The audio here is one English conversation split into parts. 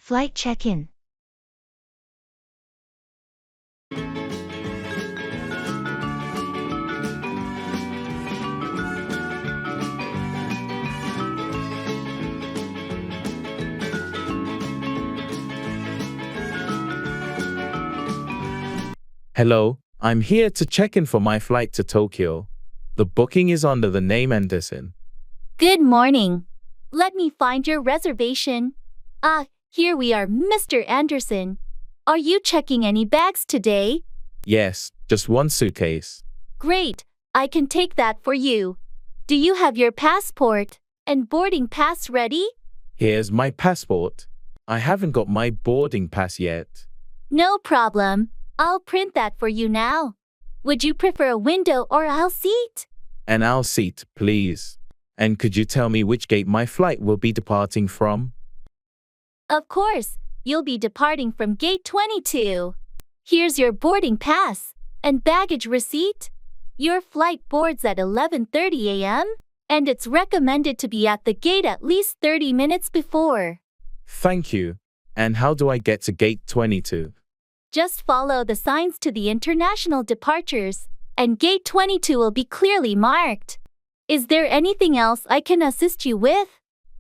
Flight check-in. Hello, I'm here to check in for my flight to Tokyo. The booking is under the name Anderson. Good morning. Let me find your reservation. Here we are, Mr. Anderson. Are you checking any bags today? Yes, just one suitcase. Great, I can take that for you. Do you have your passport and boarding pass ready? Here's my passport. I haven't got my boarding pass yet. No problem. I'll print that for you now. Would you prefer a window or aisle seat? An aisle seat, please. And could you tell me which gate my flight will be departing from? Of course, you'll be departing from gate 22. Here's your boarding pass and baggage receipt. Your flight boards at 11:30 a.m., and it's recommended to be at the gate at least 30 minutes before. Thank you. And how do I get to gate 22? Just follow the signs to the international departures, and gate 22 will be clearly marked. Is there anything else I can assist you with?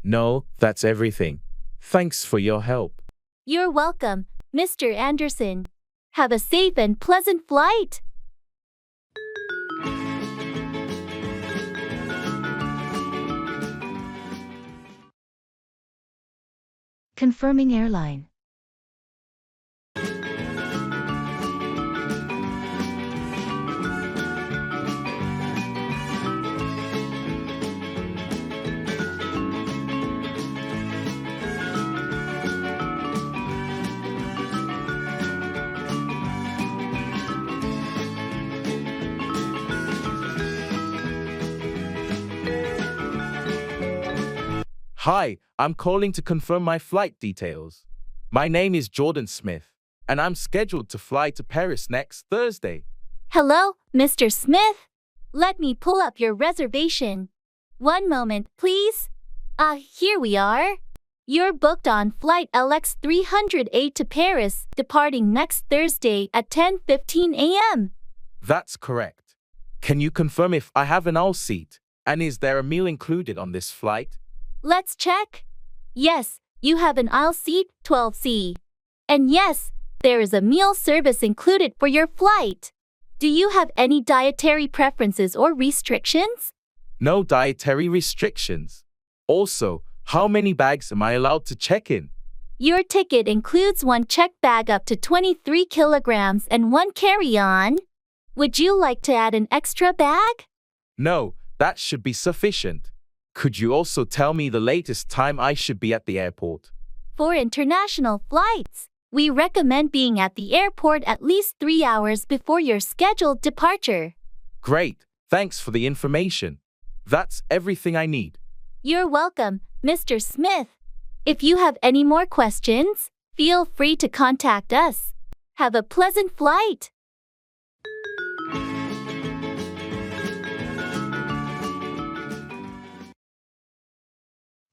No, that's everything. Thanks for your help. You're welcome, Mr. Anderson. Have a safe and pleasant flight. Confirming airline. Hi, I'm calling to confirm my flight details. My name is Jordan Smith, and I'm scheduled to fly to Paris next Thursday. Hello, Mr. Smith. Let me pull up your reservation. One moment, please. Here we are. You're booked on flight LX 308 to Paris, departing next Thursday at 10:15 a.m. That's correct. Can you confirm if I have an aisle seat, and is there a meal included on this flight? Let's check. Yes, you have an aisle seat 12C. And yes, there is a meal service included for your flight. Do you have any dietary preferences or restrictions? No dietary restrictions. Also, how many bags am I allowed to check in? Your ticket includes one check bag up to 23 kilograms and one carry-on. Would you like to add an extra bag? No, that should be sufficient. Could you also tell me the latest time I should be at the airport? For international flights, we recommend being at the airport at least 3 hours before your scheduled departure. Great, thanks for the information. That's everything I need. You're welcome, Mr. Smith. If you have any more questions, feel free to contact us. Have a pleasant flight.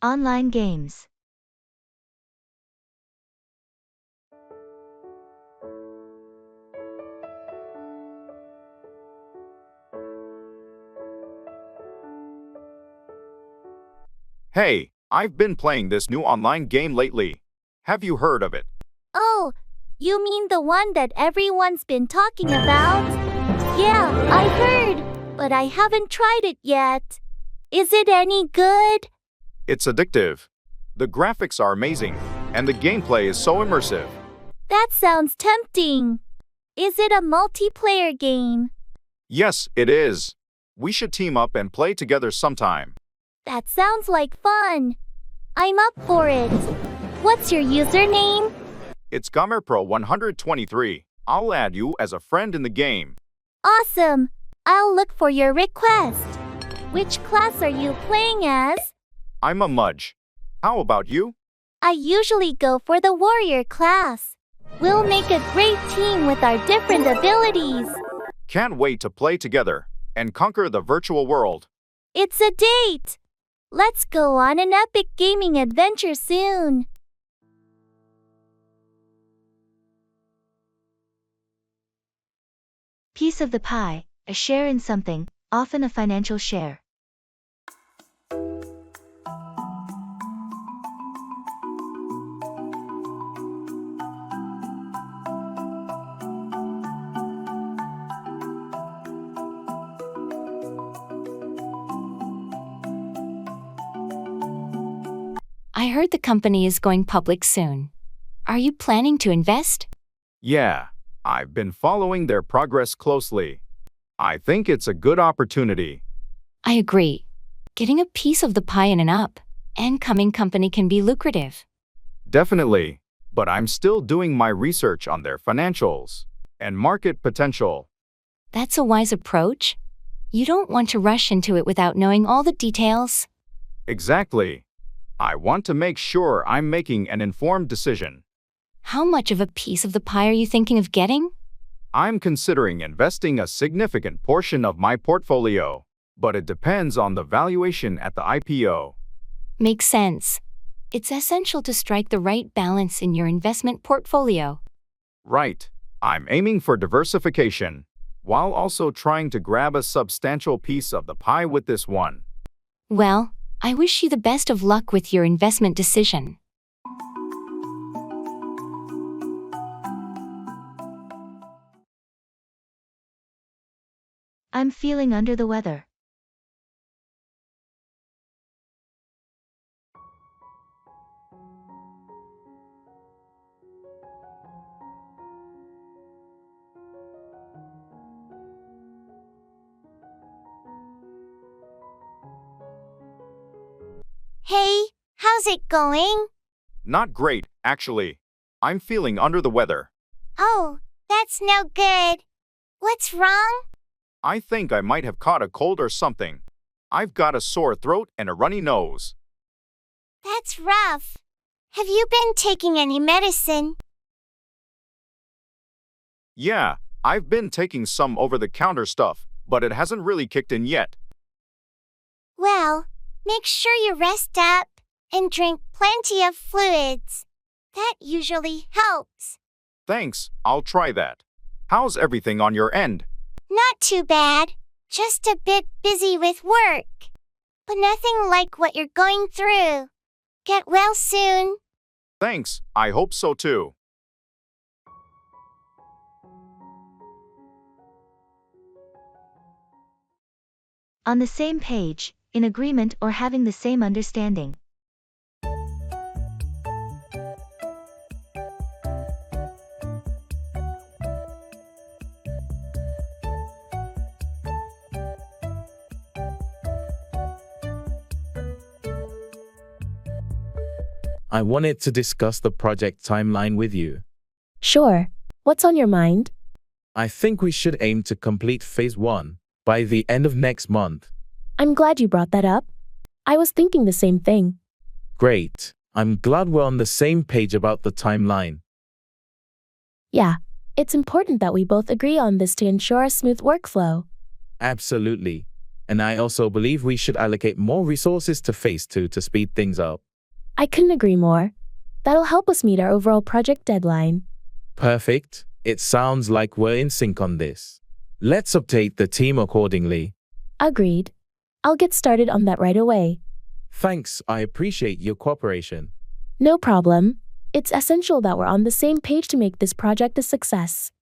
Online games. Hey, I've been playing this new online game lately. Have you heard of it? Oh, you mean the one that everyone's been talking about? Yeah, I heard, but I haven't tried it yet. Is it any good? It's addictive. The graphics are amazing, and the gameplay is so immersive. That sounds tempting. Is it a multiplayer game? Yes, it is. We should team up and play together sometime. That sounds like fun. I'm up for it. What's your username? It's GamerPro123. I'll add you as a friend in the game. Awesome. I'll look for your request. Which class are you playing as? I'm a Mudge. How about you? I usually go for the warrior class. We'll make a great team with our different abilities. Can't wait to play together and conquer the virtual world. It's a date. Let's go on an epic gaming adventure soon. Piece of the pie, a share in something, often a financial share. I heard the company is going public soon. Are you planning to invest? Yeah, I've been following their progress closely. I think it's a good opportunity. I agree. Getting a piece of the pie in an up-and-coming company can be lucrative. Definitely, but I'm still doing my research on their financials and market potential. That's a wise approach. You don't want to rush into it without knowing all the details. Exactly. I want to make sure I'm making an informed decision. How much of a piece of the pie are you thinking of getting? I'm considering investing a significant portion of my portfolio, but it depends on the valuation at the IPO. Makes sense. It's essential to strike the right balance in your investment portfolio. Right. I'm aiming for diversification, while also trying to grab a substantial piece of the pie with this one. Well, I wish you the best of luck with your investment decision. I'm feeling under the weather. Hey, how's it going? Not great, actually. I'm feeling under the weather. Oh, that's no good. What's wrong? I think I might have caught a cold or something. I've got a sore throat and a runny nose. That's rough. Have you been taking any medicine? Yeah, I've been taking some over-the-counter stuff, but it hasn't really kicked in yet. Well, make sure you rest up and drink plenty of fluids. That usually helps. Thanks, I'll try that. How's everything on your end? Not too bad. Just a bit busy with work. But nothing like what you're going through. Get well soon. Thanks, I hope so too. On the same page, in agreement or having the same understanding. I wanted to discuss the project timeline with you. Sure. What's on your mind? I think we should aim to complete phase 1 by the end of next month. I'm glad you brought that up. I was thinking the same thing. Great. I'm glad we're on the same page about the timeline. Yeah, it's important that we both agree on this to ensure a smooth workflow. Absolutely. And I also believe we should allocate more resources to phase 2 to speed things up. I couldn't agree more. That'll help us meet our overall project deadline. Perfect. It sounds like we're in sync on this. Let's update the team accordingly. Agreed. I'll get started on that right away. Thanks, I appreciate your cooperation. No problem. It's essential that we're on the same page to make this project a success.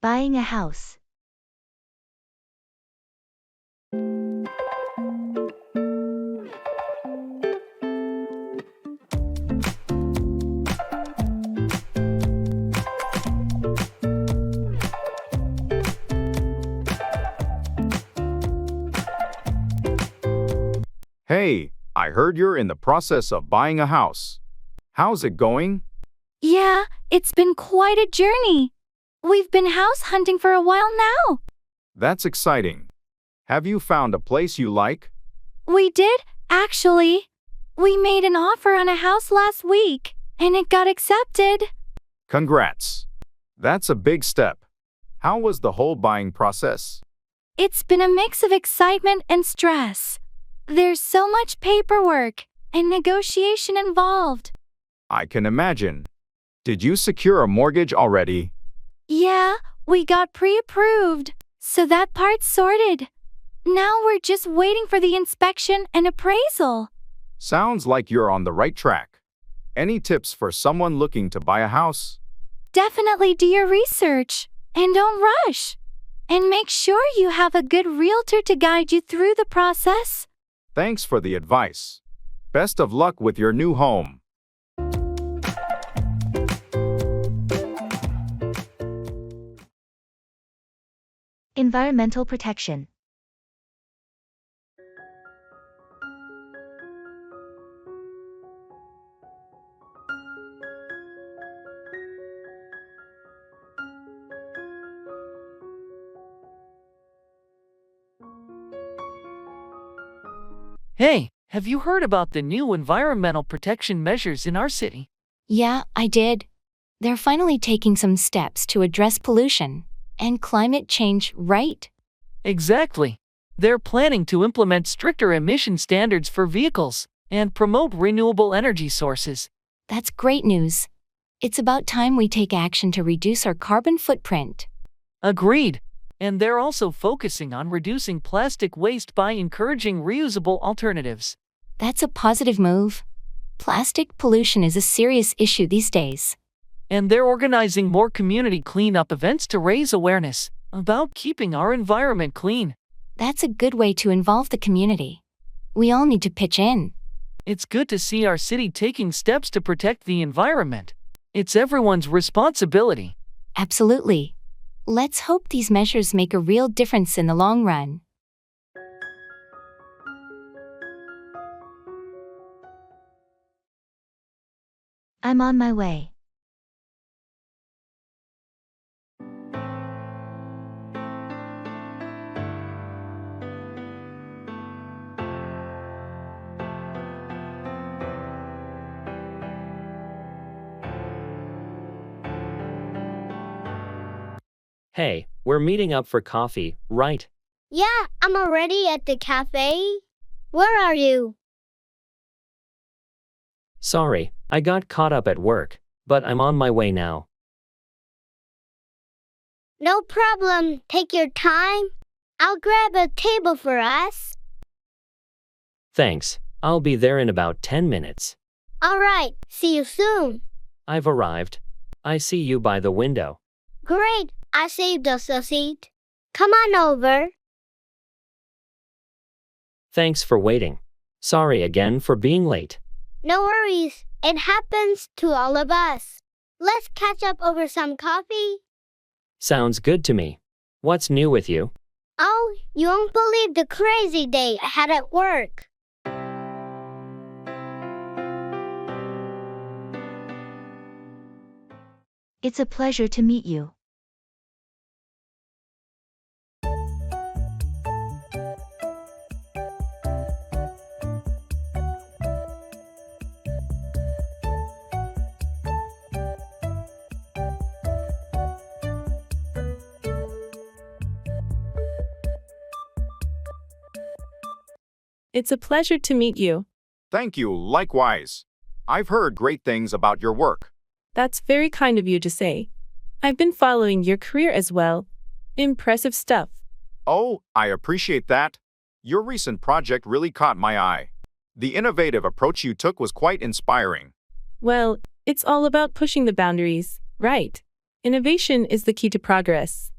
Buying a house. Hey, I heard you're in the process of buying a house. How's it going? Yeah, it's been quite a journey. We've been house hunting for a while now. That's exciting. Have you found a place you like? We did, actually. We made an offer on a house last week, and it got accepted. Congrats. That's a big step. How was the whole buying process? It's been a mix of excitement and stress. There's so much paperwork and negotiation involved. I can imagine. Did you secure a mortgage already? Yeah, we got pre-approved, so that part's sorted. Now we're just waiting for the inspection and appraisal. Sounds like you're on the right track. Any tips for someone looking to buy a house? Definitely do your research and don't rush. And make sure you have a good realtor to guide you through the process. Thanks for the advice. Best of luck with your new home. Environmental protection. Hey, have you heard about the new environmental protection measures in our city? Yeah, I did. They're finally taking some steps to address pollution and climate change, right? Exactly. They're planning to implement stricter emission standards for vehicles and promote renewable energy sources. That's great news. It's about time we take action to reduce our carbon footprint. Agreed. And they're also focusing on reducing plastic waste by encouraging reusable alternatives. That's a positive move. Plastic pollution is a serious issue these days. And they're organizing more community cleanup events to raise awareness about keeping our environment clean. That's a good way to involve the community. We all need to pitch in. It's good to see our city taking steps to protect the environment. It's everyone's responsibility. Absolutely. Let's hope these measures make a real difference in the long run. I'm on my way. Hey, we're meeting up for coffee, right? Yeah, I'm already at the cafe. Where are you? Sorry, I got caught up at work, but I'm on my way now. No problem. Take your time. I'll grab a table for us. Thanks, I'll be there in about 10 minutes. All right, see you soon. I've arrived. I see you by the window. Great, I saved us a seat. Come on over. Thanks for waiting. Sorry again for being late. No worries, it happens to all of us. Let's catch up over some coffee. Sounds good to me. What's new with you? Oh, you won't believe the crazy day I had at work. It's a pleasure to meet you. It's a pleasure to meet you. Thank you, likewise. I've heard great things about your work. That's very kind of you to say. I've been following your career as well. Impressive stuff. Oh, I appreciate that. Your recent project really caught my eye. The innovative approach you took was quite inspiring. Well, it's all about pushing the boundaries, right? Innovation is the key to progress.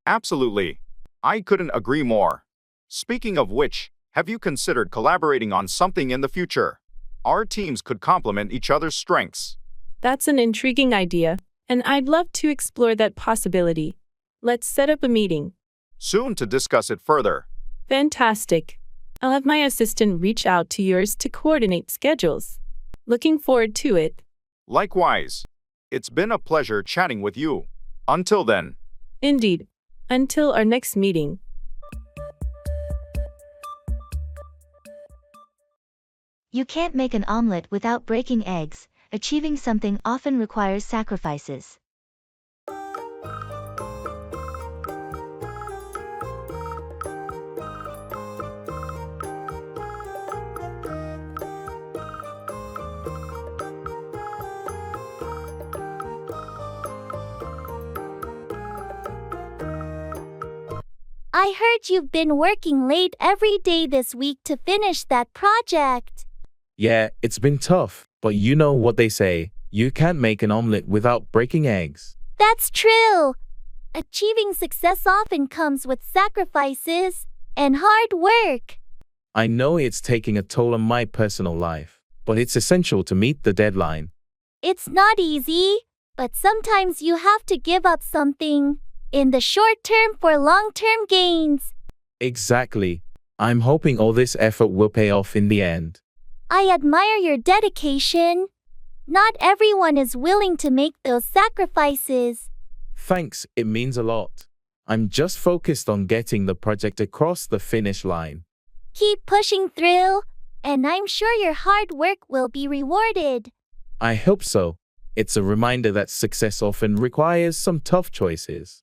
Absolutely. I couldn't agree more. Speaking of which, have you considered collaborating on something in the future? Our teams could complement each other's strengths. That's an intriguing idea, and I'd love to explore that possibility. Let's set up a meeting. Soon to discuss it further. Fantastic. I'll have my assistant reach out to yours to coordinate schedules. Looking forward to it. Likewise. It's been a pleasure chatting with you. Until then. Indeed. Until our next meeting. You can't make an omelet without breaking eggs. Achieving something often requires sacrifices. I heard you've been working late every day this week to finish that project. Yeah, it's been tough, but you know what they say, you can't make an omelet without breaking eggs. That's true. Achieving success often comes with sacrifices and hard work. I know it's taking a toll on my personal life, but it's essential to meet the deadline. It's not easy, but sometimes you have to give up something in the short term for long-term gains. Exactly. I'm hoping all this effort will pay off in the end. I admire your dedication. Not everyone is willing to make those sacrifices. Thanks, it means a lot. I'm just focused on getting the project across the finish line. Keep pushing through, and I'm sure your hard work will be rewarded. I hope so. It's a reminder that success often requires some tough choices.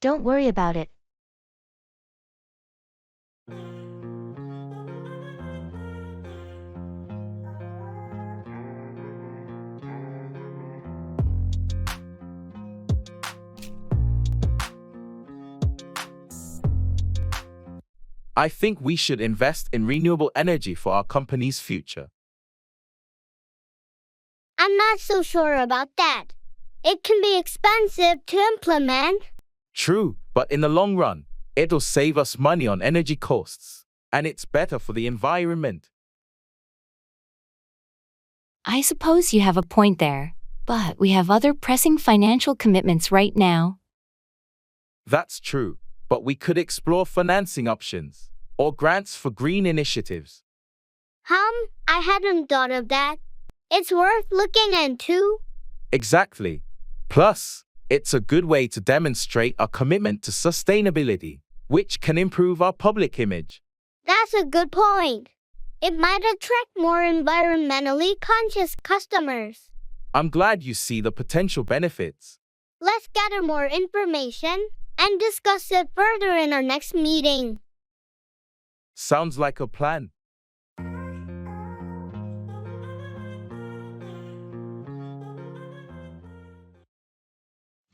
Don't worry about it. I think we should invest in renewable energy for our company's future. I'm not so sure about that. It can be expensive to implement. True, but in the long run, it'll save us money on energy costs, and it's better for the environment. I suppose you have a point there, but we have other pressing financial commitments right now. That's true, but we could explore financing options or grants for green initiatives. I hadn't thought of that. It's worth looking into. Exactly. Plus, it's a good way to demonstrate our commitment to sustainability, which can improve our public image. That's a good point. It might attract more environmentally conscious customers. I'm glad you see the potential benefits. Let's gather more information and discuss it further in our next meeting. Sounds like a plan.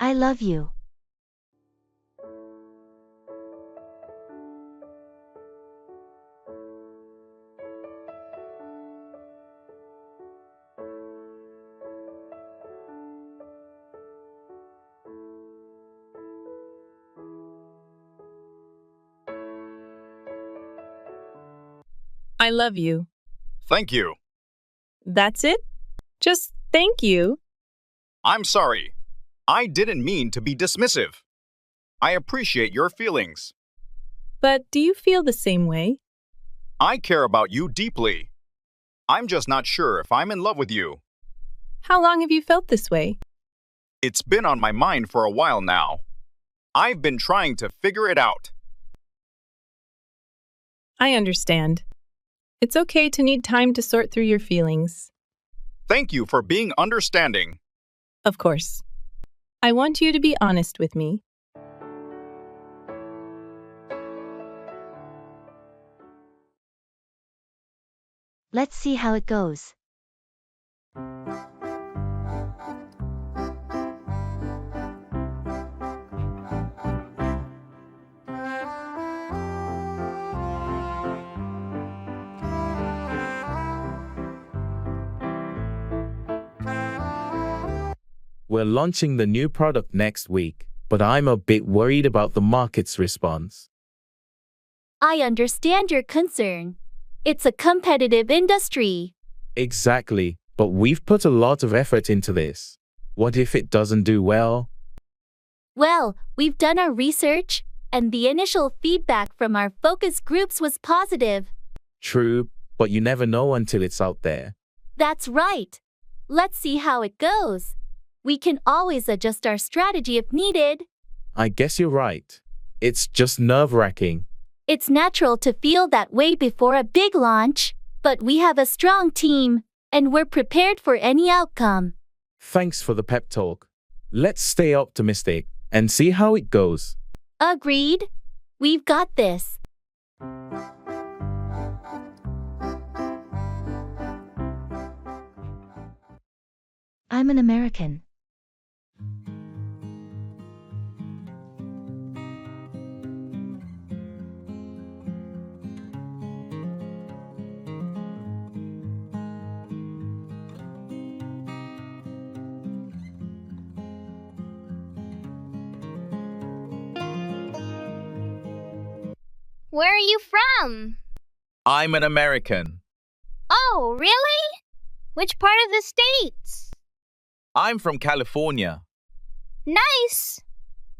I love you. I love you. Thank you. That's it? Just thank you. I'm sorry. I didn't mean to be dismissive. I appreciate your feelings. But do you feel the same way? I care about you deeply. I'm just not sure if I'm in love with you. How long have you felt this way? It's been on my mind for a while now. I've been trying to figure it out. I understand. It's okay to need time to sort through your feelings. Thank you for being understanding. Of course. I want you to be honest with me. Let's see how it goes. We're launching the new product next week, but I'm a bit worried about the market's response. I understand your concern. It's a competitive industry. Exactly, but we've put a lot of effort into this. What if it doesn't do well? Well, we've done our research, and the initial feedback from our focus groups was positive. True, but you never know until it's out there. That's right. Let's see how it goes. We can always adjust our strategy if needed. I guess you're right. It's just nerve-wracking. It's natural to feel that way before a big launch, but we have a strong team, and we're prepared for any outcome. Thanks for the pep talk. Let's stay optimistic and see how it goes. Agreed. We've got this. I'm an American. Where are you from? I'm an American. Oh, really? Which part of the States? I'm from California. Nice!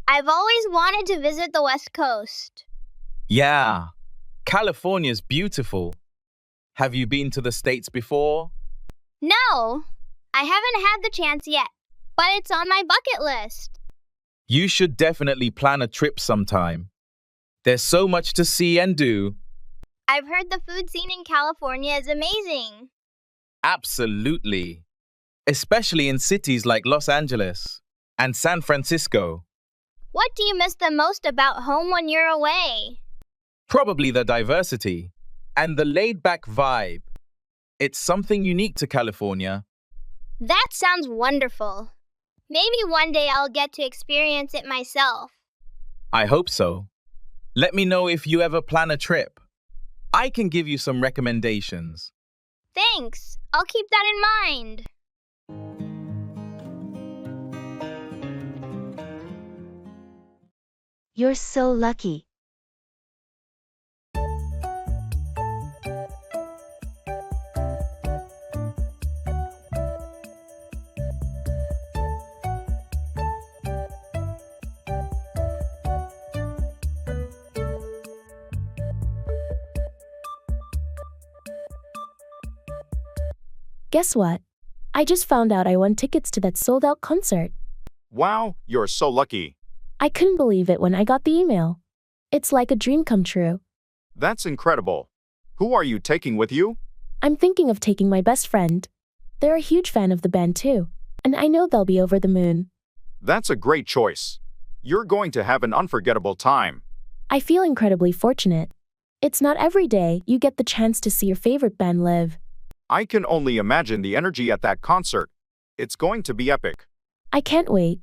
I've always wanted to visit the West Coast. Yeah, California's beautiful. Have you been to the States before? No, I haven't had the chance yet, but it's on my bucket list. You should definitely plan a trip sometime. There's so much to see and do. I've heard the food scene in California is amazing. Absolutely. Especially in cities like Los Angeles and San Francisco. What do you miss the most about home when you're away? Probably the diversity and the laid-back vibe. It's something unique to California. That sounds wonderful. Maybe one day I'll get to experience it myself. I hope so. Let me know if you ever plan a trip. I can give you some recommendations. Thanks. I'll keep that in mind. You're so lucky. Guess what? I just found out I won tickets to that sold-out concert. Wow, you're so lucky. I couldn't believe it when I got the email. It's like a dream come true. That's incredible. Who are you taking with you? I'm thinking of taking my best friend. They're a huge fan of the band too, and I know they'll be over the moon. That's a great choice. You're going to have an unforgettable time. I feel incredibly fortunate. It's not every day you get the chance to see your favorite band live. I can only imagine the energy at that concert. It's going to be epic. I can't wait.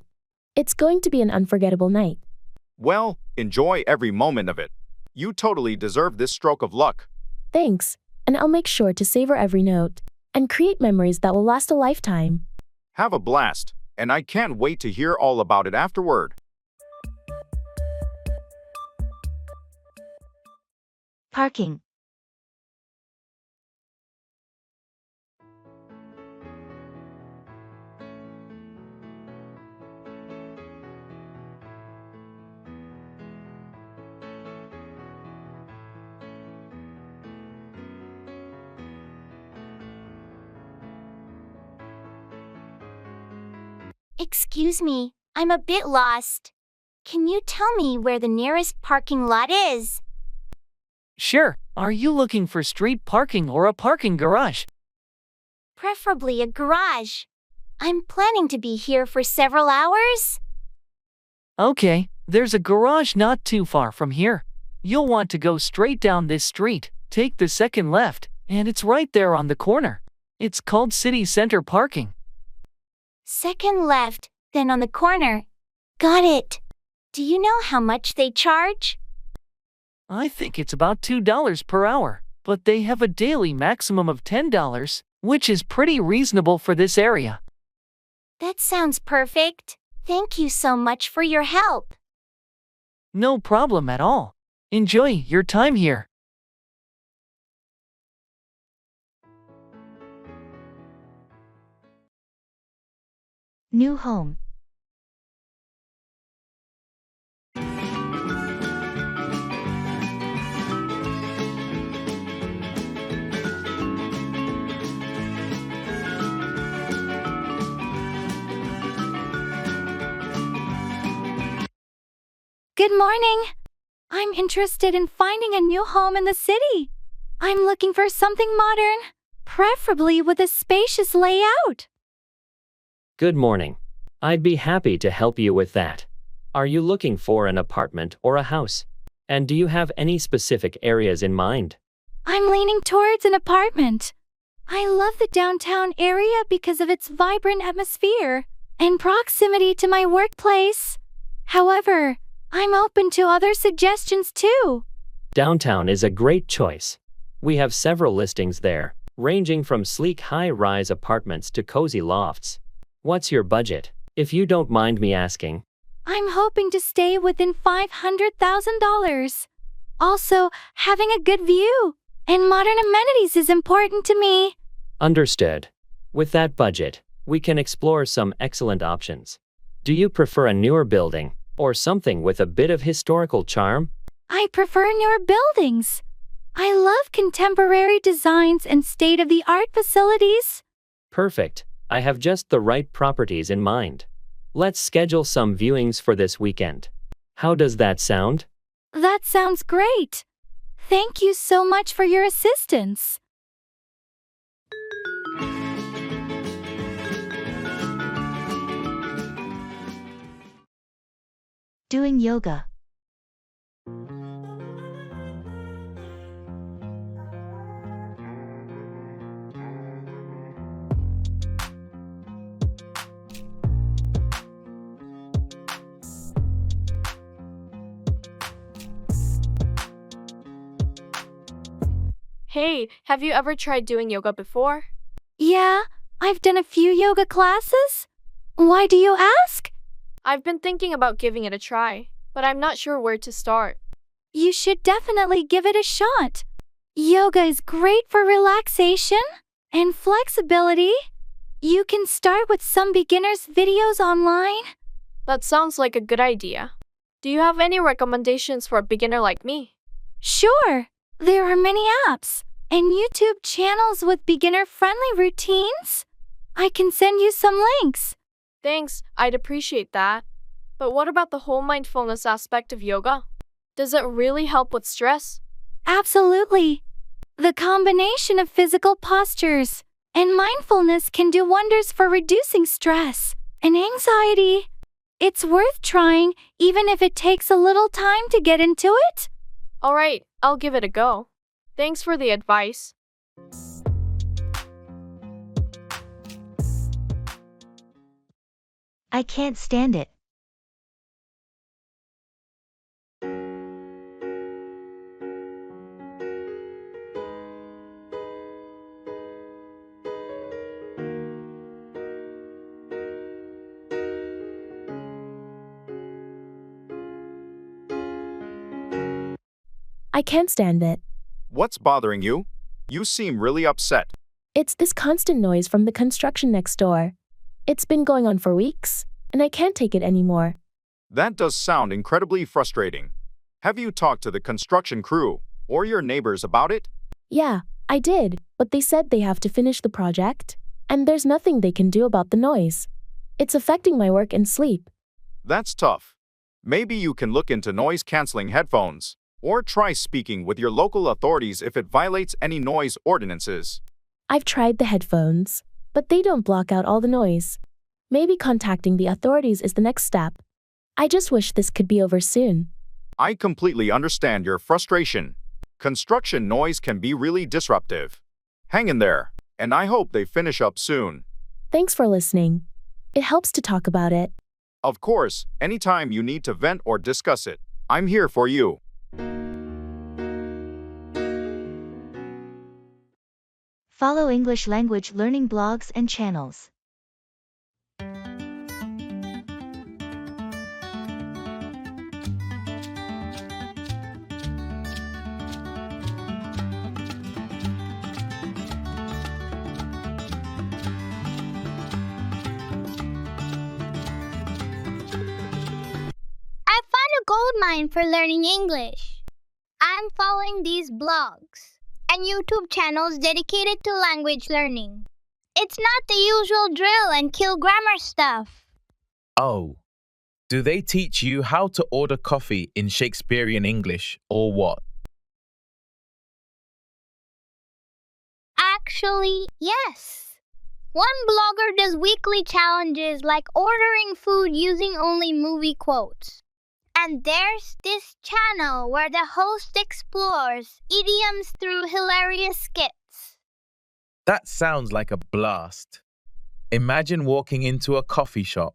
It's going to be an unforgettable night. Well, enjoy every moment of it. You totally deserve this stroke of luck. Thanks, and I'll make sure to savor every note and create memories that will last a lifetime. Have a blast, and I can't wait to hear all about it afterward. Parking. Excuse me, I'm a bit lost. Can you tell me where the nearest parking lot is? Sure, are you looking for street parking or a parking garage? Preferably a garage. I'm planning to be here for several hours. Okay, there's a garage not too far from here. You'll want to go straight down this street, take the second left, and it's right there on the corner. It's called City Center Parking. Second left, then on the corner. Got it. Do you know how much they charge? I think it's about $2 per hour, but they have a daily maximum of $10, which is pretty reasonable for this area. That sounds perfect. Thank you so much for your help. No problem at all. Enjoy your time here. New home. Good morning. I'm interested in finding a new home in the city. I'm looking for something modern, preferably with a spacious layout. Good morning. I'd be happy to help you with that. Are you looking for an apartment or a house? And do you have any specific areas in mind? I'm leaning towards an apartment. I love the downtown area because of its vibrant atmosphere and proximity to my workplace. However, I'm open to other suggestions too. Downtown is a great choice. We have several listings there, ranging from sleek high-rise apartments to cozy lofts. What's your budget, if you don't mind me asking? I'm hoping to stay within $500,000. Also, having a good view and modern amenities is important to me. Understood. With that budget, we can explore some excellent options. Do you prefer a newer building or something with a bit of historical charm? I prefer newer buildings. I love contemporary designs and state-of-the-art facilities. Perfect. I have just the right properties in mind. Let's schedule some viewings for this weekend. How does that sound? That sounds great. Thank you so much for your assistance. Doing yoga. Hey, have you ever tried doing yoga before? Yeah, I've done a few yoga classes. Why do you ask? I've been thinking about giving it a try, but I'm not sure where to start. You should definitely give it a shot. Yoga is great for relaxation and flexibility. You can start with some beginners' videos online. That sounds like a good idea. Do you have any recommendations for a beginner like me? Sure, there are many apps and YouTube channels with beginner-friendly routines. I can send you some links. Thanks, I'd appreciate that. But what about the whole mindfulness aspect of yoga? Does it really help with stress? Absolutely. The combination of physical postures and mindfulness can do wonders for reducing stress and anxiety. It's worth trying, even if it takes a little time to get into it. All right, I'll give it a go. Thanks for the advice. I can't stand it. I can't stand it. What's bothering you? You seem really upset. It's this constant noise from the construction next door. It's been going on for weeks, and I can't take it anymore. That does sound incredibly frustrating. Have you talked to the construction crew or your neighbors about it? Yeah, I did, but they said they have to finish the project, and there's nothing they can do about the noise. It's affecting my work and sleep. That's tough. Maybe you can look into noise-canceling headphones, or try speaking with your local authorities if it violates any noise ordinances. I've tried the headphones, but they don't block out all the noise. Maybe contacting the authorities is the next step. I just wish this could be over soon. I completely understand your frustration. Construction noise can be really disruptive. Hang in there, and I hope they finish up soon. Thanks for listening. It helps to talk about it. Of course, anytime you need to vent or discuss it, I'm here for you. Follow English language learning blogs and channels. I found a gold mine for learning English. I'm following these blogs and YouTube channels dedicated to language learning. It's not the usual drill and kill grammar stuff. Oh, do they teach you how to order coffee in Shakespearean English or what? Actually, yes. One blogger does weekly challenges like ordering food using only movie quotes. And there's this channel where the host explores idioms through hilarious skits. That sounds like a blast. Imagine walking into a coffee shop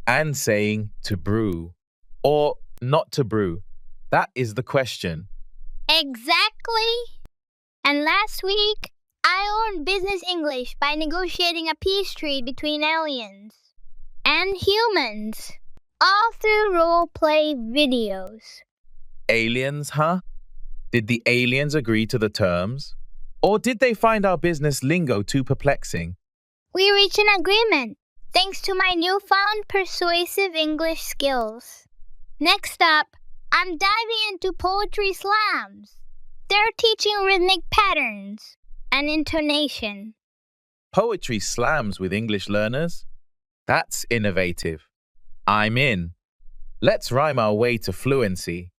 and saying to brew or not to brew. That is the question. Exactly. And last week, I learned business English by negotiating a peace treaty between aliens and humans, all through role-play videos. Aliens, huh? Did the aliens agree to the terms? Or did they find our business lingo too perplexing? We reached an agreement, thanks to my newfound persuasive English skills. Next up, I'm diving into poetry slams. They're teaching rhythmic patterns and intonation. Poetry slams with English learners? That's innovative. I'm in. Let's rhyme our way to fluency.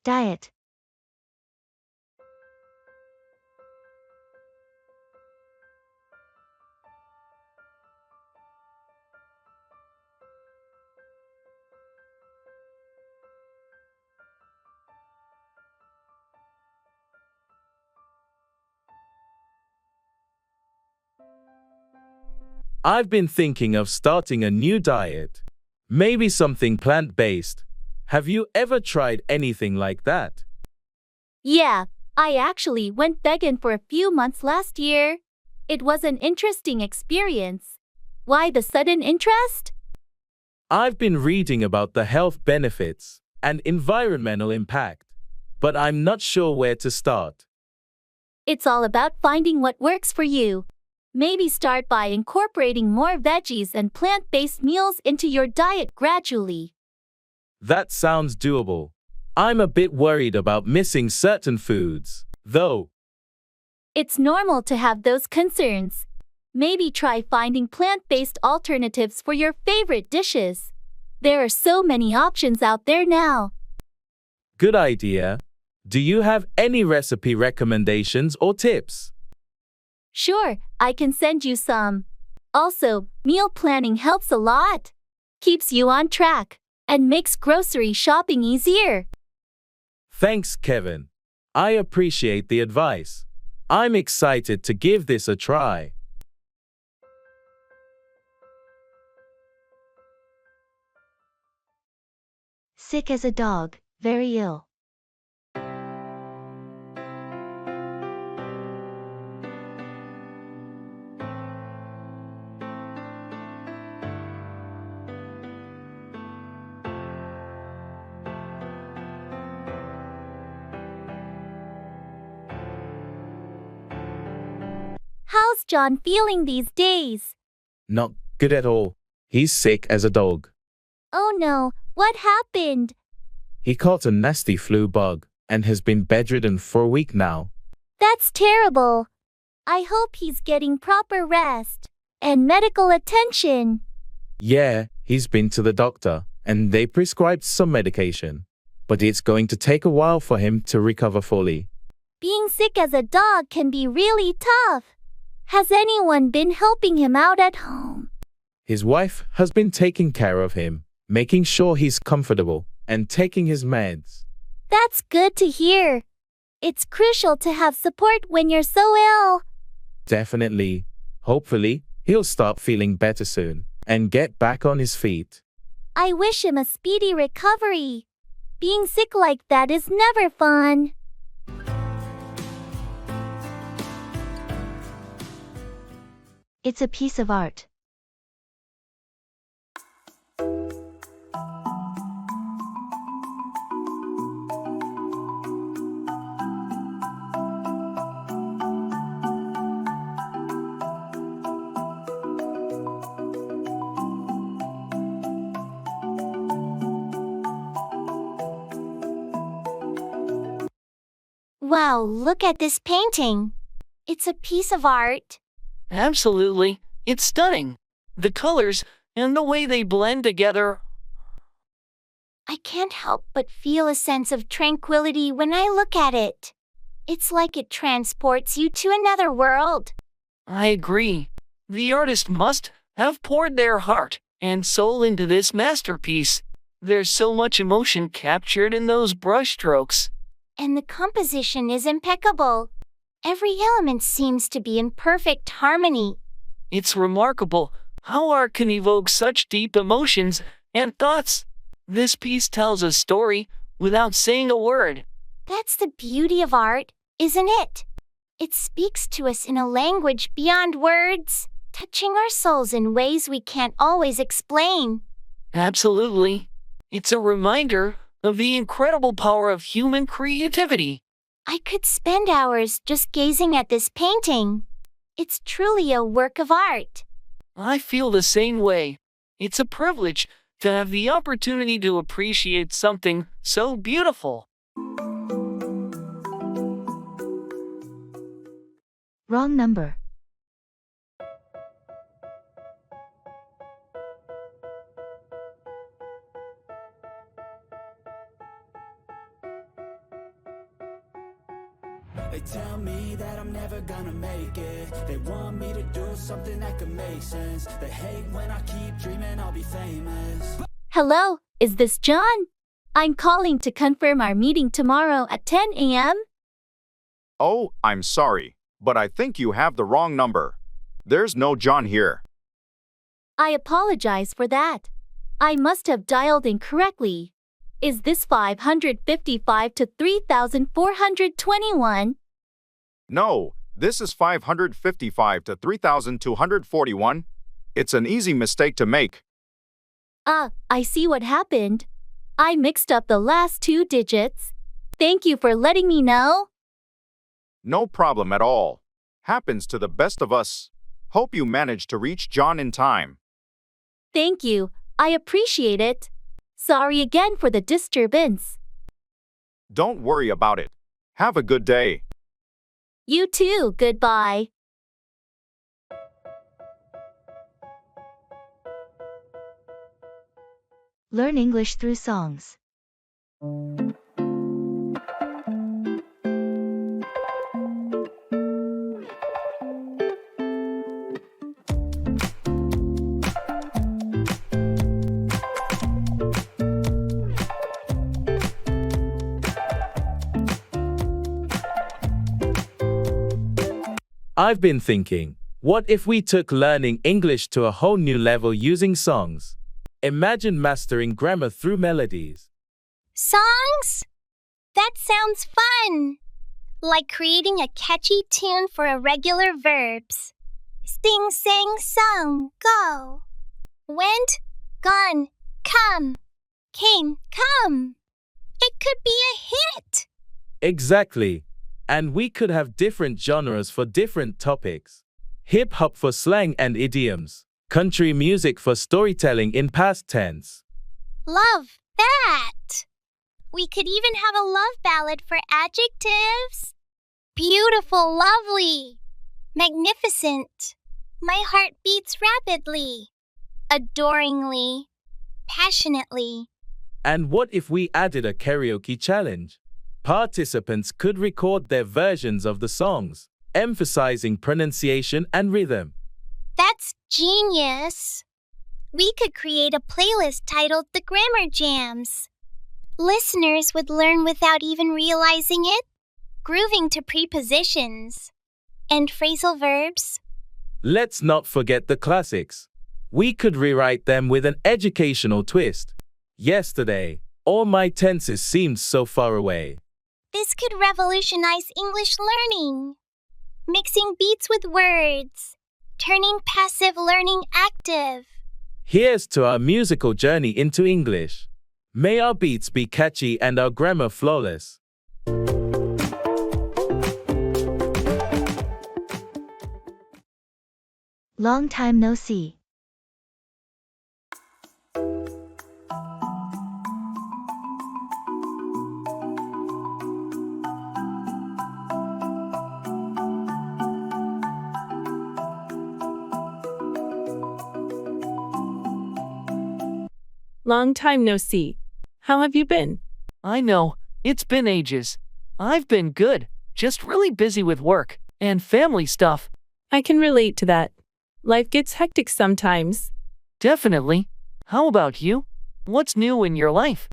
Diet. I've been thinking of starting a new diet. Maybe something plant-based. Have you ever tried anything like that? Yeah, I actually went vegan for a few months last year. It was an interesting experience. Why the sudden interest? I've been reading about the health benefits and environmental impact, but I'm not sure where to start. It's all about finding what works for you. Maybe start by incorporating more veggies and plant-based meals into your diet gradually. That sounds doable. I'm a bit worried about missing certain foods, though. It's normal to have those concerns. Maybe try finding plant-based alternatives for your favorite dishes. There are so many options out there now. Good idea. Do you have any recipe recommendations or tips? Sure, I can send you some. Also, meal planning helps a lot. Keeps you on track and makes grocery shopping easier. Thanks, Kevin. I appreciate the advice. I'm excited to give this a try. Sick as a dog, very ill. How's John feeling these days? Not good at all. He's sick as a dog. Oh no, what happened? He caught a nasty flu bug and has been bedridden for a week now. That's terrible. I hope he's getting proper rest and medical attention. Yeah, he's been to the doctor and they prescribed some medication, but it's going to take a while for him to recover fully. Being sick as a dog can be really tough. Has anyone been helping him out at home? His wife has been taking care of him, making sure he's comfortable and taking his meds. That's good to hear. It's crucial to have support when you're so ill. Definitely. Hopefully, he'll start feeling better soon and get back on his feet. I wish him a speedy recovery. Being sick like that is never fun. It's a piece of art. Wow, look at this painting. It's a piece of art. Absolutely. It's stunning. The colors and the way they blend together. I can't help but feel a sense of tranquility when I look at it. It's like it transports you to another world. I agree. The artist must have poured their heart and soul into this masterpiece. There's so much emotion captured in those brushstrokes. And the composition is impeccable. Every element seems to be in perfect harmony. It's remarkable how art can evoke such deep emotions and thoughts. This piece tells a story without saying a word. That's the beauty of art, isn't it? It speaks to us in a language beyond words, touching our souls in ways we can't always explain. Absolutely. It's a reminder of the incredible power of human creativity. I could spend hours just gazing at this painting. It's truly a work of art. I feel the same way. It's a privilege to have the opportunity to appreciate something so beautiful. Wrong number. They tell me that I'm never gonna make it. They want me to do something that could make sense. They hate when I keep dreaming I'll be famous. Hello, is this John? I'm calling to confirm our meeting tomorrow at 10 a.m. Oh, I'm sorry, but I think you have the wrong number. There's no John here. I apologize for that. I must have dialed incorrectly. Is this 555 to 3,421? No, this is 555 to 3,241. It's an easy mistake to make. I see what happened. I mixed up the last two digits. Thank you for letting me know. No problem at all. Happens to the best of us. Hope you managed to reach John in time. Thank you. I appreciate it. Sorry again for the disturbance. Don't worry about it. Have a good day. You too. Goodbye. Learn English through songs. I've been thinking, what if we took learning English to a whole new level using songs? Imagine mastering grammar through melodies. Songs? That sounds fun! Like creating a catchy tune for irregular verbs. Sing, sang, sung, go. Went, gone, come. Came, come. It could be a hit! Exactly. And we could have different genres for different topics. Hip-hop for slang and idioms. Country music for storytelling in past tense. Love that! We could even have a love ballad for adjectives. Beautiful, lovely, magnificent. My heart beats rapidly, adoringly, passionately. And what if we added a karaoke challenge? Participants could record their versions of the songs, emphasizing pronunciation and rhythm. That's genius! We could create a playlist titled The Grammar Jams. Listeners would learn without even realizing it, grooving to prepositions and phrasal verbs. Let's not forget the classics. We could rewrite them with an educational twist. Yesterday, all my tenses seemed so far away. This could revolutionize English learning. Mixing beats with words, turning passive learning active. Here's to our musical journey into English. May our beats be catchy and our grammar flawless. Long time no see. Long time no see. How have you been? I know, it's been ages. I've been good, just really busy with work and family stuff. I can relate to that. Life gets hectic sometimes. Definitely. How about you? What's new in your life?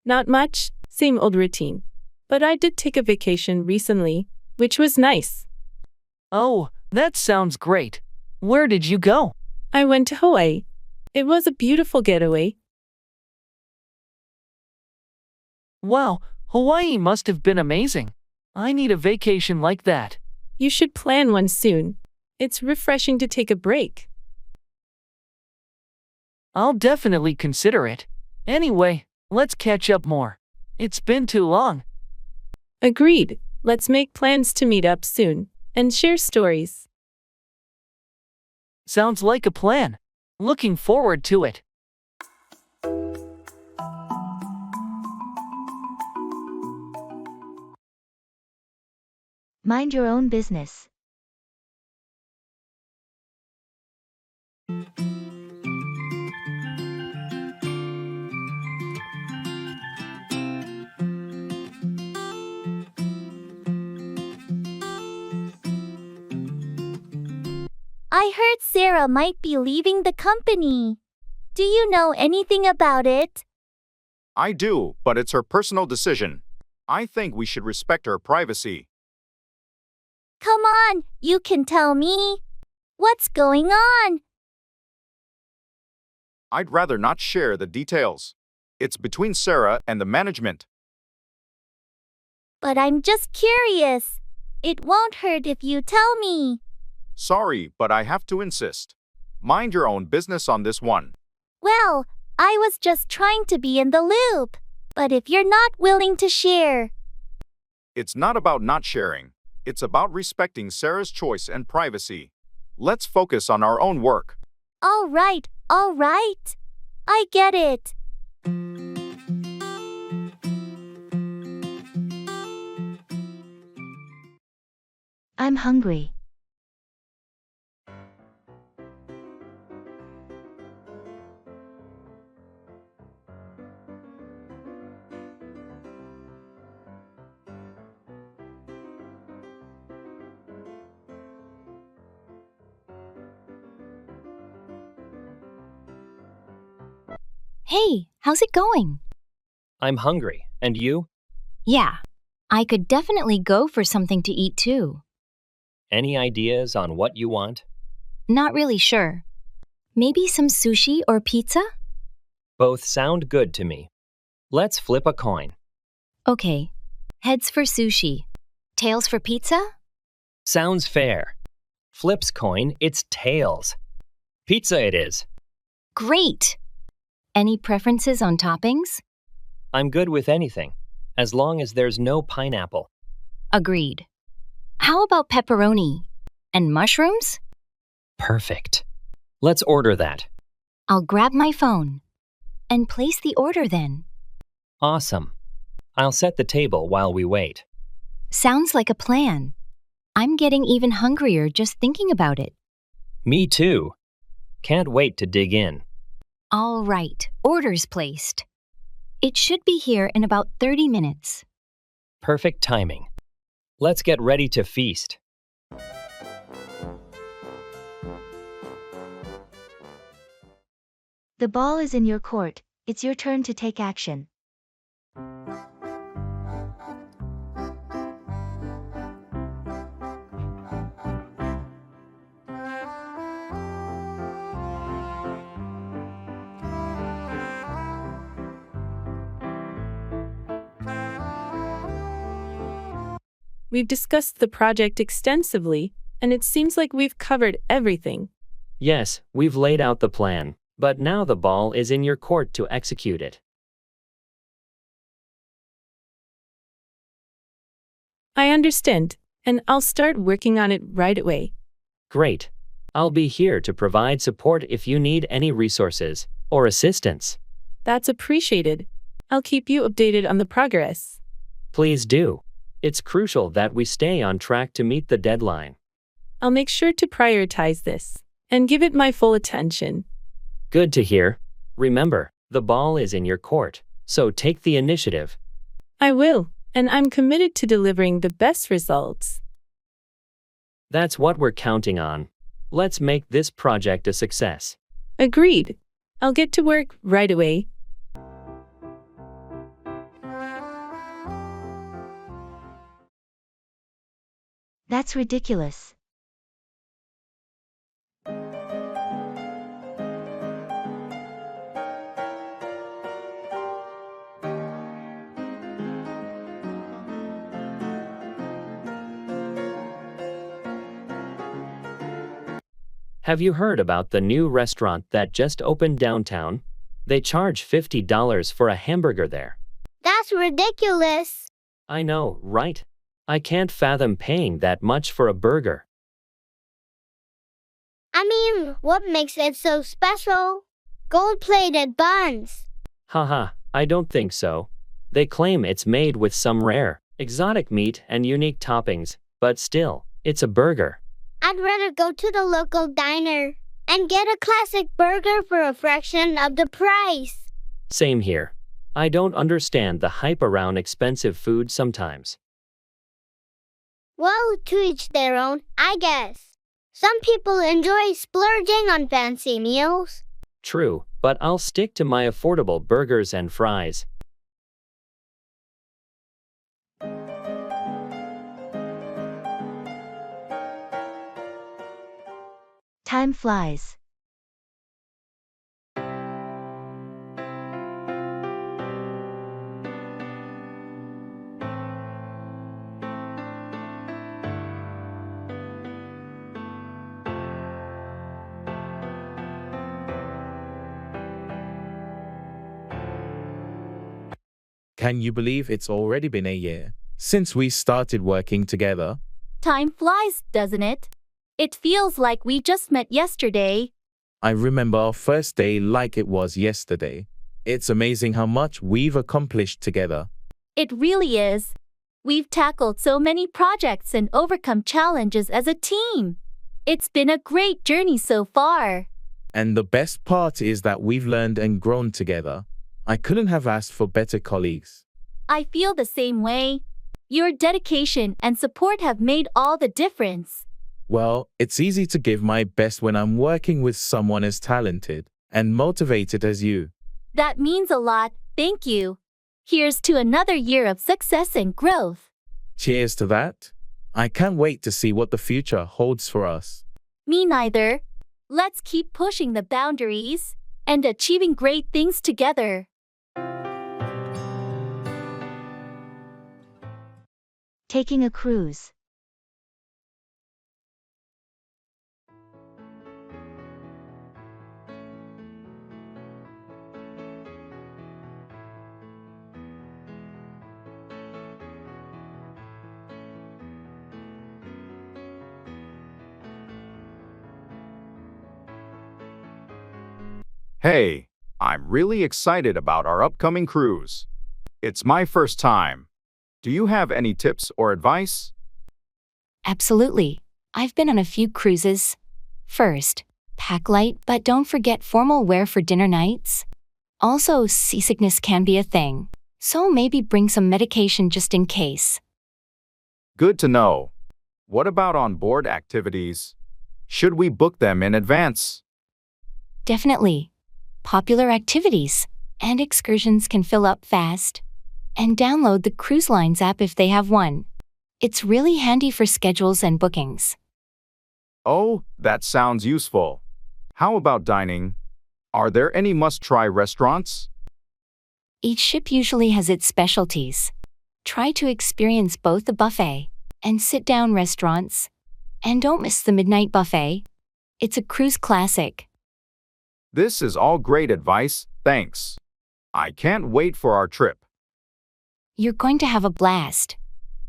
Not much, same old routine. But I did take a vacation recently, which was nice. Oh, that sounds great. Where did you go? I went to Hawaii. It was a beautiful getaway. Wow, Hawaii must have been amazing. I need a vacation like that. You should plan one soon. It's refreshing to take a break. I'll definitely consider it. Anyway, let's catch up more. It's been too long. Agreed. Let's make plans to meet up soon and share stories. Sounds like a plan. Looking forward to it. Mind your own business. I heard Sarah might be leaving the company. Do you know anything about it? I do, but it's her personal decision. I think we should respect her privacy. Come on, you can tell me. What's going on? I'd rather not share the details. It's between Sarah and the management. But I'm just curious. It won't hurt if you tell me. Sorry, but I have to insist. Mind your own business on this one. Well, I was just trying to be in the loop. But if you're not willing to share. It's not about not sharing. It's about respecting Sarah's choice and privacy. Let's focus on our own work. All right. I get it. I'm hungry. Hey, how's it going? I'm hungry. And you? Yeah, I could definitely go for something to eat too. Any ideas on what you want? Not really sure. Maybe some sushi or pizza? Both sound good to me. Let's flip a coin. Okay, heads for sushi. Tails for pizza? Sounds fair. Flips coin, it's tails. Pizza it is. Great! Any preferences on toppings? I'm good with anything, as long as there's no pineapple. Agreed. How about pepperoni? And mushrooms? Perfect. Let's order that. I'll grab my phone. And place the order then. Awesome. I'll set the table while we wait. Sounds like a plan. I'm getting even hungrier just thinking about it. Me too. Can't wait to dig in. All right, order's placed. It should be here in about 30 minutes. Perfect timing. Let's get ready to feast. The ball is in your court. It's your turn to take action. We've discussed the project extensively, and it seems like we've covered everything. Yes, we've laid out the plan, but now the ball is in your court to execute it. I understand, and I'll start working on it right away. Great. I'll be here to provide support if you need any resources or assistance. That's appreciated. I'll keep you updated on the progress. Please do. It's crucial that we stay on track to meet the deadline. I'll make sure to prioritize this and give it my full attention. Good to hear. Remember, the ball is in your court, so take the initiative. I will, and I'm committed to delivering the best results. That's what we're counting on. Let's make this project a success. Agreed. I'll get to work right away. That's ridiculous. Have you heard about the new restaurant that just opened downtown? They charge $50 for a hamburger there. That's ridiculous. I know, right? I can't fathom paying that much for a burger. I mean, what makes it so special? Gold-plated buns. Haha, I don't think so. They claim it's made with some rare, exotic meat and unique toppings, but still, it's a burger. I'd rather go to the local diner and get a classic burger for a fraction of the price. Same here. I don't understand the hype around expensive food sometimes. Well, to each their own, I guess. Some people enjoy splurging on fancy meals. True, but I'll stick to my affordable burgers and fries. Time flies. Can you believe it's already been a year since we started working together? Time flies, doesn't it? It feels like we just met yesterday. I remember our first day like it was yesterday. It's amazing how much we've accomplished together. It really is. We've tackled so many projects and overcome challenges as a team. It's been a great journey so far. And the best part is that we've learned and grown together. I couldn't have asked for better colleagues. I feel the same way. Your dedication and support have made all the difference. Well, it's easy to give my best when I'm working with someone as talented and motivated as you. That means a lot, thank you. Here's to another year of success and growth. Cheers to that. I can't wait to see what the future holds for us. Me neither. Let's keep pushing the boundaries and achieving great things together. Taking a cruise. Hey, I'm really excited about our upcoming cruise. It's my first time. Do you have any tips or advice? Absolutely. I've been on a few cruises. First, pack light, but don't forget formal wear for dinner nights. Also, seasickness can be a thing, so maybe bring some medication just in case. Good to know. What about on-board activities? Should we book them in advance? Definitely. Popular activities and excursions can fill up fast. And download the Cruise Lines app if they have one. It's really handy for schedules and bookings. Oh, that sounds useful. How about dining? Are there any must-try restaurants? Each ship usually has its specialties. Try to experience both the buffet and sit-down restaurants. And don't miss the midnight buffet. It's a cruise classic. This is all great advice, thanks. I can't wait for our trip. You're going to have a blast.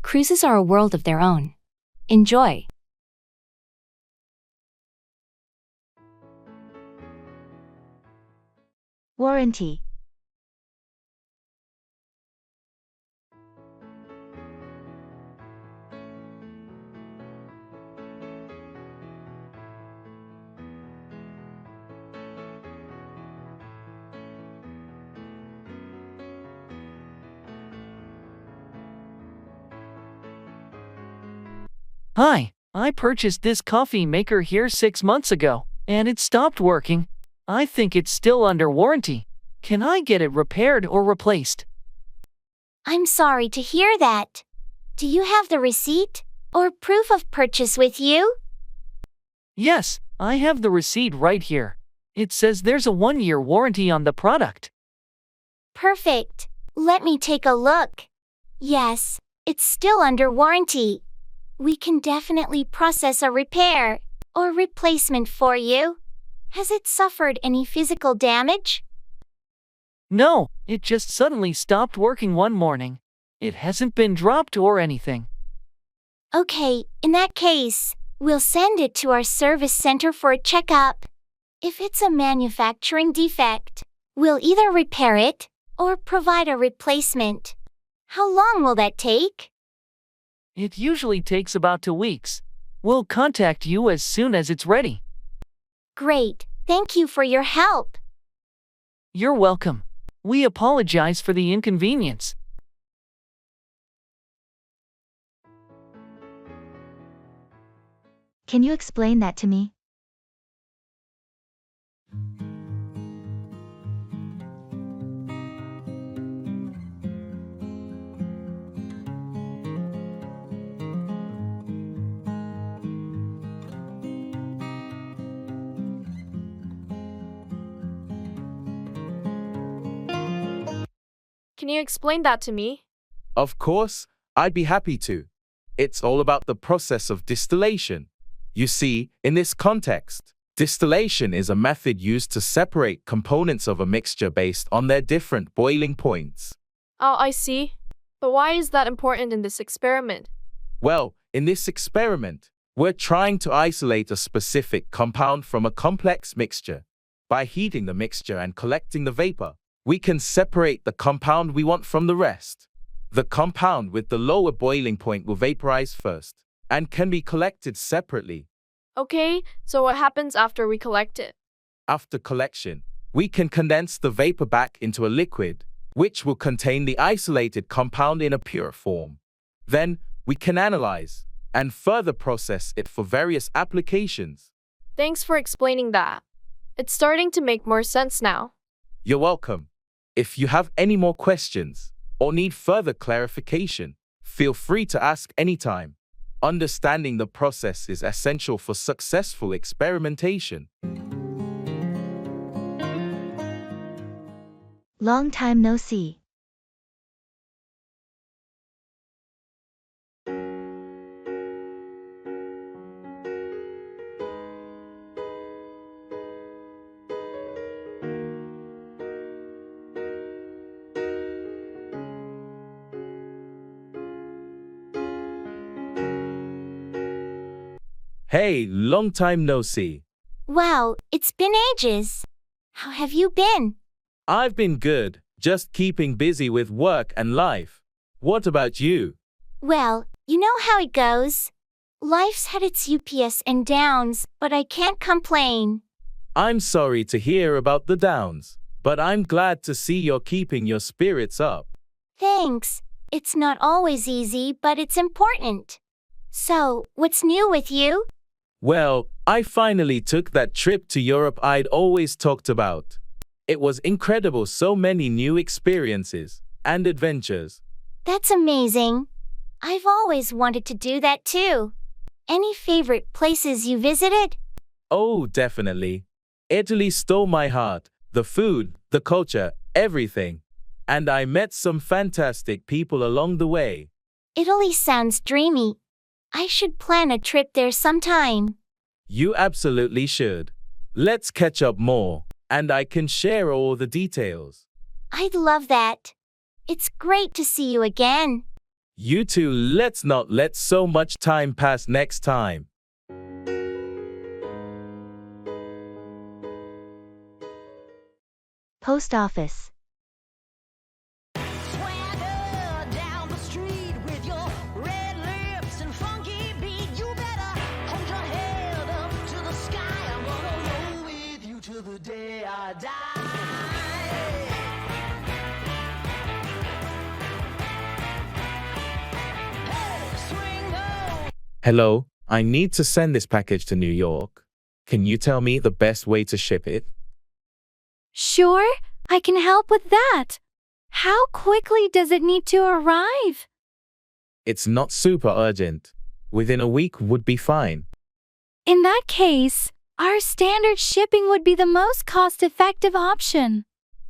Cruises are a world of their own. Enjoy. Warranty. Hi, I purchased this coffee maker here 6 months ago, and it stopped working. I think it's still under warranty. Can I get it repaired or replaced? I'm sorry to hear that. Do you have the receipt? or proof of purchase with you? Yes, I have the receipt right here. It says there's a 1-year warranty on the product. Perfect. Let me take a look. Yes, it's still under warranty. We can definitely process a repair or replacement for you. Has it suffered any physical damage? No, it just suddenly stopped working one morning. It hasn't been dropped or anything. Okay, in that case, we'll send it to our service center for a checkup. If it's a manufacturing defect, we'll either repair it or provide a replacement. How long will that take? It usually takes about 2 weeks. We'll contact you as soon as it's ready. Great, thank you for your help. You're welcome. We apologize for the inconvenience. Can you explain that to me? Can you explain that to me? Of course, I'd be happy to. It's all about the process of distillation. You see, in this context, distillation is a method used to separate components of a mixture based on their different boiling points. Oh, I see. But why is that important in this experiment? Well, in this experiment, we're trying to isolate a specific compound from a complex mixture. By heating the mixture and collecting the vapor, we can separate the compound we want from the rest. The compound with the lower boiling point will vaporize first and can be collected separately. Okay, so what happens after we collect it? After collection, we can condense the vapor back into a liquid, which will contain the isolated compound in a pure form. Then, we can analyze and further process it for various applications. Thanks for explaining that. It's starting to make more sense now. You're welcome. If you have any more questions or need further clarification, feel free to ask anytime. Understanding the process is essential for successful experimentation. Long time no see. Hey, long time no see. Wow, it's been ages. How have you been? I've been good, just keeping busy with work and life. What about you? Well, you know how it goes. Life's had its ups and downs, but I can't complain. I'm sorry to hear about the downs, but I'm glad to see you're keeping your spirits up. Thanks. It's not always easy, but it's important. So, what's new with you? Well, I finally took that trip to Europe I'd always talked about. It was incredible, so many new experiences and adventures. That's amazing. I've always wanted to do that too. Any favorite places you visited? Oh, definitely. Italy stole my heart. The food, the culture, everything. And I met some fantastic people along the way. Italy sounds dreamy. I should plan a trip there sometime. You absolutely should. Let's catch up more, and I can share all the details. I'd love that. It's great to see you again. You too. Let's not let so much time pass next time. Post office. Swagger down the street with your red lips and funky beat. You better hold your head up to the sky. I'm gonna roll with you till the day I die. Hey, swing low. Hello, I need to send this package to New York. Can you tell me the best way to ship it? Sure, I can help with that. How quickly does it need to arrive? It's not super urgent. Within a week would be fine. In that case, our standard shipping would be the most cost-effective option.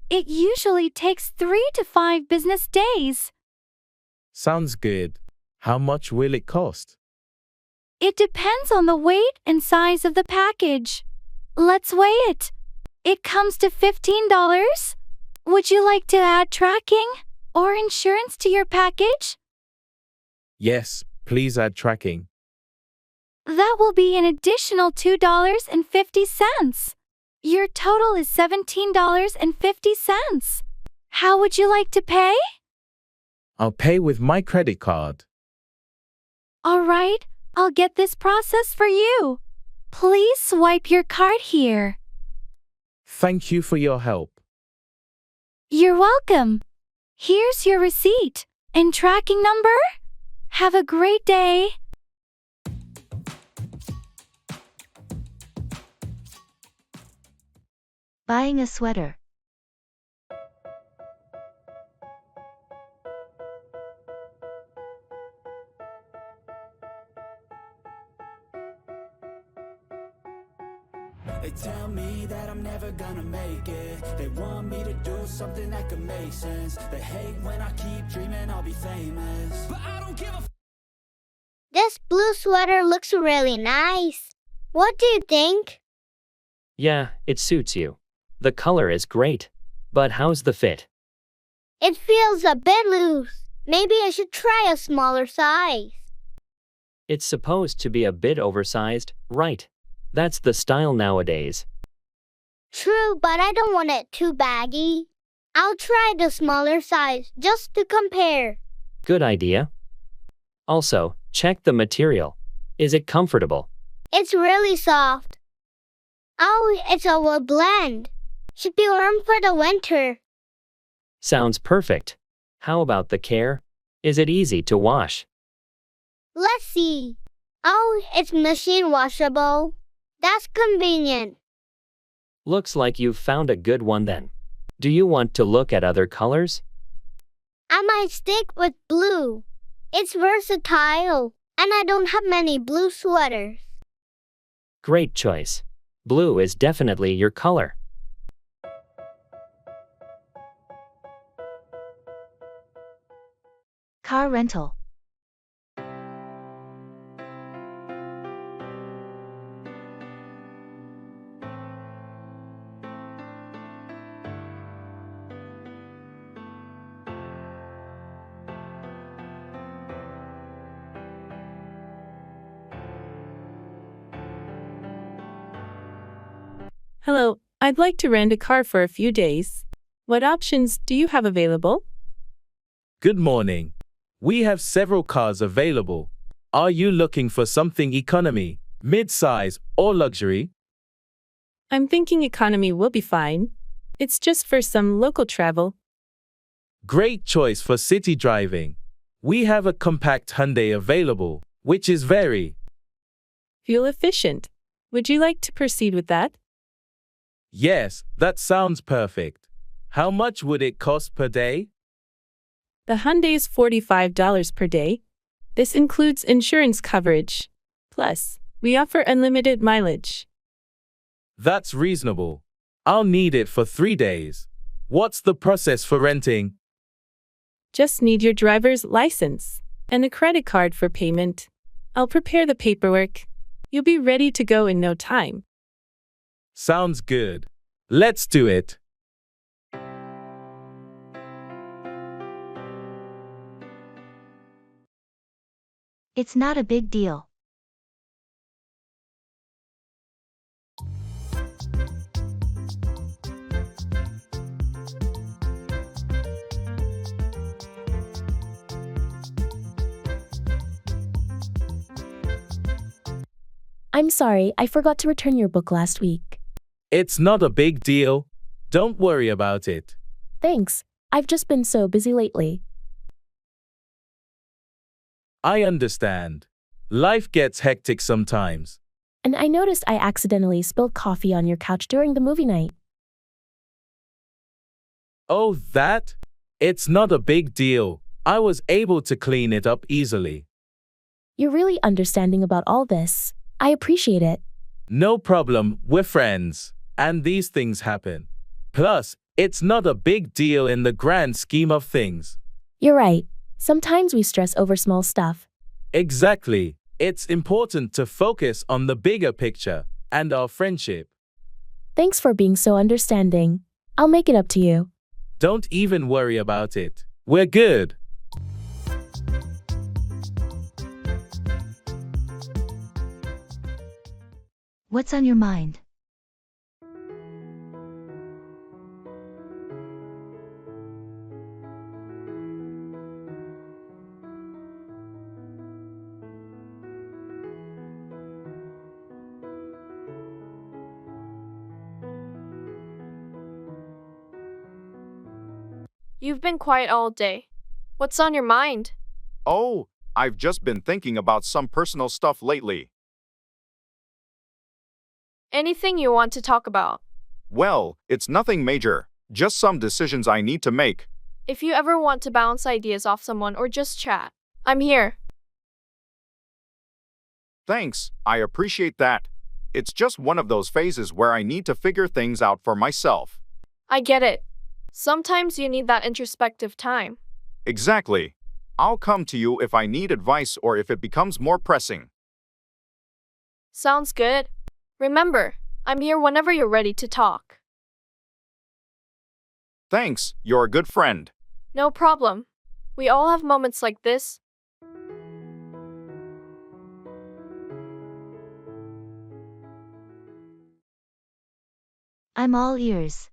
It usually takes 3 to 5 business days. Sounds good. How much will it cost? It depends on the weight and size of the package. Let's weigh it. It comes to $15. Would you like to add tracking or insurance to your package? Yes, please add tracking. That will be an additional $2.50. Your total is $17.50. How would you like to pay? I'll pay with my credit card. All right, I'll get this process for you. Please swipe your card here. Thank you for your help. You're welcome. Here's your receipt and tracking number. Have a great day. Buying a sweater. They tell me that I'm never gonna make it. They want me to do something that could make sense. They hate when I keep dreaming I'll be famous, but I don't give a This blue sweater looks really nice. What do you think? Yeah, it suits you. The color is great. But how's the fit? It feels a bit loose. Maybe I should try a smaller size. It's supposed to be a bit oversized, right? That's the style nowadays. True, but I don't want it too baggy. I'll try the smaller size just to compare. Good idea. Also, check the material. Is it comfortable? It's really soft. Oh, it's a wool blend. Should be warm for the winter. Sounds perfect. How about the care? Is it easy to wash? Let's see. Oh, it's machine washable. That's convenient. Looks like you've found a good one then. Do you want to look at other colors? I might stick with blue. It's versatile, and I don't have many blue sweaters. Great choice. Blue is definitely your color. Car rental. Hello, I'd like to rent a car for a few days. What options do you have available? Good morning. We have several cars available. Are you looking for something economy, mid-size, or luxury? I'm thinking economy will be fine. It's just for some local travel. Great choice for city driving. We have a compact Hyundai available, which is very Fuel efficient. Would you like to proceed with that? Yes, that sounds perfect. How much would it cost per day? The Hyundai is $45 per day. This includes insurance coverage. Plus, we offer unlimited mileage. That's reasonable. I'll need it for 3 days. What's the process for renting? Just need your driver's license and a credit card for payment. I'll prepare the paperwork. You'll be ready to go in no time. Sounds good. Let's do it. It's not a big deal. I'm sorry, I forgot to return your book last week. It's not a big deal. Don't worry about it. Thanks. I've just been so busy lately. I understand. Life gets hectic sometimes. And I noticed I accidentally spilled coffee on your couch during the movie night. Oh, that? It's not a big deal. I was able to clean it up easily. You're really understanding about all this. I appreciate it. No problem, we're friends. And these things happen. Plus, it's not a big deal in the grand scheme of things. You're right. Sometimes we stress over small stuff. Exactly. It's important to focus on the bigger picture and our friendship. Thanks for being so understanding. I'll make it up to you. Don't even worry about it. We're good. What's on your mind? You've been quiet all day. What's on your mind? Oh, I've just been thinking about some personal stuff lately. Anything you want to talk about? Well, it's nothing major, just some decisions I need to make. If you ever want to bounce ideas off someone or just chat, I'm here. Thanks, I appreciate that. It's just one of those phases where I need to figure things out for myself. I get it. Sometimes you need that introspective time. Exactly. I'll come to you if I need advice or if it becomes more pressing. Sounds good. Remember, I'm here whenever you're ready to talk. Thanks, you're a good friend. No problem. We all have moments like this. I'm all ears.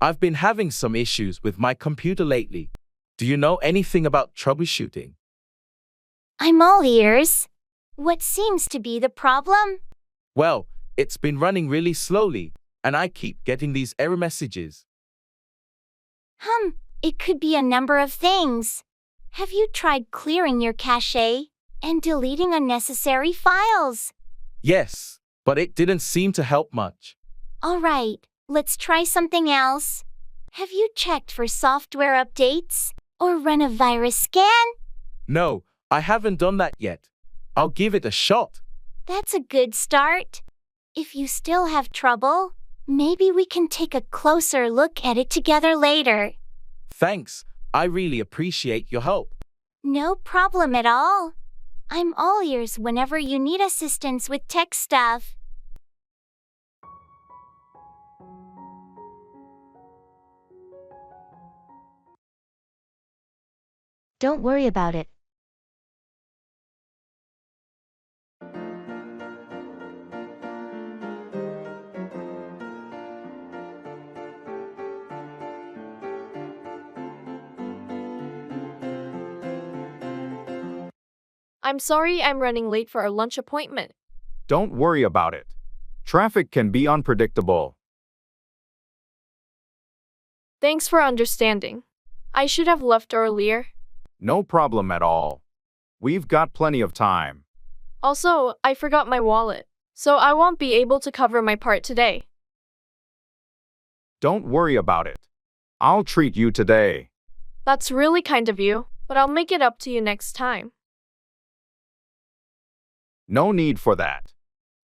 I've been having some issues with my computer lately. Do you know anything about troubleshooting? I'm all ears. What seems to be the problem? Well, it's been running really slowly, and I keep getting these error messages. It could be a number of things. Have you tried clearing your cache and deleting unnecessary files? Yes, but it didn't seem to help much. All right, let's try something else. Have you checked for software updates or run a virus scan? No, I haven't done that yet. I'll give it a shot. That's a good start. If you still have trouble, maybe we can take a closer look at it together later. Thanks, I really appreciate your help. No problem at all. I'm all ears whenever you need assistance with tech stuff. Don't worry about it. I'm sorry I'm running late for our lunch appointment. Don't worry about it. Traffic can be unpredictable. Thanks for understanding. I should have left earlier. No problem at all. We've got plenty of time. Also, I forgot my wallet, so I won't be able to cover my part today. Don't worry about it. I'll treat you today. That's really kind of you, but I'll make it up to you next time. No need for that.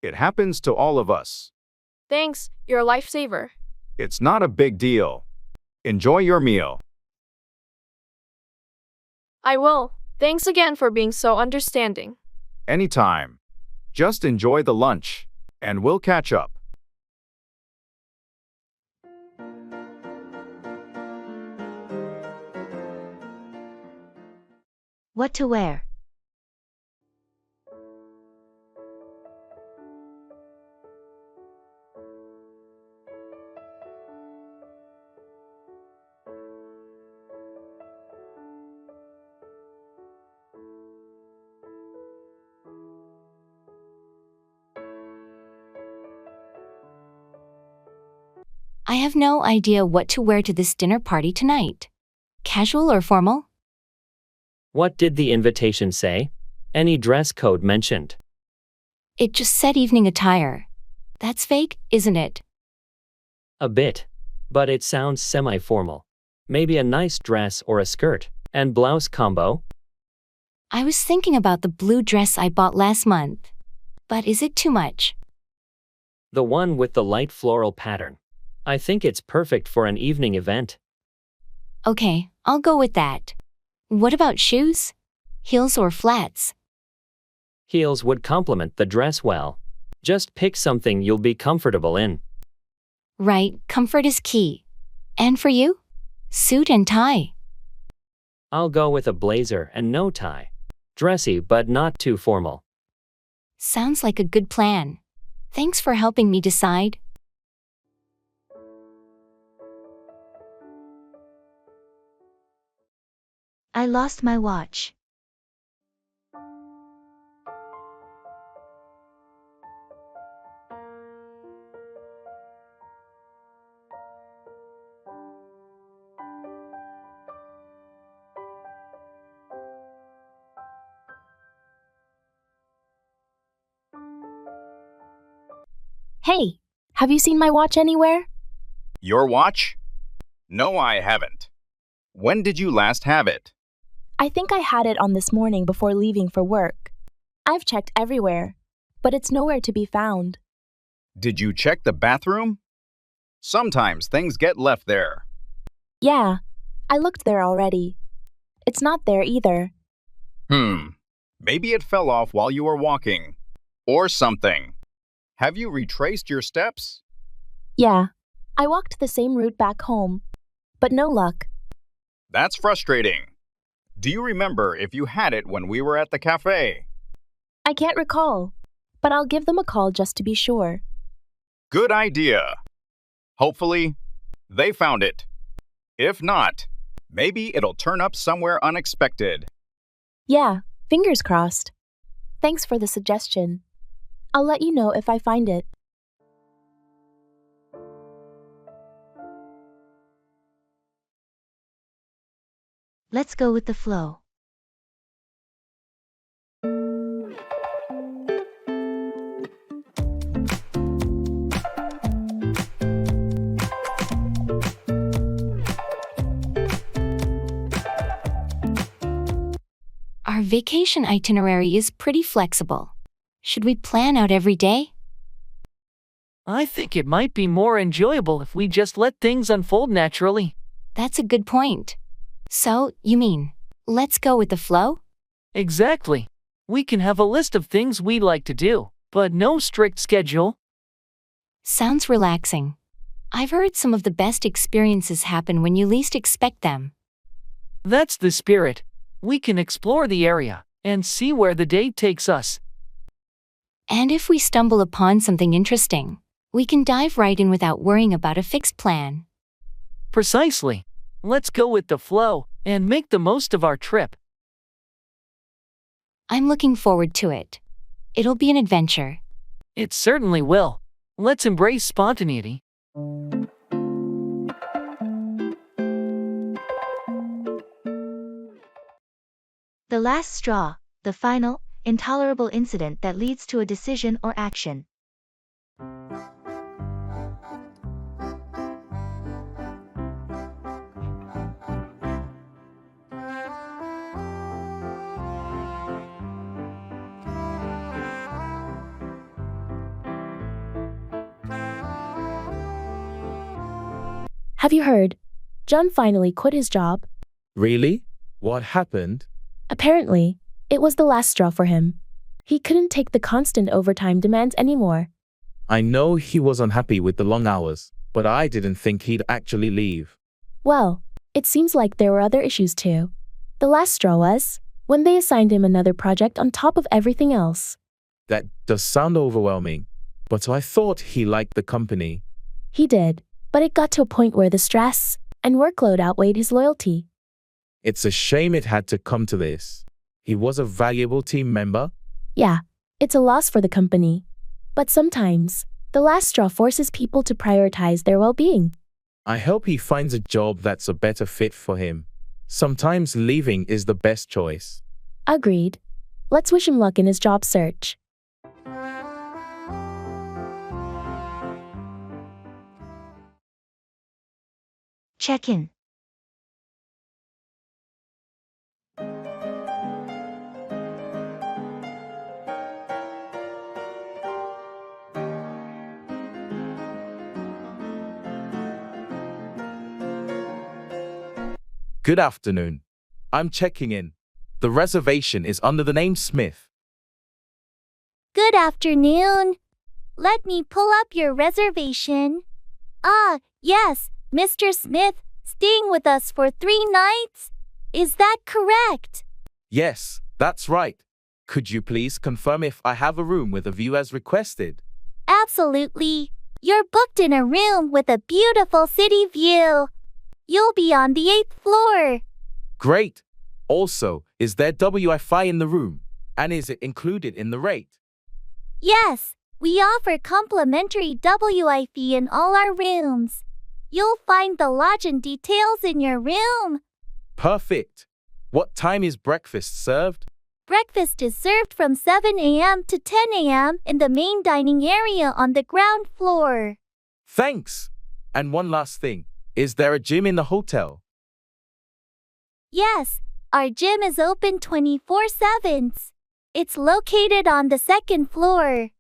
It happens to all of us. Thanks, you're a lifesaver. It's not a big deal. Enjoy your meal. I will. Thanks again for being so understanding. Anytime. Just enjoy the lunch, and we'll catch up. What to wear? I have no idea what to wear to this dinner party tonight. Casual or formal? What did the invitation say? Any dress code mentioned? It just said evening attire. That's fake, isn't it? A bit. But it sounds semi-formal. Maybe a nice dress or a skirt and blouse combo? I was thinking about the blue dress I bought last month. But is it too much? The one with the light floral pattern. I think it's perfect for an evening event. Okay, I'll go with that. What about shoes? Heels or flats? Heels would complement the dress well. Just pick something you'll be comfortable in. Right, comfort is key. And for you? Suit and tie. I'll go with a blazer and no tie. Dressy but not too formal. Sounds like a good plan. Thanks for helping me decide. I lost my watch. Hey, have you seen my watch anywhere? Your watch? No, I haven't. When did you last have it? I think I had it on this morning before leaving for work. I've checked everywhere, but it's nowhere to be found. Did you check the bathroom? Sometimes things get left there. Yeah, I looked there already. It's not there either. Maybe it fell off while you were walking. Or something. Have you retraced your steps? Yeah, I walked the same route back home, but no luck. That's frustrating. Do you remember if you had it when we were at the cafe? I can't recall, but I'll give them a call just to be sure. Good idea. Hopefully, they found it. If not, maybe it'll turn up somewhere unexpected. Yeah, fingers crossed. Thanks for the suggestion. I'll let you know if I find it. Let's go with the flow. Our vacation itinerary is pretty flexible. Should we plan out every day? I think it might be more enjoyable if we just let things unfold naturally. That's a good point. So, you mean, let's go with the flow? Exactly. We can have a list of things we'd like to do, but no strict schedule. Sounds relaxing. I've heard some of the best experiences happen when you least expect them. That's the spirit. We can explore the area and see where the day takes us. And if we stumble upon something interesting, we can dive right in without worrying about a fixed plan. Precisely. Let's go with the flow and make the most of our trip. I'm looking forward to it. It'll be an adventure. It certainly will. Let's embrace spontaneity. The last straw, the final, intolerable incident that leads to a decision or action. Have you heard? John finally quit his job. Really? What happened? Apparently, it was the last straw for him. He couldn't take the constant overtime demands anymore. I know he was unhappy with the long hours, but I didn't think he'd actually leave. Well, it seems like there were other issues too. The last straw was when they assigned him another project on top of everything else. That does sound overwhelming, but I thought he liked the company. He did, but it got to a point where the stress and workload outweighed his loyalty. It's a shame it had to come to this. He was a valuable team member. Yeah, it's a loss for the company. But sometimes, the last straw forces people to prioritize their well-being. I hope he finds a job that's a better fit for him. Sometimes leaving is the best choice. Agreed. Let's wish him luck in his job search. Check-in. Good afternoon. I'm checking in. The reservation is under the name Smith. Good afternoon. Let me pull up your reservation. Ah, yes, Mr. Smith, staying with us for 3 nights? Is that correct? Yes, that's right. Could you please confirm if I have a room with a view as requested? Absolutely. You're booked in a room with a beautiful city view. You'll be on the 8th floor. Great. Also, is there Wi-Fi in the room? And is it included in the rate? Yes, we offer complimentary Wi-Fi in all our rooms. You'll find the lodging details in your room. Perfect. What time is breakfast served? Breakfast is served from 7 a.m. to 10 a.m. in the main dining area on the ground floor. Thanks. And one last thing. Is there a gym in the hotel? Yes, our gym is open 24/7. It's located on the 2nd floor.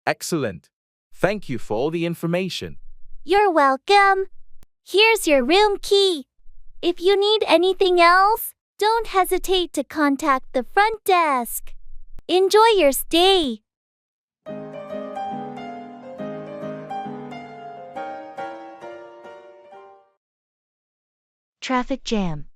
Excellent. Thank you for all the information. You're welcome. Here's your room key. If you need anything else, don't hesitate to contact the front desk. Enjoy your stay. Traffic jam.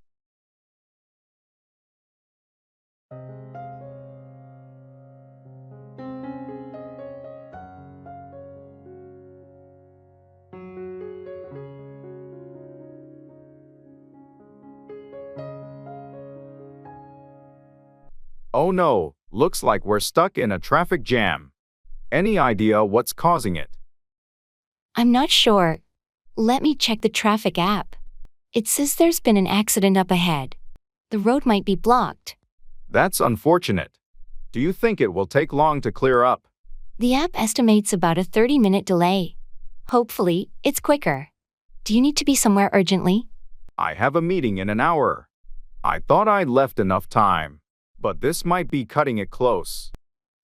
Oh no, looks like we're stuck in a traffic jam. Any idea what's causing it? I'm not sure. Let me check the traffic app. It says there's been an accident up ahead. The road might be blocked. That's unfortunate. Do you think it will take long to clear up? The app estimates about a 30-minute delay. Hopefully, it's quicker. Do you need to be somewhere urgently? I have a meeting in an hour. I thought I'd left enough time, but this might be cutting it close.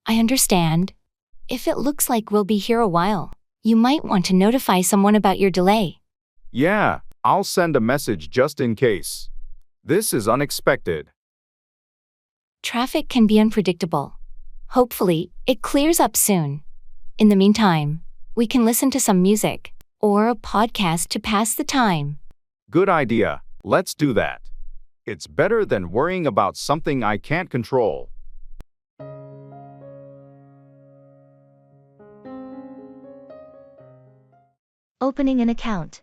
I understand. If it looks like we'll be here a while, you might want to notify someone about your delay. Yeah, I'll send a message just in case. This is unexpected. Traffic can be unpredictable. Hopefully, it clears up soon. In the meantime, we can listen to some music or a podcast to pass the time. Good idea. Let's do that. It's better than worrying about something I can't control. Opening an account.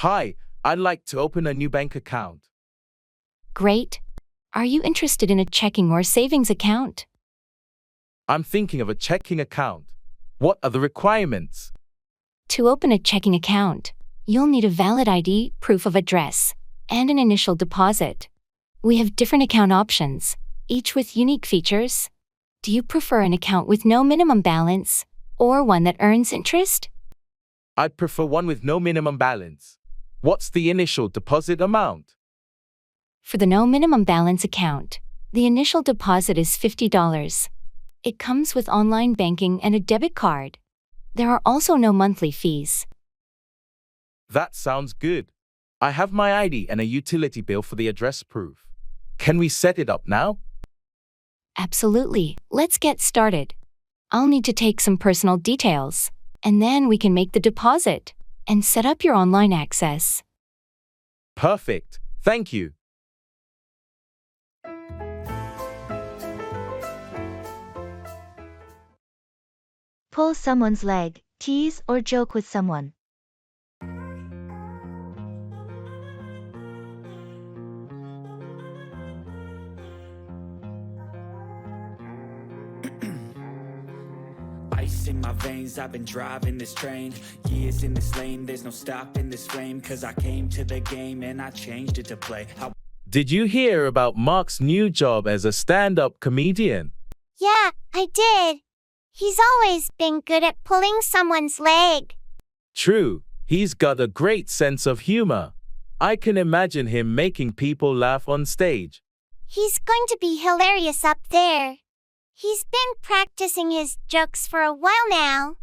Hi, I'd like to open a new bank account. Great. Are you interested in a checking or savings account? I'm thinking of a checking account. What are the requirements? To open a checking account, you'll need a valid ID, proof of address, and an initial deposit. We have different account options, each with unique features. Do you prefer an account with no minimum balance, or one that earns interest? I'd prefer one with no minimum balance. What's the initial deposit amount? For the no minimum balance account, the initial deposit is $50. It comes with online banking and a debit card. There are also no monthly fees. That sounds good. I have my ID and a utility bill for the address proof. Can we set it up now? Absolutely. Let's get started. I'll need to take some personal details, and then we can make the deposit and set up your online access. Perfect. Thank you. Pull someone's leg, Tease or joke with someone. Ice in my veins, I've been driving this train. Years in this lane, there's no stopping this flame. Cause I came to the game and I changed it to play. Did you hear about Mark's new job as a stand-up comedian? Yeah, I did. He's always been good at pulling someone's leg. True, he's got a great sense of humor. I can imagine him making people laugh on stage. He's going to be hilarious up there. He's been practicing his jokes for a while now.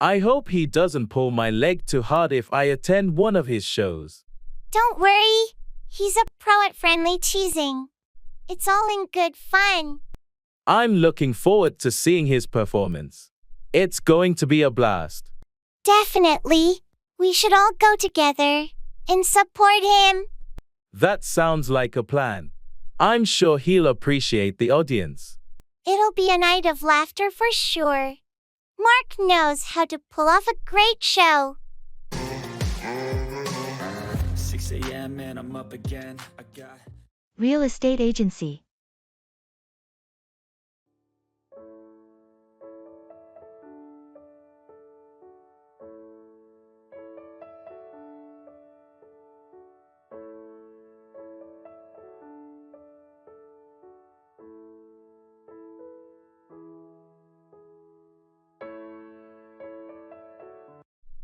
I hope he doesn't pull my leg too hard if I attend one of his shows. Don't worry. He's a pro at friendly teasing. It's all in good fun. I'm looking forward to seeing his performance. It's going to be a blast. Definitely. We should all go together and support him. That sounds like a plan. I'm sure he'll appreciate the audience. It'll be a night of laughter for sure. Mark knows how to pull off a great show. 6 a.m. and I'm up again. I got Real estate agency.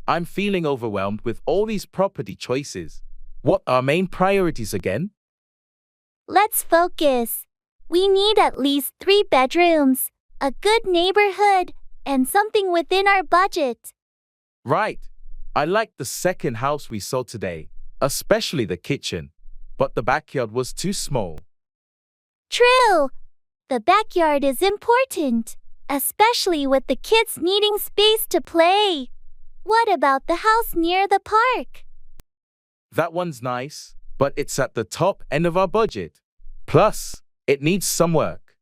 I'm feeling overwhelmed with all these property choices. What are main priorities again? Let's focus. We need at least 3 bedrooms, a good neighborhood, and something within our budget. Right. I like the second house we saw today, especially the kitchen, but the backyard was too small. True. The backyard is important, especially with the kids needing space to play. What about the house near the park? That one's nice, but it's at the top end of our budget. Plus, it needs some work.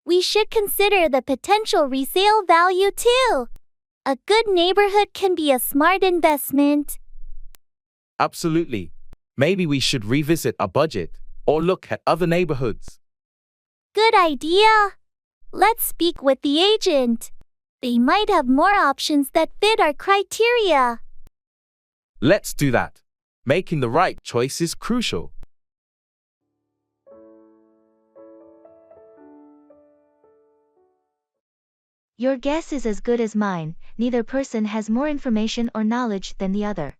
We should consider the potential resale value too. A good neighborhood can be a smart investment. Absolutely. Maybe we should revisit our budget or look at other neighborhoods. Good idea. Let's speak with the agent. They might have more options that fit our criteria. Let's do that. Making the right choice is crucial. Your guess is as good as mine. Neither person has more information or knowledge than the other.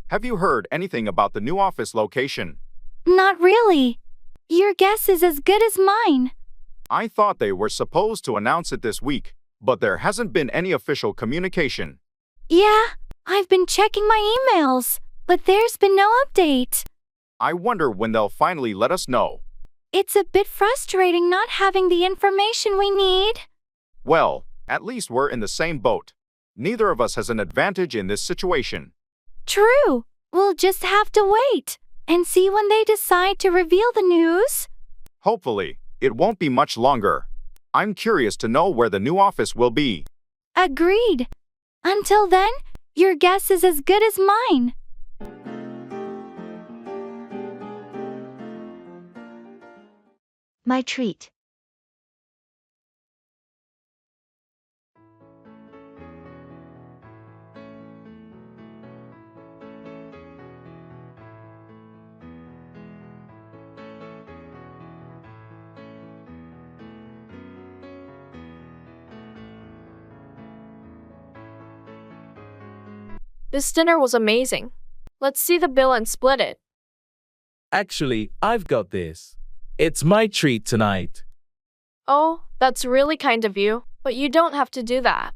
Have you heard anything about the new office location? Not really. Your guess is as good as mine. I thought they were supposed to announce it this week, but there hasn't been any official communication. Yeah, I've been checking my emails, but there's been no update. I wonder when they'll finally let us know. It's a bit frustrating not having the information we need. Well, at least we're in the same boat. Neither of us has an advantage in this situation. True. We'll just have to wait and see when they decide to reveal the news. Hopefully, it won't be much longer. I'm curious to know where the new office will be. Agreed. Until then, your guess is as good as mine. My treat. This dinner was amazing. Let's see the bill and split it. Actually, I've got this. It's my treat tonight. Oh, that's really kind of you, but you don't have to do that.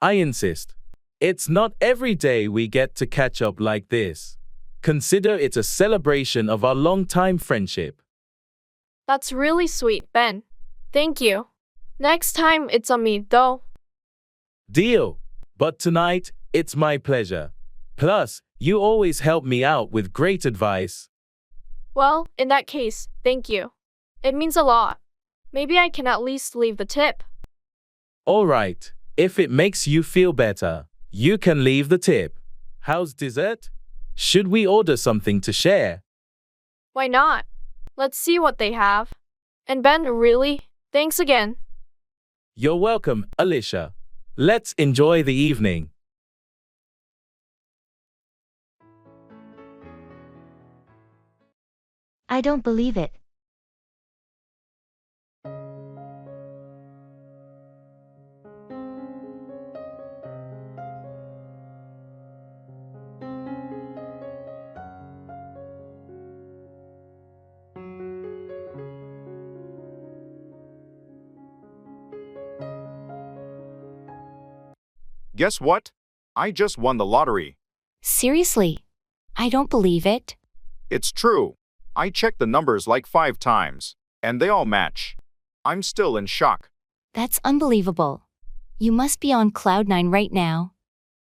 I insist. It's not every day we get to catch up like this. Consider it a celebration of our long-time friendship. That's really sweet, Ben. Thank you. Next time, it's on me, though. Deal. But tonight, it's my pleasure. Plus, you always help me out with great advice. Well, in that case, thank you. It means a lot. Maybe I can at least leave the tip. All right. If it makes you feel better, you can leave the tip. How's dessert? Should we order something to share? Why not? Let's see what they have. And Ben, really? Thanks again. You're welcome, Alicia. Let's enjoy the evening. I don't believe it. Guess what? I just won the lottery. Seriously? I don't believe it. It's true. I checked the numbers like 5 times, and they all match. I'm still in shock. That's unbelievable. You must be on cloud 9 right now.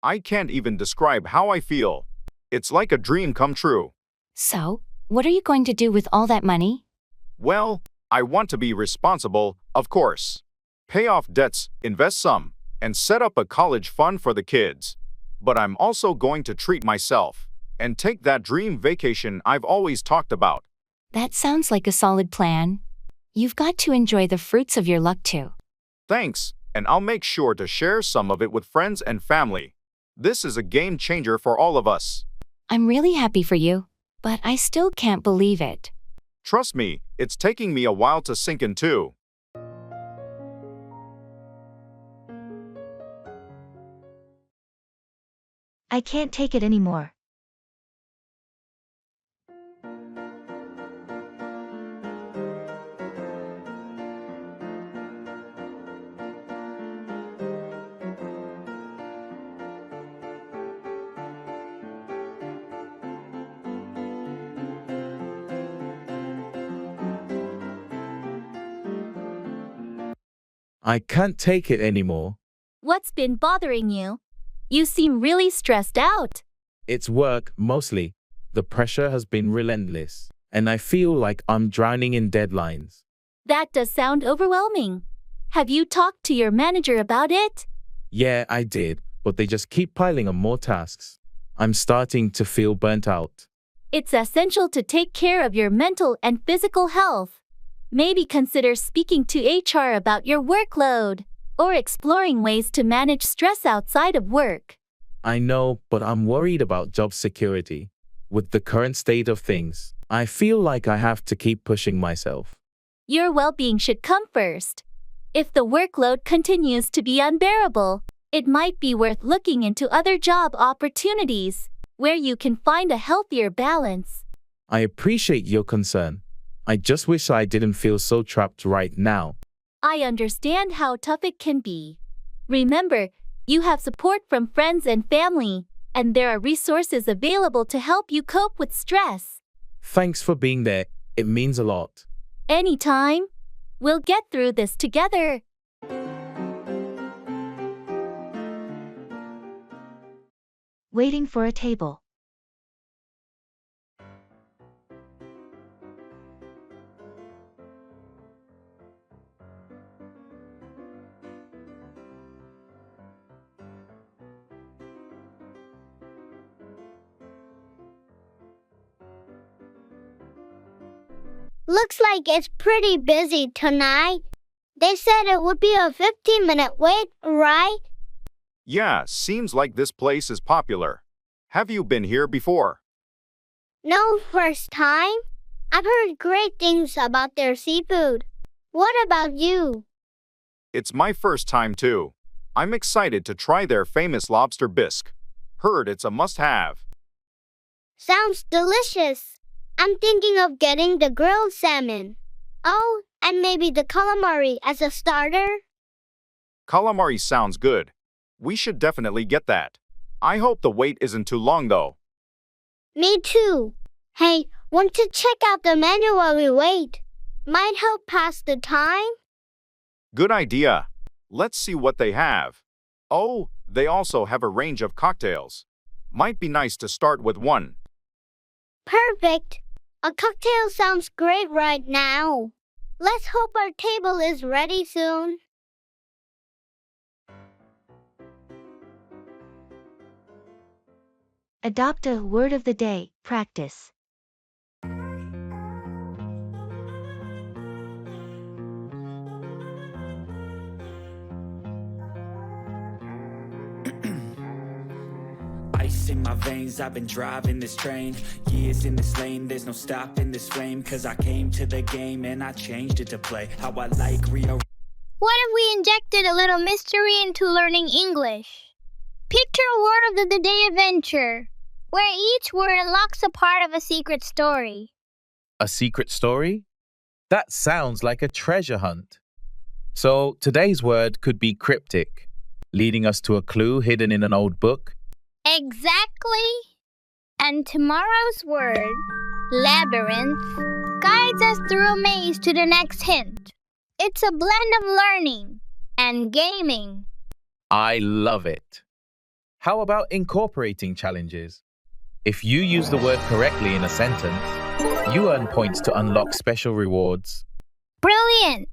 I can't even describe how I feel. It's like a dream come true. So, what are you going to do with all that money? Well, I want to be responsible, of course. Pay off debts, invest some, and set up a college fund for the kids. But I'm also going to treat myself and take that dream vacation I've always talked about. That sounds like a solid plan. You've got to enjoy the fruits of your luck too. Thanks, and I'll make sure to share some of it with friends and family. This is a game changer for all of us. I'm really happy for you, but I still can't believe it. Trust me, it's taking me a while to sink in too. I can't take it anymore. I can't take it anymore. What's been bothering you? You seem really stressed out. It's work, mostly. The pressure has been relentless, and I feel like I'm drowning in deadlines. That does sound overwhelming. Have you talked to your manager about it? Yeah, I did, but they just keep piling on more tasks. I'm starting to feel burnt out. It's essential to take care of your mental and physical health. Maybe consider speaking to HR about your workload, or exploring ways to manage stress outside of work. I know, but I'm worried about job security. With the current state of things, I feel like I have to keep pushing myself. Your well-being should come first. If the workload continues to be unbearable, it might be worth looking into other job opportunities, where you can find a healthier balance. I appreciate your concern. I just wish I didn't feel so trapped right now. I understand how tough it can be. Remember, you have support from friends and family, and there are resources available to help you cope with stress. Thanks for being there. It means a lot. Anytime. We'll get through this together. Waiting for a table. Looks like it's pretty busy tonight. They said it would be a 15-minute wait, right? Yeah, seems like this place is popular. Have you been here before? No, first time. I've heard great things about their seafood. What about you? It's my first time too. I'm excited to try their famous lobster bisque. Heard it's a must-have. Sounds delicious. I'm thinking of getting the grilled salmon. Oh, and maybe the calamari as a starter? Calamari sounds good. We should definitely get that. I hope the wait isn't too long though. Me too. Hey, want to check out the menu while we wait? Might help pass the time? Good idea. Let's see what they have. Oh, they also have a range of cocktails. Might be nice to start with one. Perfect. A cocktail sounds great right now. Let's hope our table is ready soon. Adopt a word of the day, practice. Ice in my veins, I've been driving this train. Years in this lane, there's no stopping this flame. Cause I came to the game and I changed it to play how I like Rio. What if we injected a little mystery into learning English? Picture a word of the day adventure, where each word unlocks a part of a secret story. A secret story? That sounds like a treasure hunt. So today's word could be cryptic, leading us to a clue hidden in an old book. Exactly. And tomorrow's word, labyrinth, guides us through a maze to the next hint. It's a blend of learning and gaming. I love it. How about incorporating challenges? If you use the word correctly in a sentence, you earn points to unlock special rewards. Brilliant!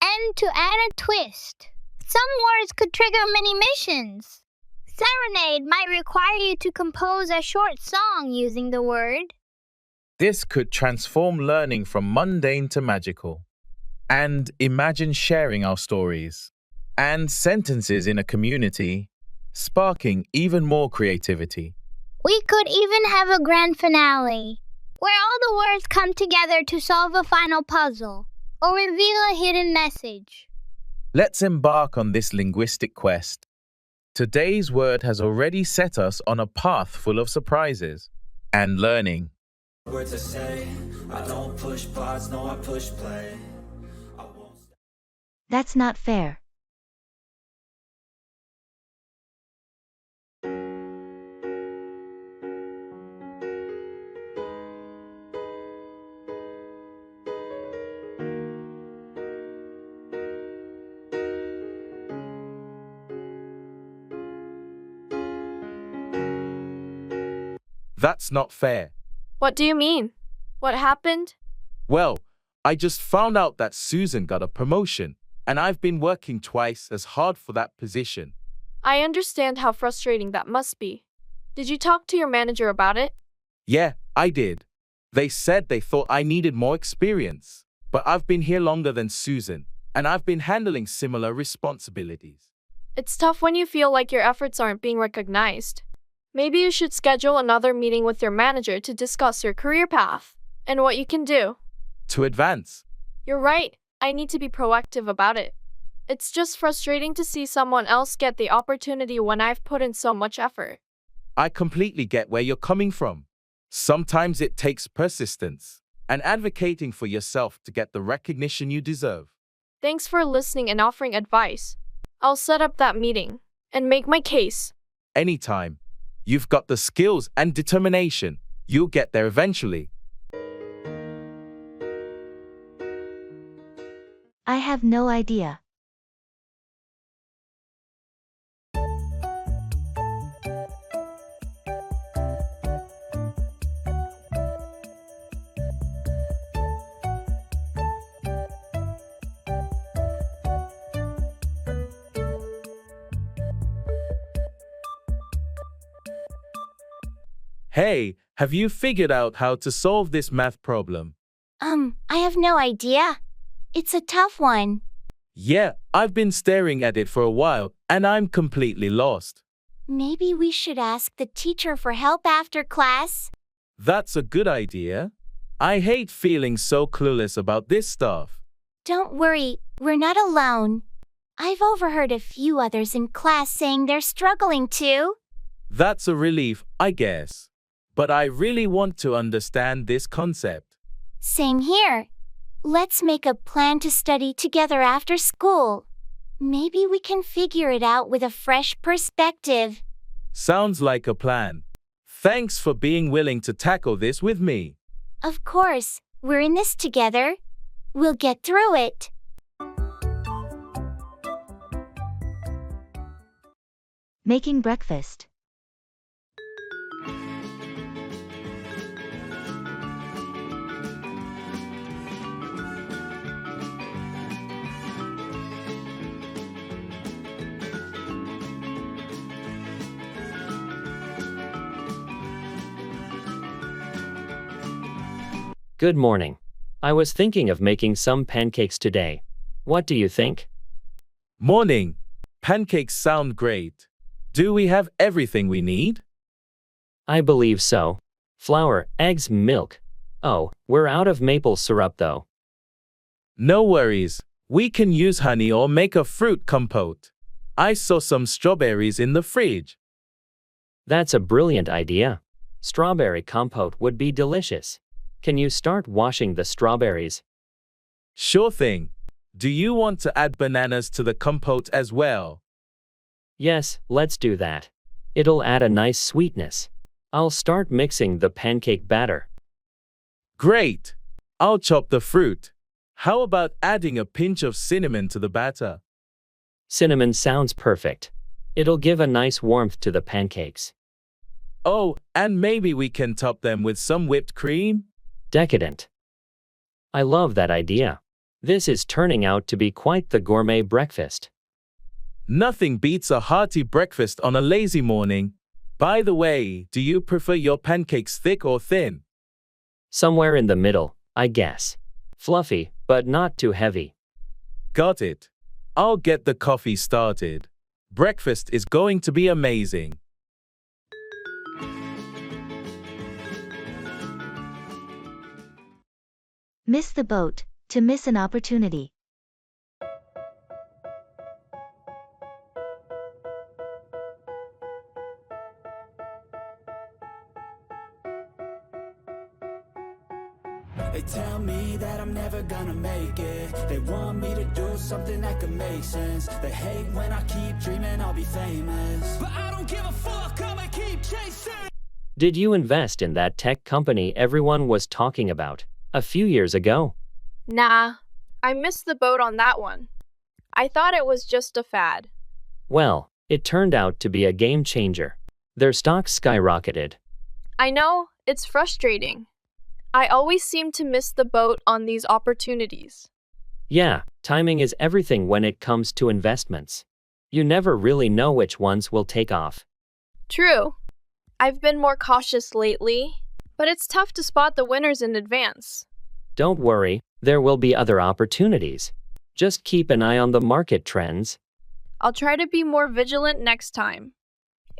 And to add a twist, some words could trigger mini missions. Serenade might require you to compose a short song using the word. This could transform learning from mundane to magical. And imagine sharing our stories and sentences in a community, sparking even more creativity. We could even have a grand finale, where all the words come together to solve a final puzzle or reveal a hidden message. Let's embark on this linguistic quest. Today's word has already set us on a path full of surprises and learning. Words I say, I don't push pause, no I push play. That's not fair. That's not fair. What do you mean? What happened? Well, I just found out that Susan got a promotion, and I've been working twice as hard for that position. I understand how frustrating that must be. Did you talk to your manager about it? Yeah, I did. They said they thought I needed more experience, but I've been here longer than Susan, and I've been handling similar responsibilities. It's tough when you feel like your efforts aren't being recognized. Maybe you should schedule another meeting with your manager to discuss your career path and what you can do. To advance. You're right. I need to be proactive about it. It's just frustrating to see someone else get the opportunity when I've put in so much effort. I completely get where you're coming from. Sometimes it takes persistence and advocating for yourself to get the recognition you deserve. Thanks for listening and offering advice. I'll set up that meeting and make my case. Anytime. You've got the skills and determination. You'll get there eventually. I have no idea. Hey, have you figured out how to solve this math problem? I have no idea. It's a tough one. Yeah, I've been staring at it for a while, and I'm completely lost. Maybe we should ask the teacher for help after class? That's a good idea. I hate feeling so clueless about this stuff. Don't worry, we're not alone. I've overheard a few others in class saying they're struggling too. That's a relief, I guess. But I really want to understand this concept. Same here. Let's make a plan to study together after school. Maybe we can figure it out with a fresh perspective. Sounds like a plan. Thanks for being willing to tackle this with me. Of course, we're in this together. We'll get through it. Making breakfast. Good morning. I was thinking of making some pancakes today. What do you think? Morning. Pancakes sound great. Do we have everything we need? I believe so. Flour, eggs, milk. Oh, we're out of maple syrup though. No worries. We can use honey or make a fruit compote. I saw some strawberries in the fridge. That's a brilliant idea. Strawberry compote would be delicious. Can you start washing the strawberries? Sure thing. Do you want to add bananas to the compote as well? Yes, let's do that. It'll add a nice sweetness. I'll start mixing the pancake batter. Great. I'll chop the fruit. How about adding a pinch of cinnamon to the batter? Cinnamon sounds perfect. It'll give a nice warmth to the pancakes. Oh, and maybe we can top them with some whipped cream? Decadent. I love that idea. This is turning out to be quite the gourmet breakfast. Nothing beats a hearty breakfast on a lazy morning. By the way, do you prefer your pancakes thick or thin? Somewhere in the middle, I guess. Fluffy, but not too heavy. Got it. I'll get the coffee started. Breakfast is going to be amazing. Miss the boat, to miss an opportunity. They tell me that I'm never gonna make it. They want me to do something that could make sense. They hate when I keep dreaming I'll be famous, but I don't give a fuck, I'ma keep chasing. Did you invest in that tech company everyone was talking about a few years ago? Nah, I missed the boat on that one. I thought it was just a fad. Well, it turned out to be a game changer. Their stock skyrocketed. I know, it's frustrating. I always seem to miss the boat on these opportunities. Yeah, timing is everything when it comes to investments. You never really know which ones will take off. True. I've been more cautious lately, but it's tough to spot the winners in advance. Don't worry, there will be other opportunities. Just keep an eye on the market trends. I'll try to be more vigilant next time.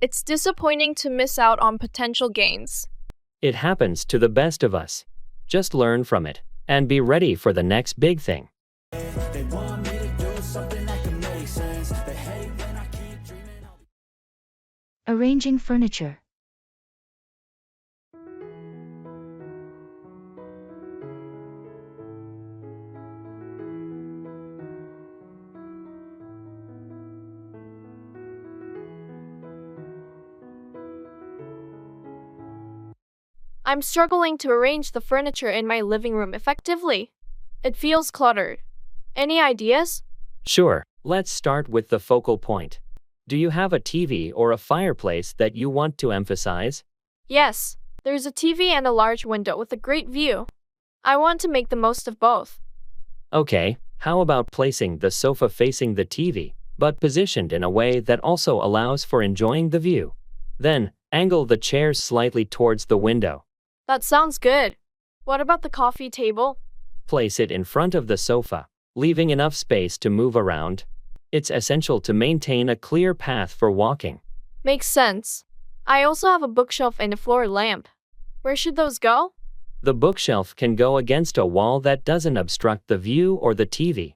It's disappointing to miss out on potential gains. It happens to the best of us. Just learn from it and be ready for the next big thing. They want me to do something that could make sense. They hate when I keep dreaming I'll be... Arranging furniture. I'm struggling to arrange the furniture in my living room effectively. It feels cluttered. Any ideas? Sure, let's start with the focal point. Do you have a TV or a fireplace that you want to emphasize? Yes, there's a TV and a large window with a great view. I want to make the most of both. Okay, how about placing the sofa facing the TV, but positioned in a way that also allows for enjoying the view? Then, angle the chairs slightly towards the window. That sounds good. What about the coffee table? Place it in front of the sofa, leaving enough space to move around. It's essential to maintain a clear path for walking. Makes sense. I also have a bookshelf and a floor lamp. Where should those go? The bookshelf can go against a wall that doesn't obstruct the view or the TV.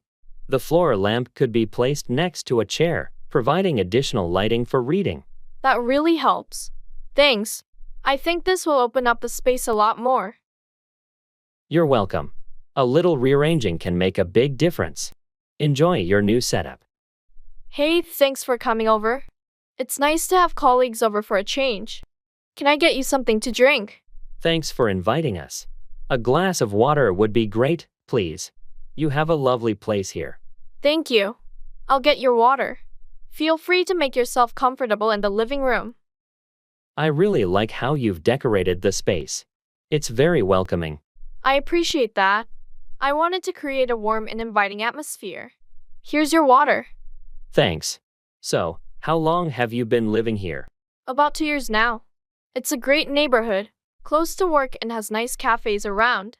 The floor lamp could be placed next to a chair, providing additional lighting for reading. That really helps. Thanks. I think this will open up the space a lot more. You're welcome. A little rearranging can make a big difference. Enjoy your new setup. Hey, thanks for coming over. It's nice to have colleagues over for a change. Can I get you something to drink? Thanks for inviting us. A glass of water would be great, please. You have a lovely place here. Thank you. I'll get your water. Feel free to make yourself comfortable in the living room. I really like how you've decorated the space. It's very welcoming. I appreciate that. I wanted to create a warm and inviting atmosphere. Here's your water. Thanks. So, how long have you been living here? About 2 years now. It's a great neighborhood, close to work and has nice cafes around.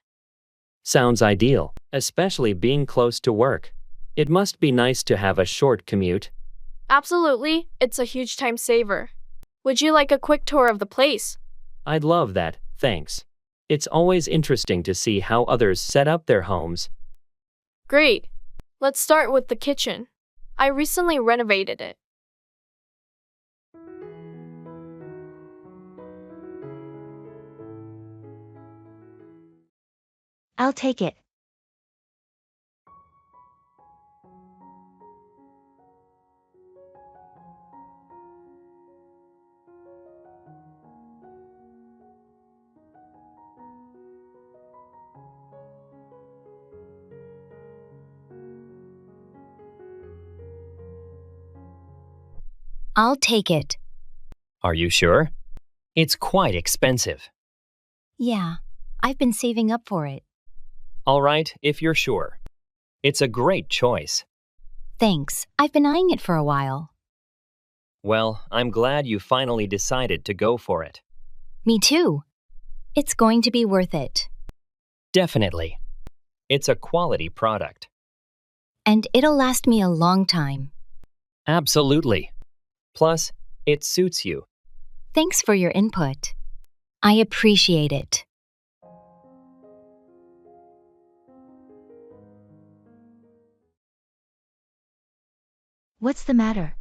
Sounds ideal, especially being close to work. It must be nice to have a short commute. Absolutely, it's a huge time saver. Would you like a quick tour of the place? I'd love that, thanks. It's always interesting to see how others set up their homes. Great. Let's start with the kitchen. I recently renovated it. I'll take it. I'll take it. Are you sure? It's quite expensive. Yeah, I've been saving up for it. All right, if you're sure. It's a great choice. Thanks, I've been eyeing it for a while. Well, I'm glad you finally decided to go for it. Me too. It's going to be worth it. Definitely. It's a quality product. And it'll last me a long time. Absolutely. Plus, it suits you. Thanks for your input. I appreciate it. What's the matter?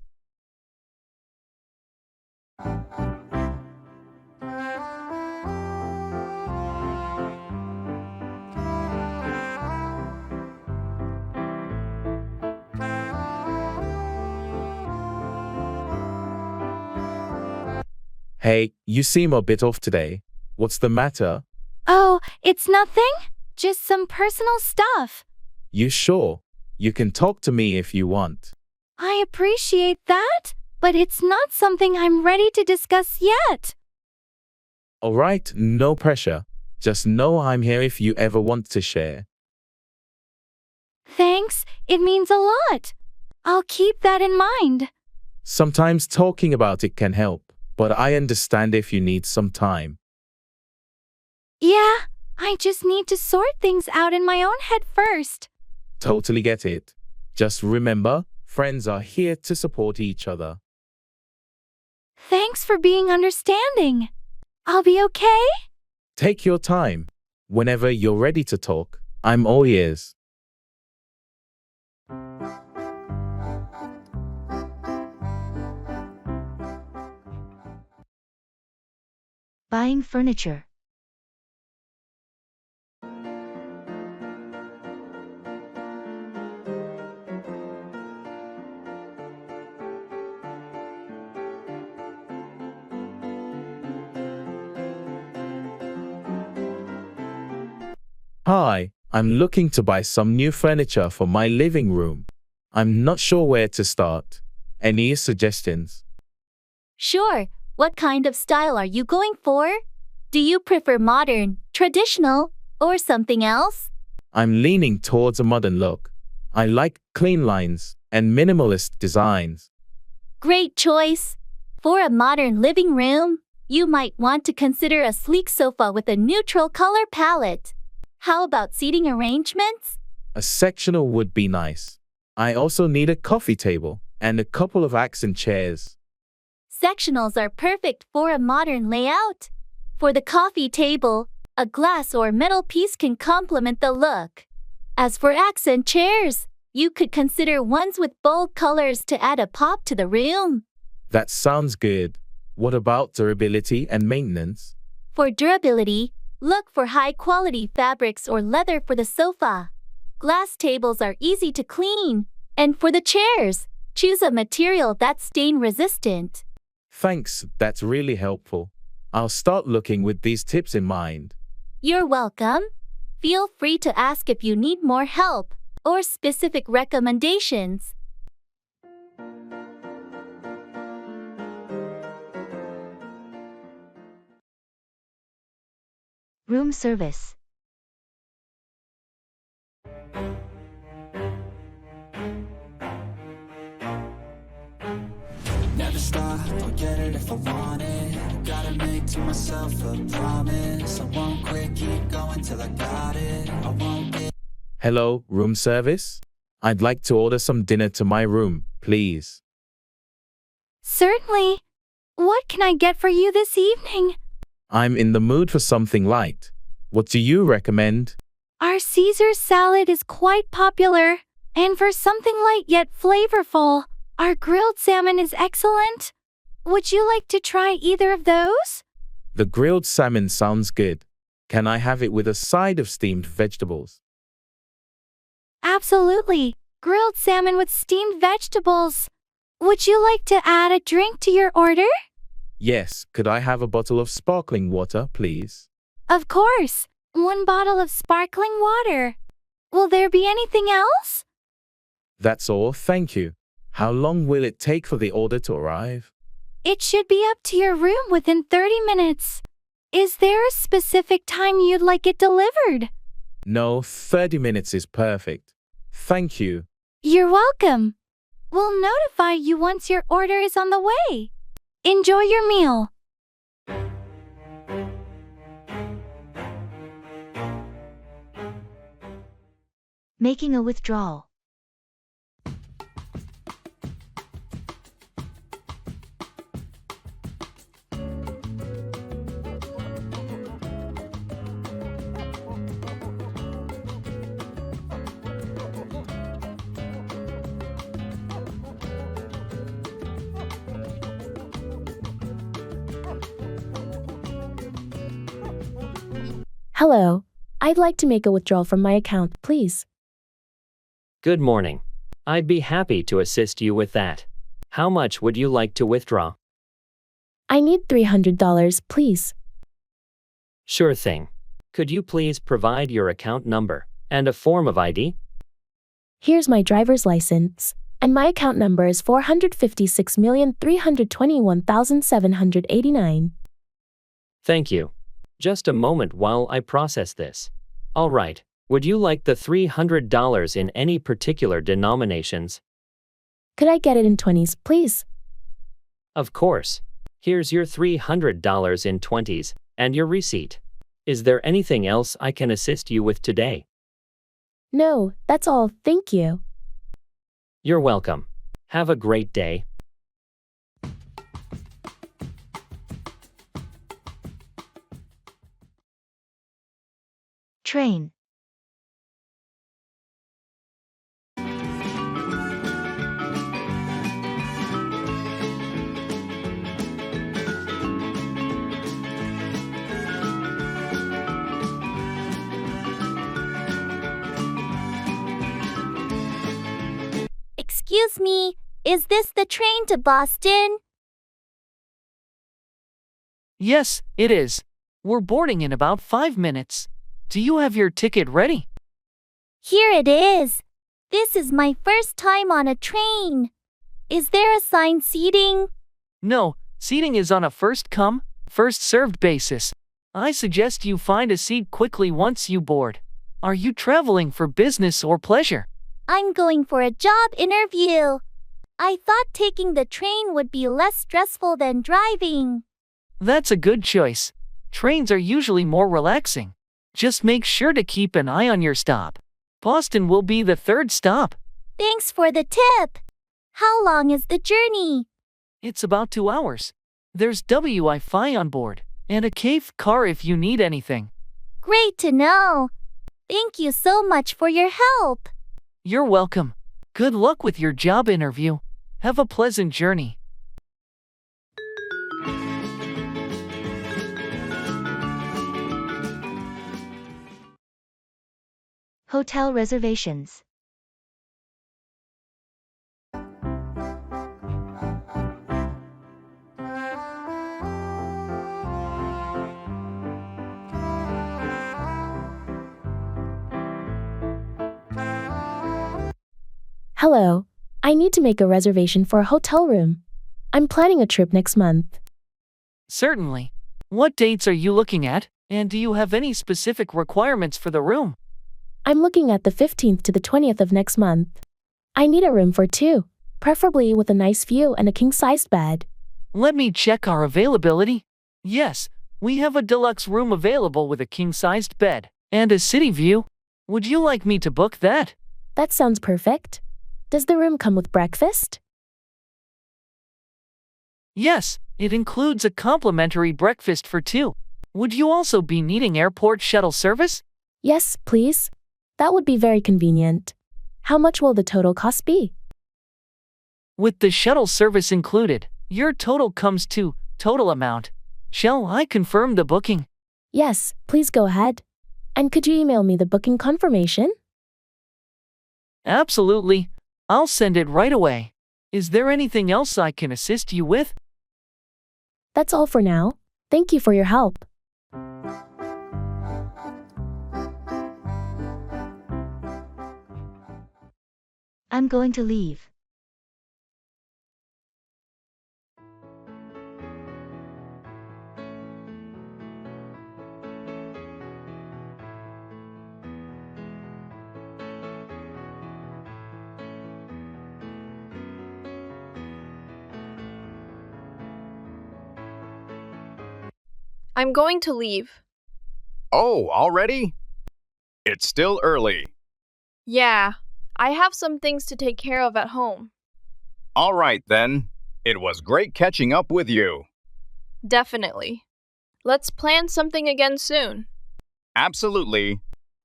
Hey, you seem a bit off today. What's the matter? Oh, it's nothing. Just some personal stuff. You sure? You can talk to me if you want. I appreciate that, but it's not something I'm ready to discuss yet. All right, no pressure. Just know I'm here if you ever want to share. Thanks, it means a lot. I'll keep that in mind. Sometimes talking about it can help, but I understand if you need some time. Yeah, I just need to sort things out in my own head first. Totally get it. Just remember, friends are here to support each other. Thanks for being understanding. I'll be okay? Take your time. Whenever you're ready to talk, I'm all ears. Buying furniture. Hi, I'm looking to buy some new furniture for my living room. I'm not sure where to start. Any suggestions? Sure. What kind of style are you going for? Do you prefer modern, traditional, or something else? I'm leaning towards a modern look. I like clean lines and minimalist designs. Great choice. For a modern living room, you might want to consider a sleek sofa with a neutral color palette. How about seating arrangements? A sectional would be nice. I also need a coffee table and a couple of accent chairs. Sectionals are perfect for a modern layout. For the coffee table, a glass or metal piece can complement the look. As for accent chairs, you could consider ones with bold colors to add a pop to the room. That sounds good. What about durability and maintenance? For durability, look for high-quality fabrics or leather for the sofa. Glass tables are easy to clean. And for the chairs, choose a material that's stain-resistant. Thanks, that's really helpful. I'll start looking with these tips in mind. You're welcome. Feel free to ask if you need more help or specific recommendations. Room service. Never stop, I'll get it if I want it. Gotta make to myself a promise. I won't quit, keep going till I got it. I won't get. Hello, room service? I'd like to order some dinner to my room, please. Certainly. What can I get for you this evening? I'm in the mood for something light. What do you recommend? Our Caesar salad is quite popular, and for something light yet flavorful, our grilled salmon is excellent. Would you like to try either of those? The grilled salmon sounds good. Can I have it with a side of steamed vegetables? Absolutely. Grilled salmon with steamed vegetables. Would you like to add a drink to your order? Yes, could I have a bottle of sparkling water, please? Of course. 1 bottle of sparkling water. Will there be anything else? That's all, thank you. How long will it take for the order to arrive? It should be up to your room within 30 minutes. Is there a specific time you'd like it delivered? No, 30 minutes is perfect. Thank you. You're welcome. We'll notify you once your order is on the way. Enjoy your meal. Making a withdrawal. Hello. I'd like to make a withdrawal from my account, please. Good morning. I'd be happy to assist you with that. How much would you like to withdraw? I need $300, please. Sure thing. Could you please provide your account number and a form of ID? Here's my driver's license, and my account number is 456,321,789. Thank you. Just a moment while I process this. All right. Would you like the $300 in any particular denominations? Could I get it in 20s, please? Of course. Here's your $300 in 20s and your receipt. Is there anything else I can assist you with today? No, that's all, thank you. You're welcome. Have a great day. Train. Excuse me, is this the train to Boston? Yes, it is. We're boarding in about 5 minutes. Do you have your ticket ready? Here it is. This is my first time on a train. Is there assigned seating? No, seating is on a first-come, first-served basis. I suggest you find a seat quickly once you board. Are you traveling for business or pleasure? I'm going for a job interview. I thought taking the train would be less stressful than driving. That's a good choice. Trains are usually more relaxing. Just make sure to keep an eye on your stop. Boston will be the 3rd stop. Thanks for the tip. How long is the journey? It's about 2 hours. There's Wi-Fi on board, and a cave car if you need anything. Great to know. Thank you so much for your help. You're welcome. Good luck with your job interview. Have a pleasant journey. Hotel reservations. Hello. I need to make a reservation for a hotel room. I'm planning a trip next month. Certainly. What dates are you looking at, And do you have any specific requirements for the room? I'm looking at the 15th to the 20th of next month. I need a room for two, preferably with a nice view and a king-sized bed. Let me check our availability. Yes, we have a deluxe room available with a king-sized bed and a city view. Would you like me to book that? That sounds perfect. Does the room come with breakfast? Yes, it includes a complimentary breakfast for two. Would you also be needing airport shuttle service? Yes, please. That would be very convenient. How much will the total cost be? With the shuttle service included, your total comes to total amount. Shall I confirm the booking? Yes, please go ahead. And could you email me the booking confirmation? Absolutely. I'll send it right away. Is there anything else I can assist you with? That's all for now. Thank you for your help. I'm going to leave. I'm going to leave. Oh, already? It's still early. Yeah, I have some things to take care of at home. All right, then. It was great catching up with you. Definitely. Let's plan something again soon. Absolutely.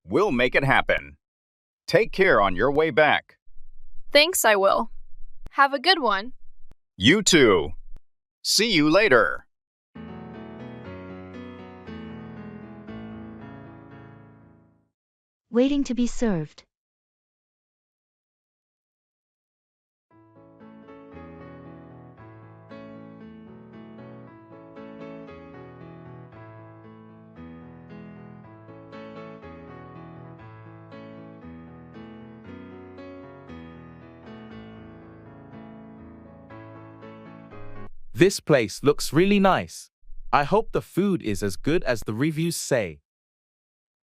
We'll make it happen. Take care on your way back. Thanks, I will. Have a good one. You too. See you later. Waiting to be served. This place looks really nice. I hope the food is as good as the reviews say.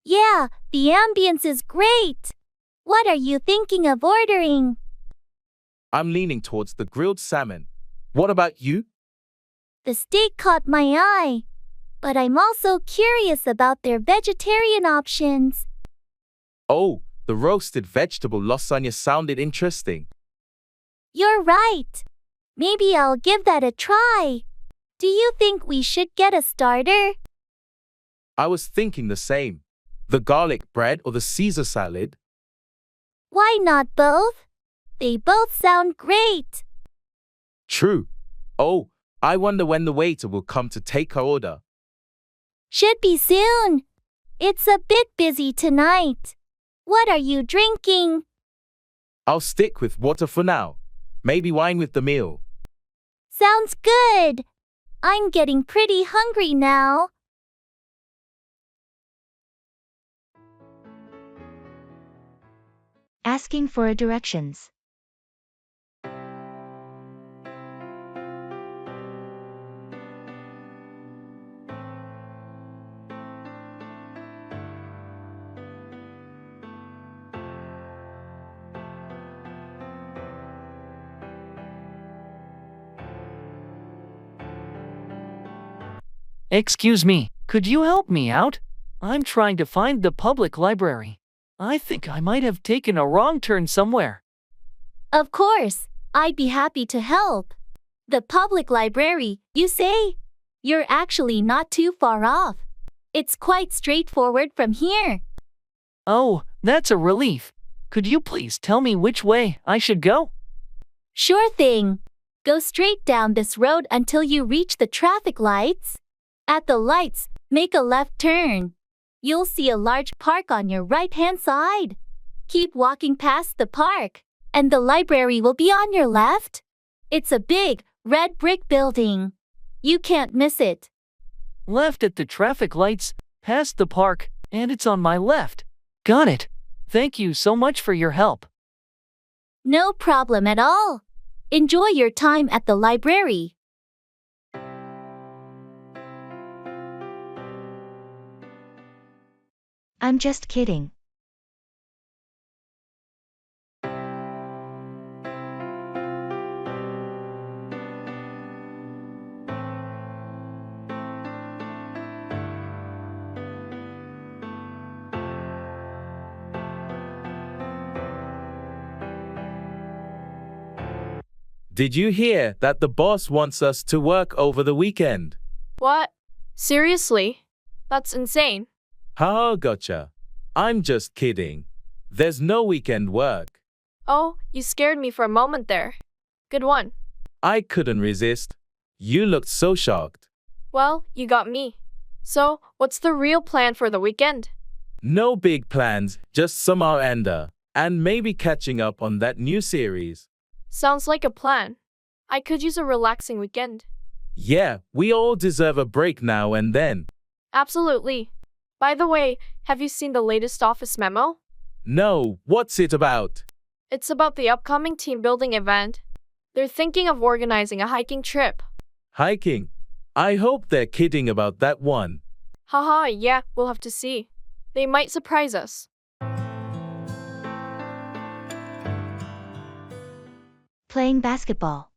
Yeah, the ambience is great. What are you thinking of ordering? I'm leaning towards the grilled salmon. What about you? The steak caught my eye, but I'm also curious about their vegetarian options. Oh, the roasted vegetable lasagna sounded interesting. You're right. Maybe I'll give that a try. Do you think we should get a starter? I was thinking the same. The garlic bread or the Caesar salad? Why not both? They both sound great. True. Oh, I wonder when the waiter will come to take our order. Should be soon. It's a bit busy tonight. What are you drinking? I'll stick with water for now. Maybe wine with the meal. Sounds good. I'm getting pretty hungry now. Asking for directions. Excuse me, could you help me out? I'm trying to find the public library. I think I might have taken a wrong turn somewhere. Of course, I'd be happy to help. The public library, you say? You're actually not too far off. It's quite straightforward from here. Oh, that's a relief. Could you please tell me which way I should go? Sure thing. Go straight down this road until you reach the traffic lights. At the lights, make a left turn. You'll see a large park on your right-hand side. Keep walking past the park, and the library will be on your left. It's a big, red brick building. You can't miss it. Left at the traffic lights, past the park, and it's on my left. Got it. Thank you so much for your help. No problem at all. Enjoy your time at the library. I'm just kidding. Did you hear that the boss wants us to work over the weekend? What? Seriously? That's insane. Ha, gotcha. I'm just kidding. There's no weekend work. Oh, you scared me for a moment there. Good one. I couldn't resist. You looked so shocked. Well, you got me. So, what's the real plan for the weekend? No big plans, just some R&R, and maybe catching up on that new series. Sounds like a plan. I could use a relaxing weekend. Yeah, we all deserve a break now and then. Absolutely. By the way, have you seen the latest office memo? No, what's it about? It's about the upcoming team building event. They're thinking of organizing a hiking trip. Hiking? I hope they're kidding about that one. Haha, yeah, we'll have to see. They might surprise us. Playing basketball.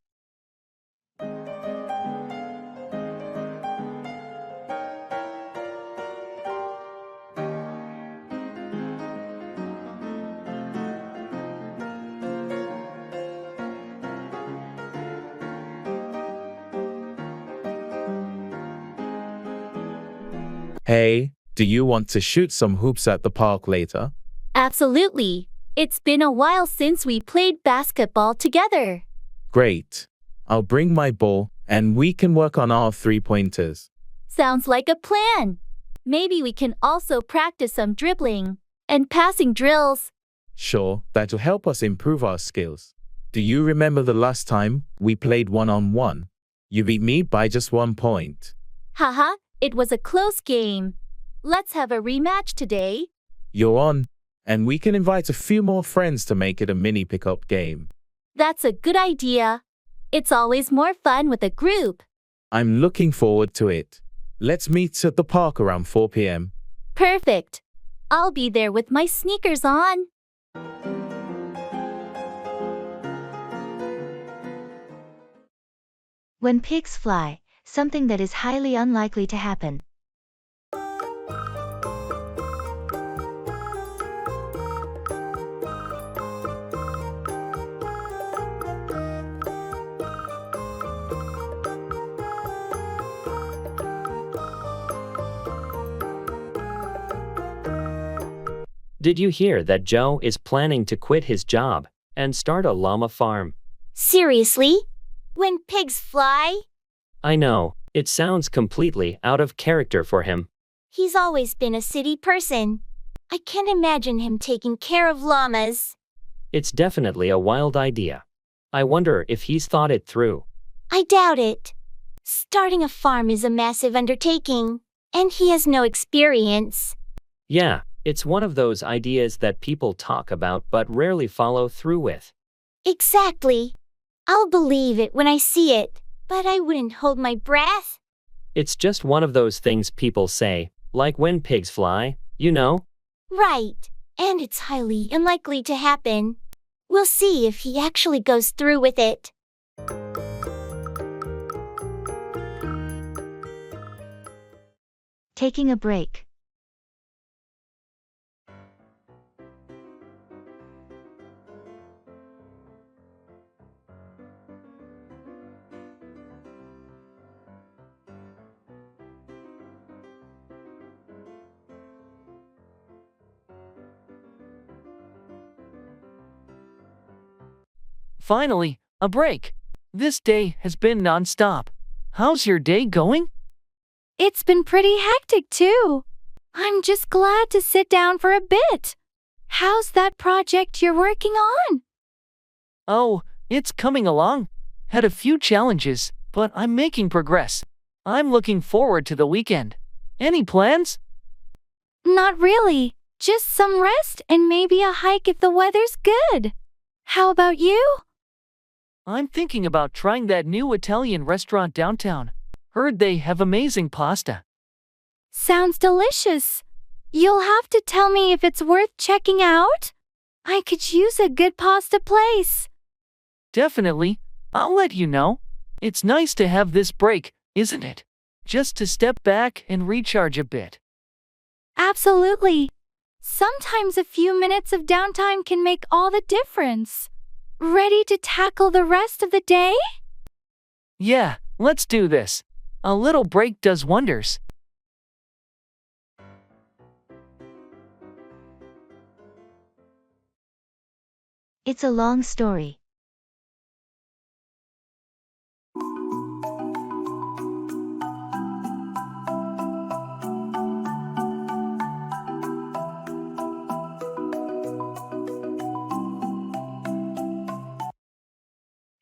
Hey, do you want to shoot some hoops at the park later? Absolutely. It's been a while since we played basketball together. Great. I'll bring my ball, and we can work on our three-pointers. Sounds like a plan. Maybe we can also practice some dribbling and passing drills. Sure, that'll help us improve our skills. Do you remember the last time we played one-on-one? You beat me by just 1 point. Haha, it was a close game. Let's have a rematch today. You're on, and we can invite a few more friends to make it a mini pickup game. That's a good idea. It's always more fun with a group. I'm looking forward to it. Let's meet at the park around 4 p.m. Perfect. I'll be there with my sneakers on. When pigs fly, something that is highly unlikely to happen. Did you hear that Joe is planning to quit his job and start a llama farm? Seriously? When pigs fly? I know, it sounds completely out of character for him. He's always been a city person. I can't imagine him taking care of llamas. It's definitely a wild idea. I wonder if he's thought it through. I doubt it. Starting a farm is a massive undertaking, and he has no experience. Yeah, it's one of those ideas that people talk about but rarely follow through with. Exactly. I'll believe it when I see it, but I wouldn't hold my breath. It's just one of those things people say, like when pigs fly, you know? Right, and it's highly unlikely to happen. We'll see if he actually goes through with it. Taking a break. Finally, a break. This day has been nonstop. How's your day going? It's been pretty hectic too. I'm just glad to sit down for a bit. How's that project you're working on? Oh, it's coming along. Had a few challenges, but I'm making progress. I'm looking forward to the weekend. Any plans? Not really. Just some rest and maybe a hike if the weather's good. How about you? I'm thinking about trying that new Italian restaurant downtown. Heard they have amazing pasta. Sounds delicious. You'll have to tell me if it's worth checking out. I could use a good pasta place. Definitely. I'll let you know. It's nice to have this break, isn't it? Just to step back and recharge a bit. Absolutely. Sometimes a few minutes of downtime can make all the difference. Ready to tackle the rest of the day? Yeah, let's do this. A little break does wonders. It's a long story.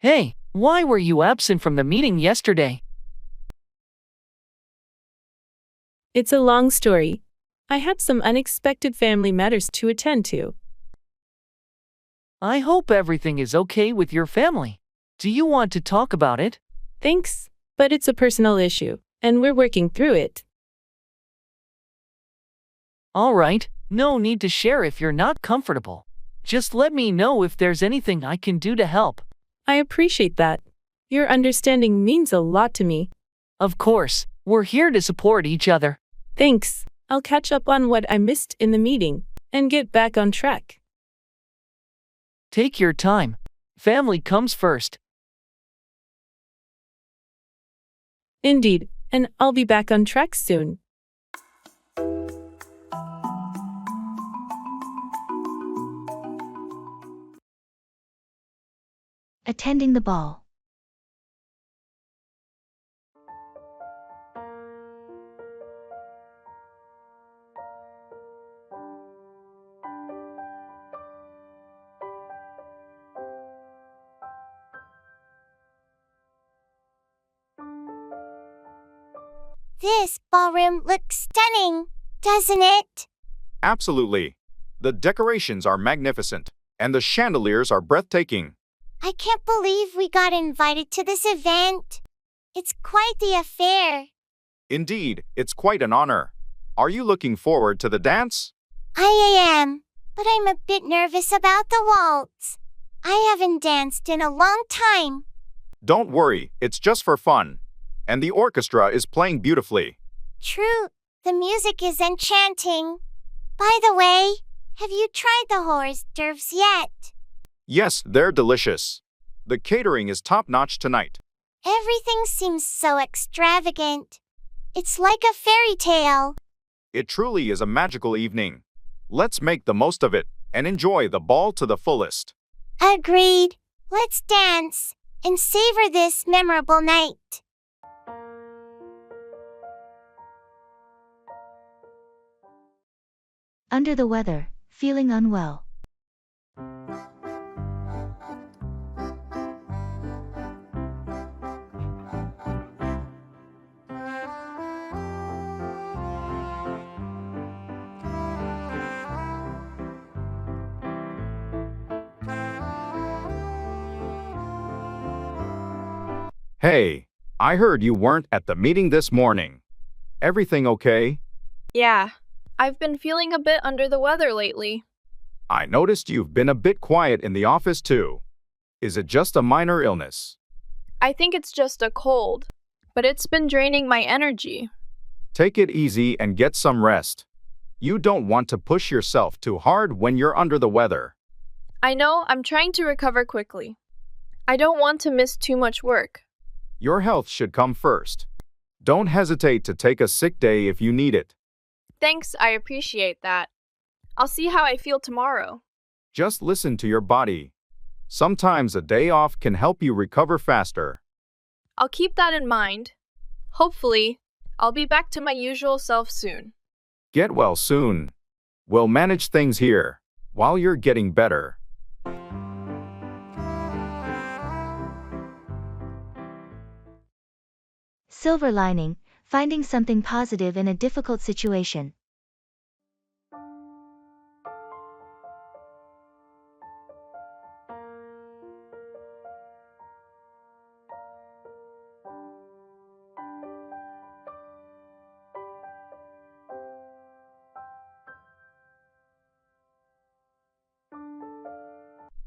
Hey, why were you absent from the meeting yesterday? It's a long story. I had some unexpected family matters to attend to. I hope everything is okay with your family. Do you want to talk about it? Thanks, but it's a personal issue, and we're working through it. All right, no need to share if you're not comfortable. Just let me know if there's anything I can do to help. I appreciate that. Your understanding means a lot to me. Of course, we're here to support each other. Thanks. I'll catch up on what I missed in the meeting and get back on track. Take your time. Family comes first. Indeed, and I'll be back on track soon. Attending the ball. This ballroom looks stunning, doesn't it? Absolutely. The decorations are magnificent, and the chandeliers are breathtaking. I can't believe we got invited to this event. It's quite the affair. Indeed, it's quite an honor. Are you looking forward to the dance? I am, but I'm a bit nervous about the waltz. I haven't danced in a long time. Don't worry, it's just for fun. And the orchestra is playing beautifully. True, the music is enchanting. By the way, have you tried the hors d'oeuvres yet? Yes, they're delicious. The catering is top-notch tonight. Everything seems so extravagant. It's like a fairy tale. It truly is a magical evening. Let's make the most of it and enjoy the ball to the fullest. Agreed. Let's dance and savor this memorable night. Under the weather, feeling unwell. Hey, I heard you weren't at the meeting this morning. Everything okay? Yeah, I've been feeling a bit under the weather lately. I noticed you've been a bit quiet in the office too. Is it just a minor illness? I think it's just a cold, but it's been draining my energy. Take it easy and get some rest. You don't want to push yourself too hard when you're under the weather. I know I'm trying to recover quickly. I don't want to miss too much work. Your health should come first. Don't hesitate to take a sick day if you need it. Thanks, I appreciate that. I'll see how I feel tomorrow. Just listen to your body. Sometimes a day off can help you recover faster. I'll keep that in mind. Hopefully, I'll be back to my usual self soon. Get well soon. We'll manage things here while you're getting better. Silver lining, finding something positive in a difficult situation.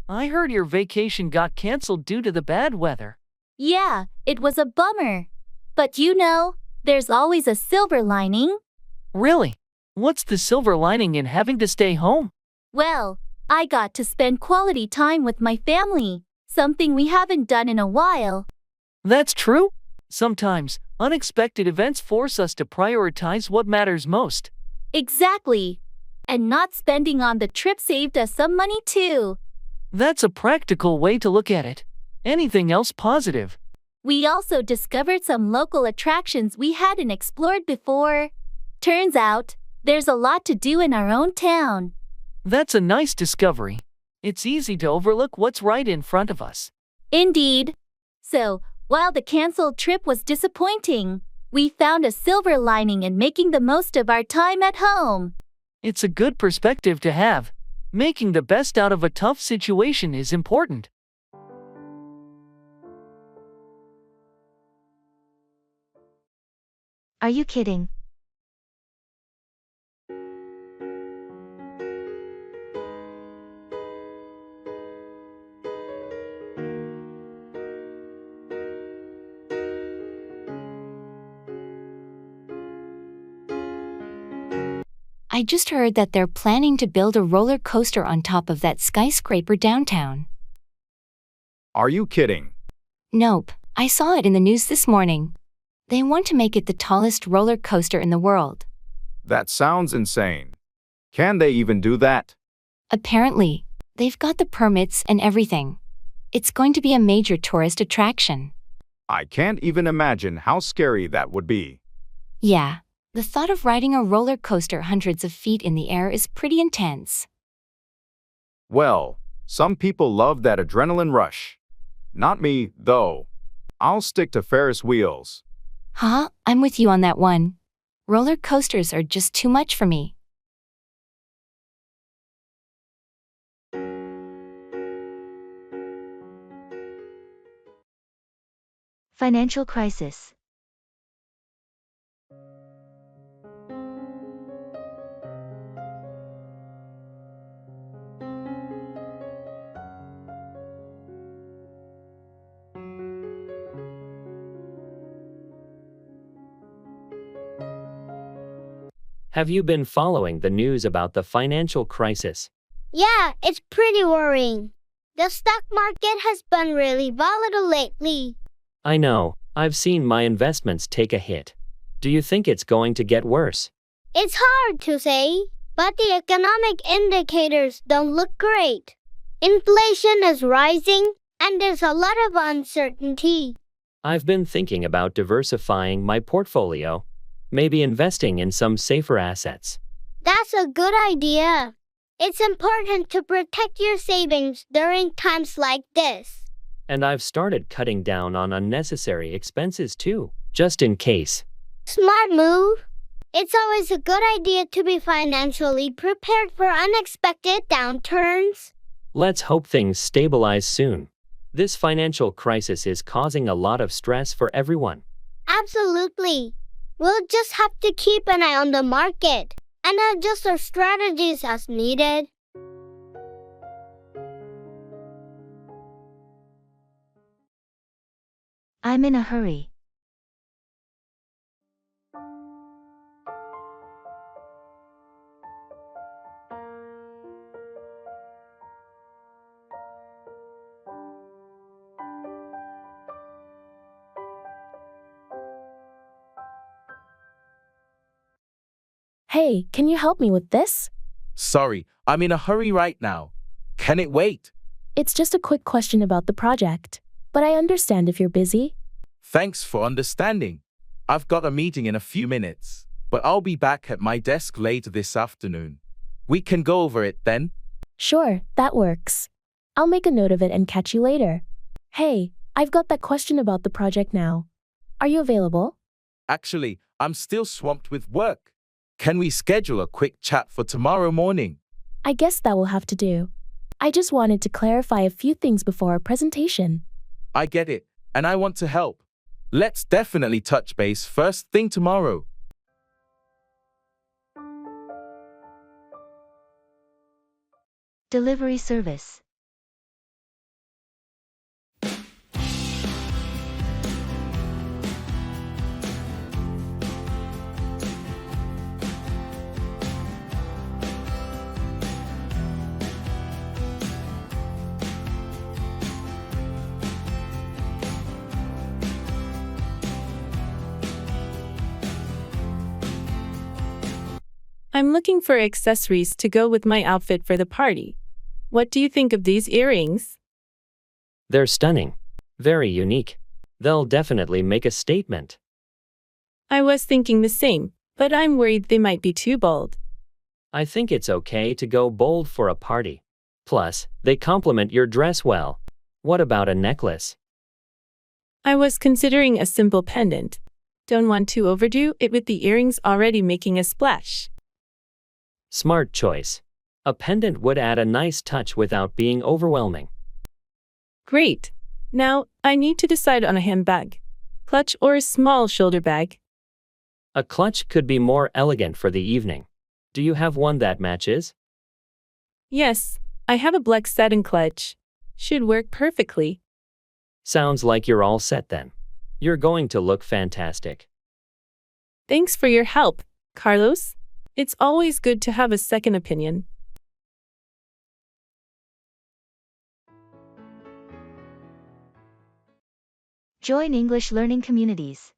I heard your vacation got canceled due to the bad weather. Yeah, it was a bummer. But there's always a silver lining. Really? What's the silver lining in having to stay home? Well, I got to spend quality time with my family, something we haven't done in a while. That's true. Sometimes, unexpected events force us to prioritize what matters most. Exactly. And not spending on the trip saved us some money too. That's a practical way to look at it. Anything else positive? We also discovered some local attractions we hadn't explored before. Turns out, there's a lot to do in our own town. That's a nice discovery. It's easy to overlook what's right in front of us. Indeed. So, while the canceled trip was disappointing, we found a silver lining in making the most of our time at home. It's a good perspective to have. Making the best out of a tough situation is important. Are you kidding? I just heard that they're planning to build a roller coaster on top of that skyscraper downtown. Are you kidding? Nope, I saw it in the news this morning. They want to make it the tallest roller coaster in the world. That sounds insane. Can they even do that? Apparently, they've got the permits and everything. It's going to be a major tourist attraction. I can't even imagine how scary that would be. Yeah, the thought of riding a roller coaster hundreds of feet in the air is pretty intense. Well, some people love that adrenaline rush. Not me, though. I'll stick to Ferris wheels. Huh? I'm with you on that one. Roller coasters are just too much for me. Financial crisis. Have you been following the news about the financial crisis? Yeah, it's pretty worrying. The stock market has been really volatile lately. I know, I've seen my investments take a hit. Do you think it's going to get worse? It's hard to say, but the economic indicators don't look great. Inflation is rising, and there's a lot of uncertainty. I've been thinking about diversifying my portfolio, maybe investing in some safer assets. That's a good idea. It's important to protect your savings during times like this. And I've started cutting down on unnecessary expenses too, just in case. Smart move. It's always a good idea to be financially prepared for unexpected downturns. Let's hope things stabilize soon. This financial crisis is causing a lot of stress for everyone. Absolutely. We'll just have to keep an eye on the market and adjust our strategies as needed. I'm in a hurry. Hey, can you help me with this? Sorry, I'm in a hurry right now. Can it wait? It's just a quick question about the project, but I understand if you're busy. Thanks for understanding. I've got a meeting in a few minutes, but I'll be back at my desk later this afternoon. We can go over it then? Sure, that works. I'll make a note of it and catch you later. Hey, I've got that question about the project now. Are you available? Actually, I'm still swamped with work. Can we schedule a quick chat for tomorrow morning? I guess that will have to do. I just wanted to clarify a few things before our presentation. I get it, and I want to help. Let's definitely touch base first thing tomorrow. Delivery service. I'm looking for accessories to go with my outfit for the party. What do you think of these earrings? They're stunning. Very unique. They'll definitely make a statement. I was thinking the same, but I'm worried they might be too bold. I think it's okay to go bold for a party. Plus, they complement your dress well. What about a necklace? I was considering a simple pendant. Don't want to overdo it with the earrings already making a splash. Smart choice. A pendant would add a nice touch without being overwhelming. Great. Now, I need to decide on a handbag, clutch, or a small shoulder bag. A clutch could be more elegant for the evening. Do you have one that matches? Yes, I have a black satin clutch. Should work perfectly. Sounds like you're all set then. You're going to look fantastic. Thanks for your help, Carlos. It's always good to have a second opinion. Join English learning communities.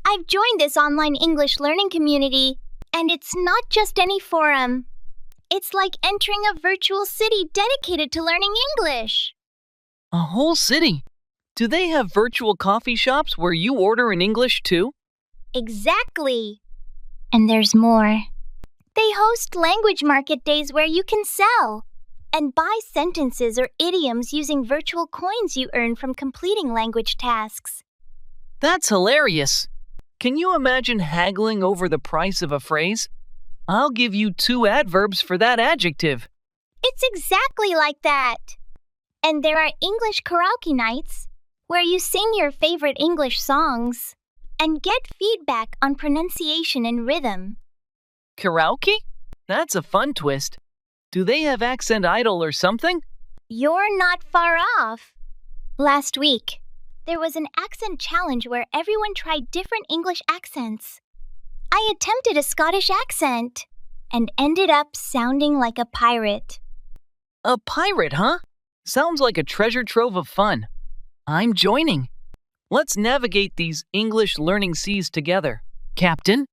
I've joined this online English learning community, and it's not just any forum. It's like entering a virtual city dedicated to learning English. A whole city? Do they have virtual coffee shops where you order in English too? Exactly. And there's more. They host language market days where you can sell and buy sentences or idioms using virtual coins you earn from completing language tasks. That's hilarious. Can you imagine haggling over the price of a phrase? I'll give you 2 adverbs for that adjective. It's exactly like that. And there are English karaoke nights where you sing your favorite English songs and get feedback on pronunciation and rhythm. Karaoke? That's a fun twist. Do they have Accent Idol or something? You're not far off. Last week, there was an accent challenge where everyone tried different English accents. I attempted a Scottish accent and ended up sounding like a pirate. A pirate, huh? Sounds like a treasure trove of fun. I'm joining. Let's navigate these English learning seas together. Captain?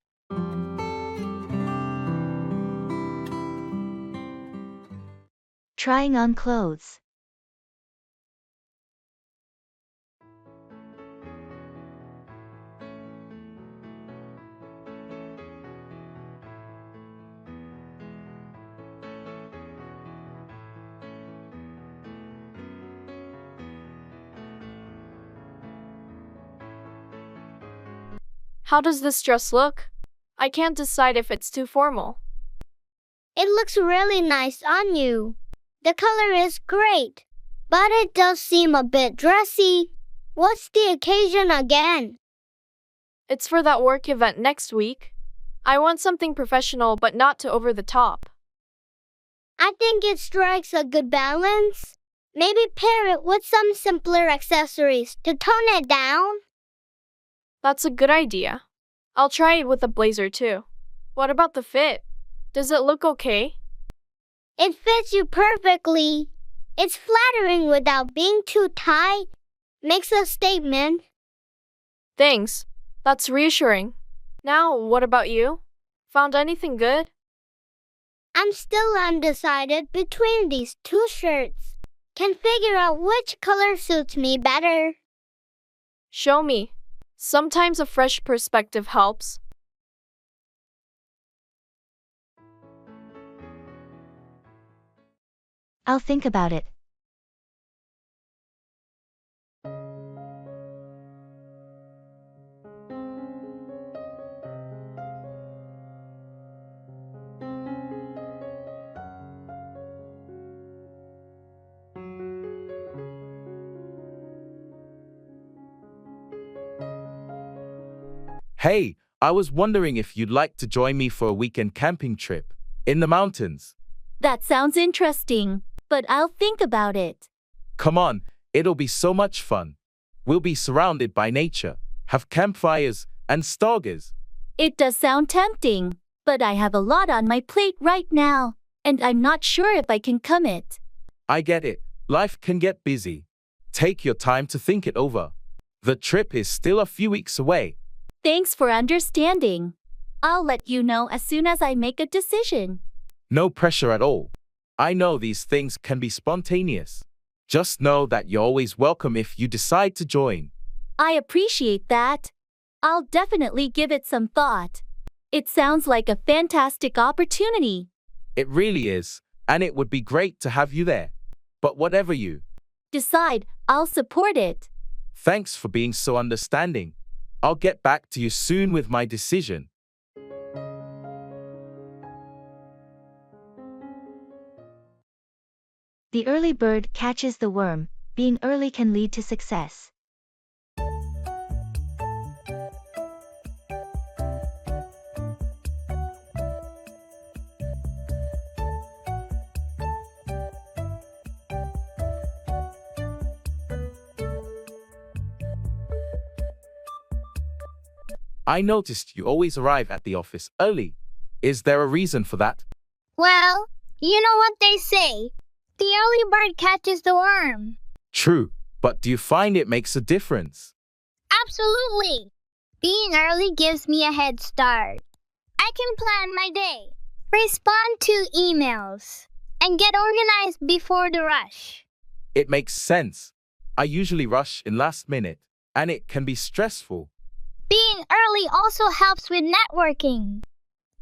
Trying on clothes. How does this dress look? I can't decide if it's too formal. It looks really nice on you. The color is great, but it does seem a bit dressy. What's the occasion again? It's for that work event next week. I want something professional but not too over the top. I think it strikes a good balance. Maybe pair it with some simpler accessories to tone it down. That's a good idea. I'll try it with a blazer too. What about the fit? Does it look okay? It fits you perfectly. It's flattering without being too tight. Makes a statement. Thanks. That's reassuring. Now, what about you? Found anything good? I'm still undecided between these 2 shirts. Can figure out which color suits me better. Show me. Sometimes a fresh perspective helps. I'll think about it. Hey, I was wondering if you'd like to join me for a weekend camping trip in the mountains. That sounds interesting, but I'll think about it. Come on, it'll be so much fun. We'll be surrounded by nature, have campfires and stargazers. It does sound tempting, but I have a lot on my plate right now, and I'm not sure if I can commit. I get it. Life can get busy. Take your time to think it over. The trip is still a few weeks away. Thanks for understanding. I'll let you know as soon as I make a decision. No pressure at all. I know these things can be spontaneous. Just know that you're always welcome if you decide to join. I appreciate that. I'll definitely give it some thought. It sounds like a fantastic opportunity. It really is, and it would be great to have you there. But whatever you decide, I'll support it. Thanks for being so understanding. I'll get back to you soon with my decision. The early bird catches the worm. Being early can lead to success. I noticed you always arrive at the office early. Is there a reason for that? Well, you know what they say. The early bird catches the worm. True, but do you find it makes a difference? Absolutely. Being early gives me a head start. I can plan my day, respond to emails, and get organized before the rush. It makes sense. I usually rush in last minute, and it can be stressful. Being early also helps with networking.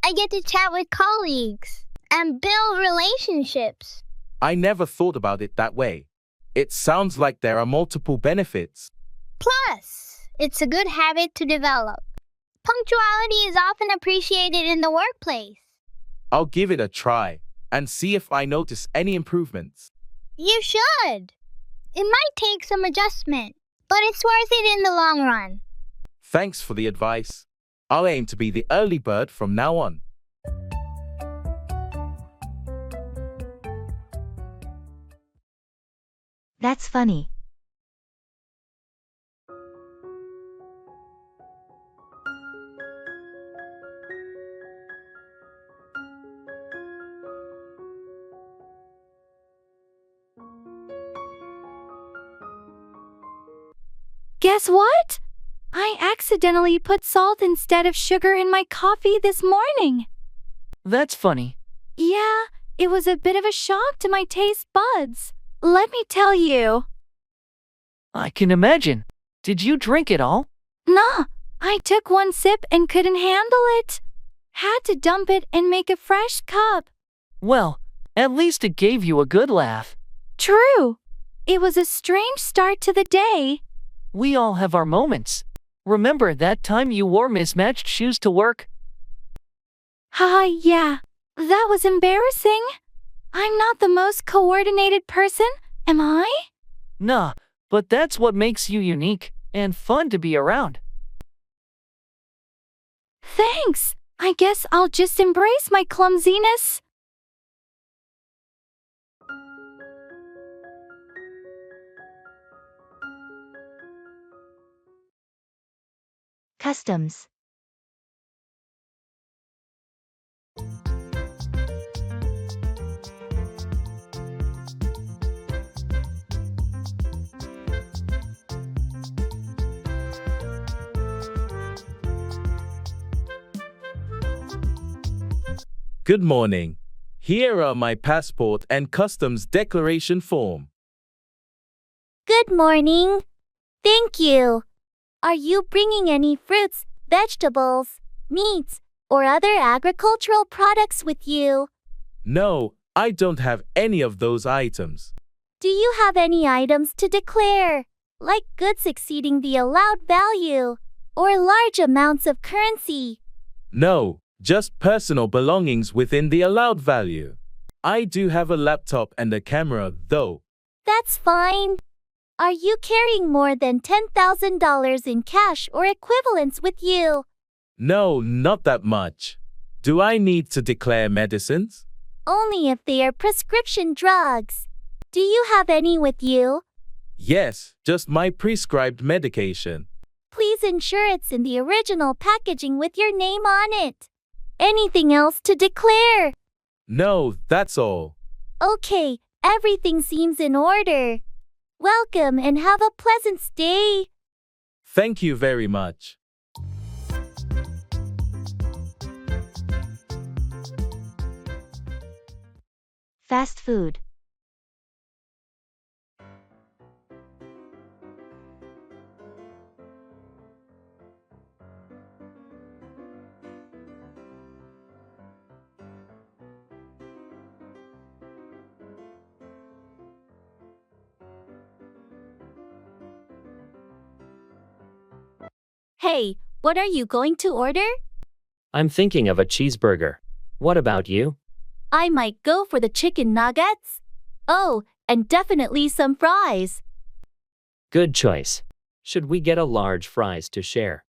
I get to chat with colleagues and build relationships. I never thought about it that way. It sounds like there are multiple benefits. Plus, it's a good habit to develop. Punctuality is often appreciated in the workplace. I'll give it a try and see if I notice any improvements. You should. It might take some adjustment, but it's worth it in the long run. Thanks for the advice. I'll aim to be the early bird from now on. That's funny. Guess what? I accidentally put salt instead of sugar in my coffee this morning. That's funny. Yeah, it was a bit of a shock to my taste buds. Let me tell you. I can imagine. Did you drink it all? Nah, I took one sip and couldn't handle it. Had to dump it and make a fresh cup. Well, at least it gave you a good laugh. True. It was a strange start to the day. We all have our moments. Remember that time you wore mismatched shoes to work? Haha, yeah. That was embarrassing. I'm not the most coordinated person, am I? Nah, but that's what makes you unique and fun to be around. Thanks. I guess I'll just embrace my clumsiness. Customs. Good morning. Here are my passport and customs declaration form. Good morning. Thank you. Are you bringing any fruits, vegetables, meats, or other agricultural products with you? No, I don't have any of those items. Do you have any items to declare, like goods exceeding the allowed value, or large amounts of currency? No, just personal belongings within the allowed value. I do have a laptop and a camera, though. That's fine. Are you carrying more than $10,000 in cash or equivalents with you? No, not that much. Do I need to declare medicines? Only if they are prescription drugs. Do you have any with you? Yes, just my prescribed medication. Please ensure it's in the original packaging with your name on it. Anything else to declare? No, that's all. Okay, everything seems in order. Welcome and have a pleasant stay. Thank you very much. Fast food. Hey, what are you going to order? I'm thinking of a cheeseburger. What about you? I might go for the chicken nuggets. Oh, and definitely some fries. Good choice. Should we get a large fries to share?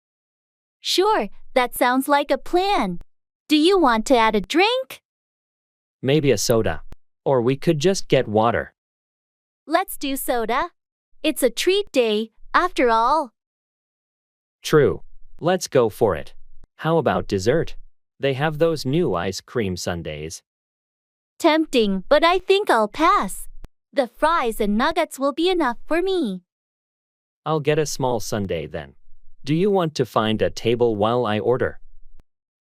Sure, that sounds like a plan. Do you want to add a drink? Maybe a soda. Or we could just get water. Let's do soda. It's a treat day, after all. True. Let's go for it. How about dessert? They have those new ice cream sundaes. Tempting, but I think I'll pass. The fries and nuggets will be enough for me. I'll get a small sundae then. Do you want to find a table while I order?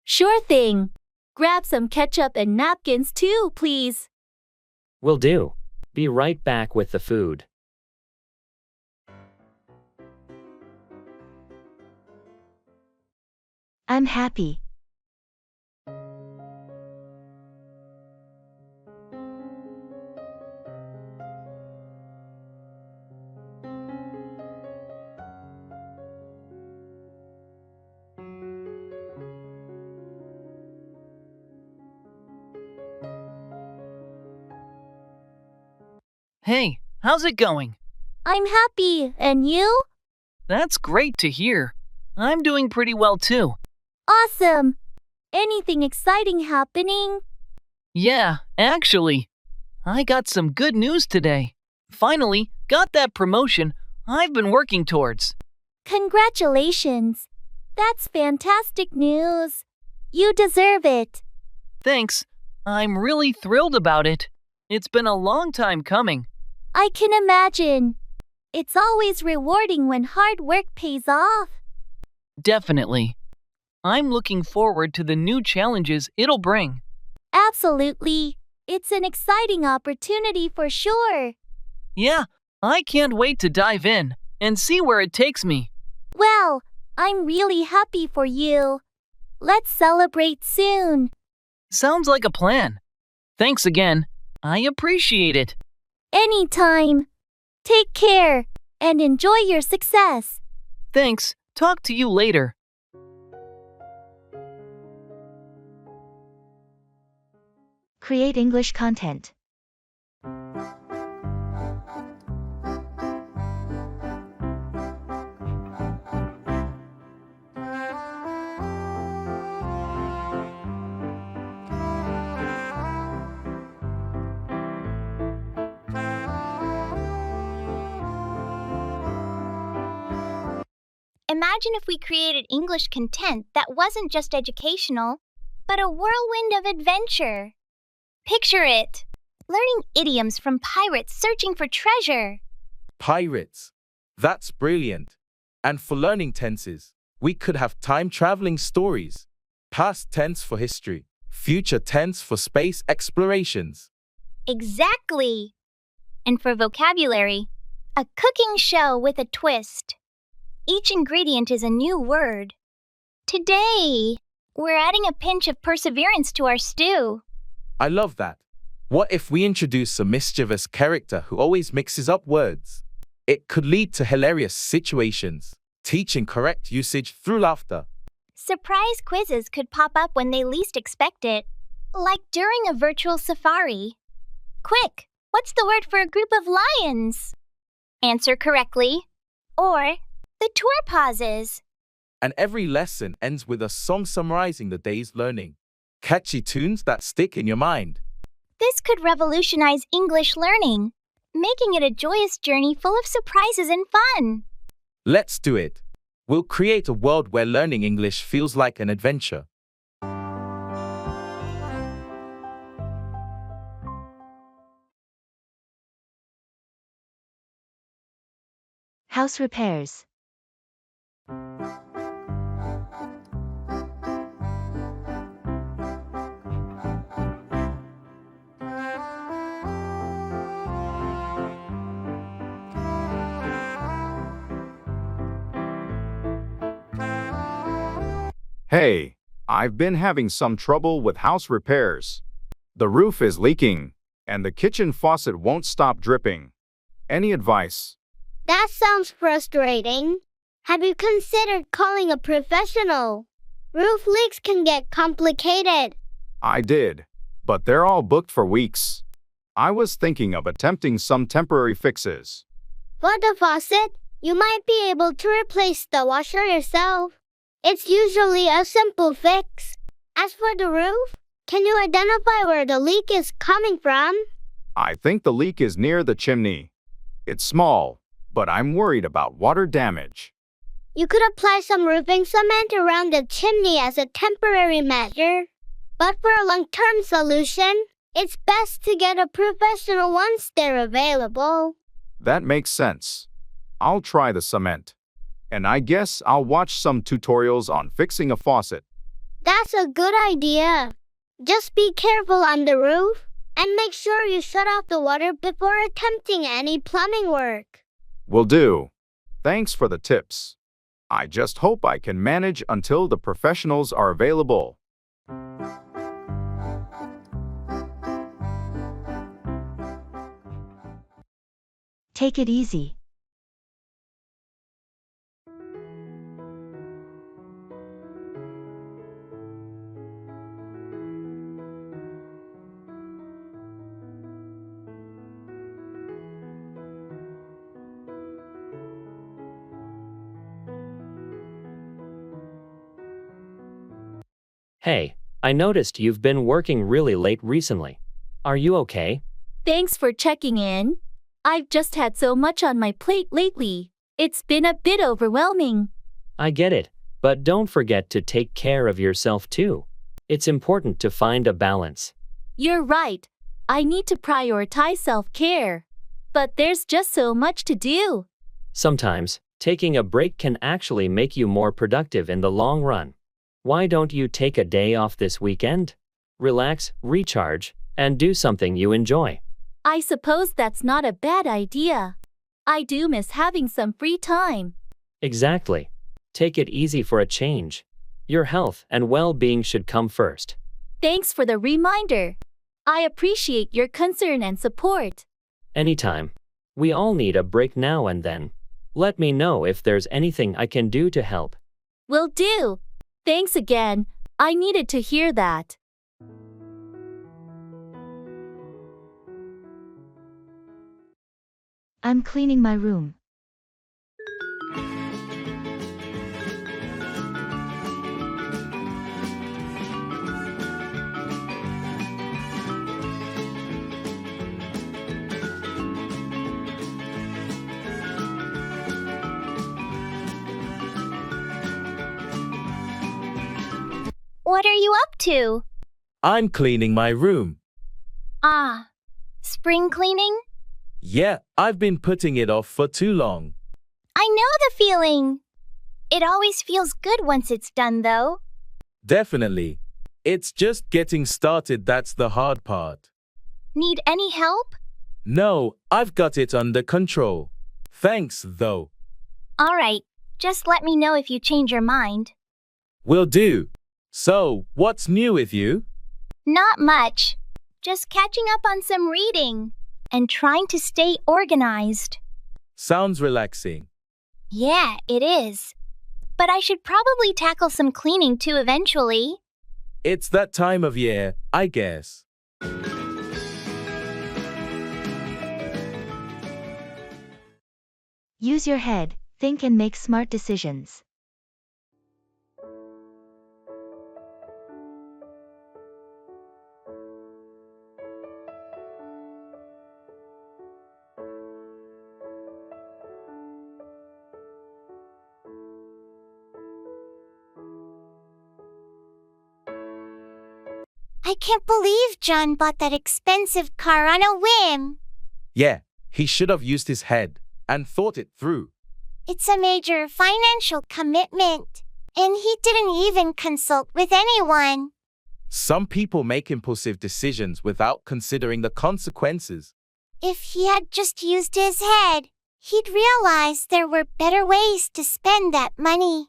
Sure thing. Grab some ketchup and napkins too, please. Will do. Be right back with the food. I'm happy. Hey, how's it going? I'm happy, and you? That's great to hear. I'm doing pretty well too. Awesome! Anything exciting happening? Yeah, actually, I got some good news today. Finally, got that promotion I've been working towards. Congratulations! That's fantastic news. You deserve it. Thanks. I'm really thrilled about it. It's been a long time coming. I can imagine. It's always rewarding when hard work pays off. Definitely. I'm looking forward to the new challenges it'll bring. Absolutely. It's an exciting opportunity for sure. Yeah, I can't wait to dive in and see where it takes me. Well, I'm really happy for you. Let's celebrate soon. Sounds like a plan. Thanks again. I appreciate it. Anytime. Take care and enjoy your success. Thanks. Talk to you later. Create English content. Imagine if we created English content that wasn't just educational, but a whirlwind of adventure. Picture it. Learning idioms from pirates searching for treasure. Pirates. That's brilliant. And for learning tenses, we could have time-traveling stories. Past tense for history, future tense for space explorations. Exactly. And for vocabulary, a cooking show with a twist. Each ingredient is a new word. Today, we're adding a pinch of perseverance to our stew. I love that. What if we introduce a mischievous character who always mixes up words? It could lead to hilarious situations, teaching correct usage through laughter. Surprise quizzes could pop up when they least expect it, like during a virtual safari. Quick, what's the word for a group of lions? Answer correctly. Or the tour pauses. And every lesson ends with a song summarizing the day's learning. Catchy tunes that stick in your mind. This could revolutionize English learning, making it a joyous journey full of surprises and fun. Let's do it. We'll create a world where learning English feels like an adventure. House repairs. Hey, I've been having some trouble with house repairs. The roof is leaking, and the kitchen faucet won't stop dripping. Any advice? That sounds frustrating. Have you considered calling a professional? Roof leaks can get complicated. I did, but they're all booked for weeks. I was thinking of attempting some temporary fixes. For the faucet, you might be able to replace the washer yourself. It's usually a simple fix. As for the roof, can you identify where the leak is coming from? I think the leak is near the chimney. It's small, but I'm worried about water damage. You could apply some roofing cement around the chimney as a temporary measure. But for a long-term solution, it's best to get a professional once they're available. That makes sense. I'll try the cement. And I guess I'll watch some tutorials on fixing a faucet. That's a good idea. Just be careful on the roof and make sure you shut off the water before attempting any plumbing work. Will do. Thanks for the tips. I just hope I can manage until the professionals are available. Take it easy. Hey, I noticed you've been working really late recently. Are you okay? Thanks for checking in. I've just had so much on my plate lately. It's been a bit overwhelming. I get it, but don't forget to take care of yourself too. It's important to find a balance. You're right. I need to prioritize self-care. But there's just so much to do. Sometimes, taking a break can actually make you more productive in the long run. Why don't you take a day off this weekend? Relax, recharge, and do something you enjoy. I suppose that's not a bad idea. I do miss having some free time. Exactly. Take it easy for a change. Your health and well-being should come first. Thanks for the reminder. I appreciate your concern and support. Anytime. We all need a break now and then. Let me know if there's anything I can do to help. Will do. Thanks again. I needed to hear that. I'm cleaning my room. What are you up to? I'm cleaning my room. Ah, spring cleaning? Yeah, I've been putting it off for too long. I know the feeling. It always feels good once it's done, though. Definitely. It's just getting started that's the hard part. Need any help? No, I've got it under control. Thanks, though. All right, just let me know if you change your mind. Will do. So, what's new with you? Not much. Just catching up on some reading and trying to stay organized. Sounds relaxing. Yeah, it is. But I should probably tackle some cleaning too eventually. It's that time of year, I guess. Use your head, think and make smart decisions. I can't believe John bought that expensive car on a whim. Yeah, he should have used his head and thought it through. It's a major financial commitment, and he didn't even consult with anyone. Some people make impulsive decisions without considering the consequences. If he had just used his head, he'd realize there were better ways to spend that money.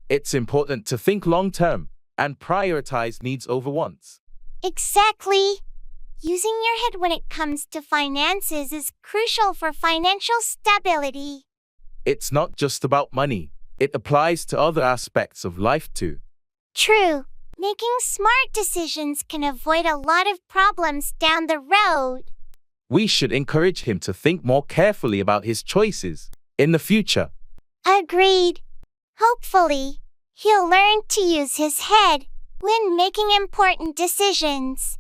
It's important to think long-term and prioritize needs over wants. Exactly. Using your head when it comes to finances is crucial for financial stability. It's not just about money. It applies to other aspects of life too. True. Making smart decisions can avoid a lot of problems down the road. We should encourage him to think more carefully about his choices in the future. Agreed. Hopefully, he'll learn to use his head when making important decisions.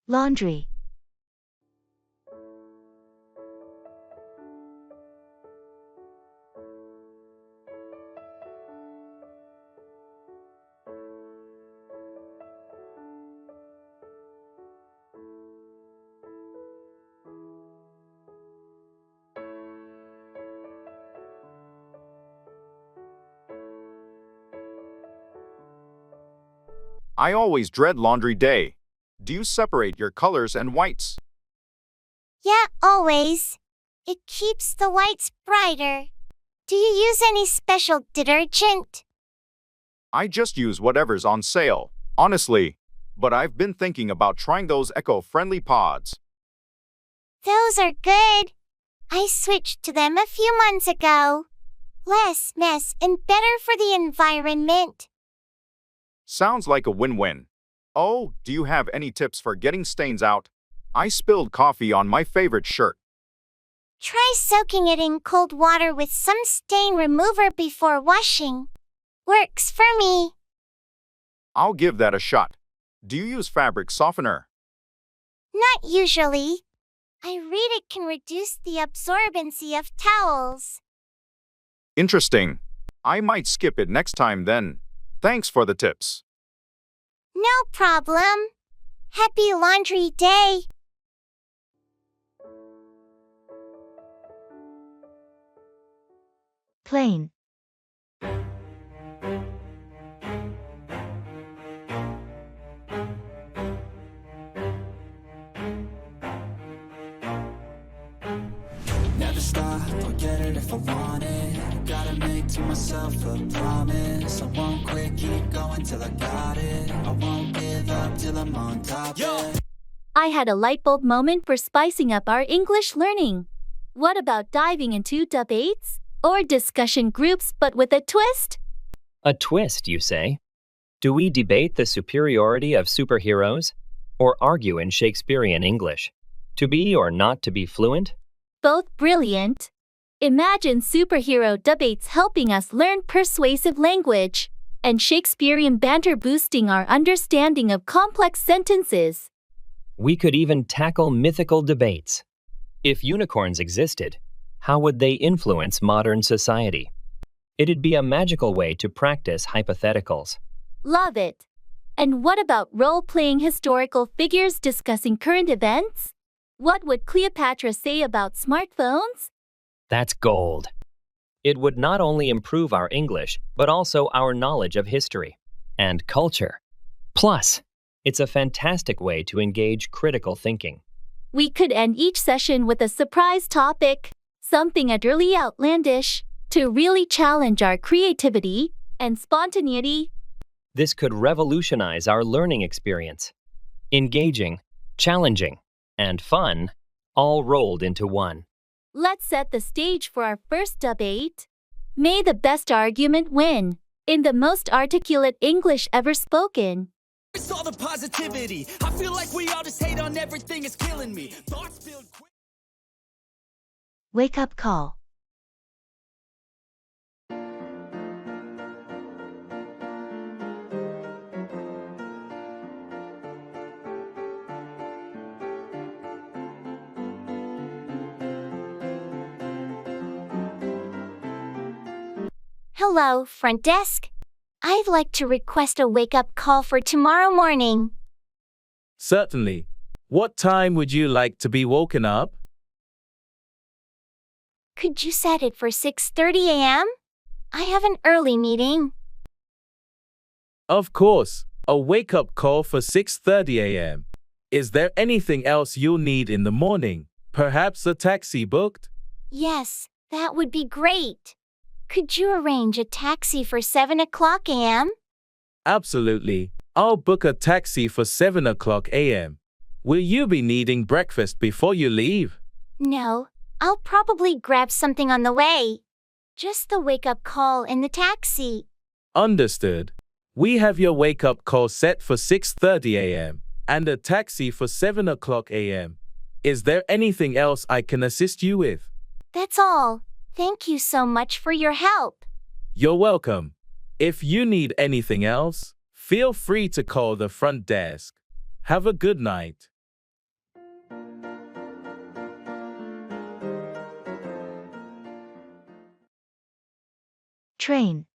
Laundry. I always dread laundry day. Do you separate your colors and whites? Yeah, always. It keeps the whites brighter. Do you use any special detergent? I just use whatever's on sale, honestly. But I've been thinking about trying those eco-friendly pods. Those are good. I switched to them a few months ago. Less mess and better for the environment. Sounds like a win-win. Oh, do you have any tips for getting stains out? I spilled coffee on my favorite shirt. Try soaking it in cold water with some stain remover before washing. Works for me. I'll give that a shot. Do you use fabric softener? Not usually. I read it can reduce the absorbency of towels. Interesting. I might skip it next time then. Thanks for the tips. No problem. Happy laundry day. Plain. Never stop, I'll get it if I want it. Gotta make to myself a promise. I won't quit, keep going till I got it. I won't give up till I'm on top. Yeah. I had a light bulb moment for spicing up our English learning. What about diving into debates or discussion groups but with a twist? A twist, you say? Do we debate the superiority of superheroes? Or argue in Shakespearean English? To be or not to be fluent? Both brilliant. Imagine superhero debates helping us learn persuasive language, and Shakespearean banter boosting our understanding of complex sentences. We could even tackle mythical debates. If unicorns existed, how would they influence modern society? It'd be a magical way to practice hypotheticals. Love it. And what about role-playing historical figures discussing current events? What would Cleopatra say about smartphones? That's gold. It would not only improve our English, but also our knowledge of history and culture. Plus, it's a fantastic way to engage critical thinking. We could end each session with a surprise topic, something utterly outlandish, to really challenge our creativity and spontaneity. This could revolutionize our learning experience. Engaging, challenging, and fun, all rolled into one. Let's set the stage for our first debate. May the best argument win, in the most articulate English ever spoken. It's all the positivity. I feel like we all just hate on everything, it's killing me. Thoughts build quick. Wake up call. Hello, front desk. I'd like to request a wake-up call for tomorrow morning. Certainly. What time would you like to be woken up? Could you set it for 6:30 a.m.? I have an early meeting. Of course, a wake-up call for 6:30 a.m. Is there anything else you'll need in the morning? Perhaps a taxi booked? Yes, that would be great. Could you arrange a taxi for 7 o'clock a.m.? Absolutely. I'll book a taxi for 7 o'clock a.m. Will you be needing breakfast before you leave? No, I'll probably grab something on the way. Just the wake-up call in the taxi. Understood. We have your wake-up call set for 6:30 a.m. and a taxi for 7 o'clock a.m. Is there anything else I can assist you with? That's all. Thank you so much for your help. You're welcome. If you need anything else, feel free to call the front desk. Have a good night. Train.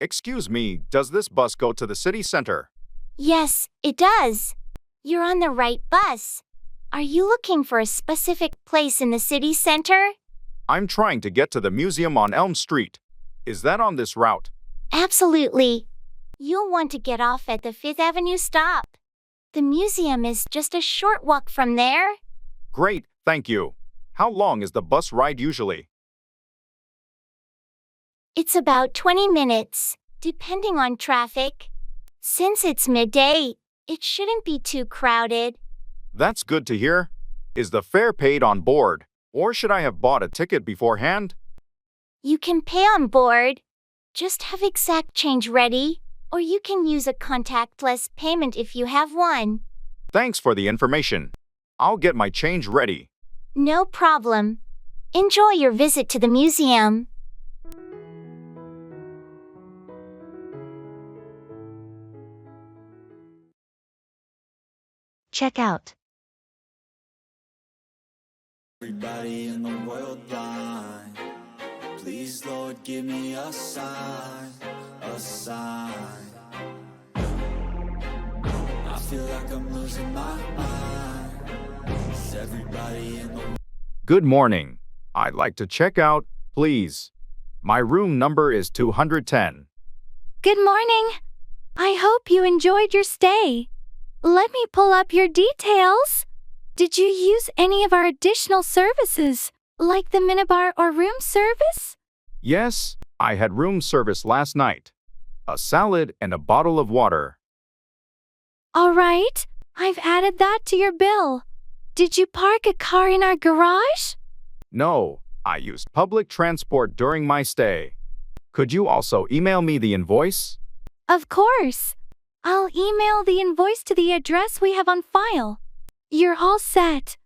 Excuse me, does this bus go to the city center? Yes, it does. You're on the right bus. Are you looking for a specific place in the city center? I'm trying to get to the museum on Elm Street. Is that on this route? Absolutely. You'll want to get off at the 5th Avenue stop. The museum is just a short walk from there. Great, thank you. How long is the bus ride usually? It's about 20 minutes, depending on traffic. Since it's midday, it shouldn't be too crowded. That's good to hear. Is the fare paid on board, or should I have bought a ticket beforehand? You can pay on board. Just have exact change ready, or you can use a contactless payment if you have one. Thanks for the information. I'll get my change ready. No problem. Enjoy your visit to the museum. Check out. Everybody in the world blind. Please, Lord, give me a sign, a sign. I feel like I'm losing my mind. Is everybody in the Good morning. I'd like to check out, please. My room number is 210. Good morning. I hope you enjoyed your stay. Let me pull up your details. Did you use any of our additional services, like the minibar or room service? Yes, I had room service last night. A salad and a bottle of water. All right, I've added that to your bill. Did you park a car in our garage? No, I used public transport during my stay. Could you also email me the invoice? Of course. I'll email the invoice to the address we have on file. You're all set.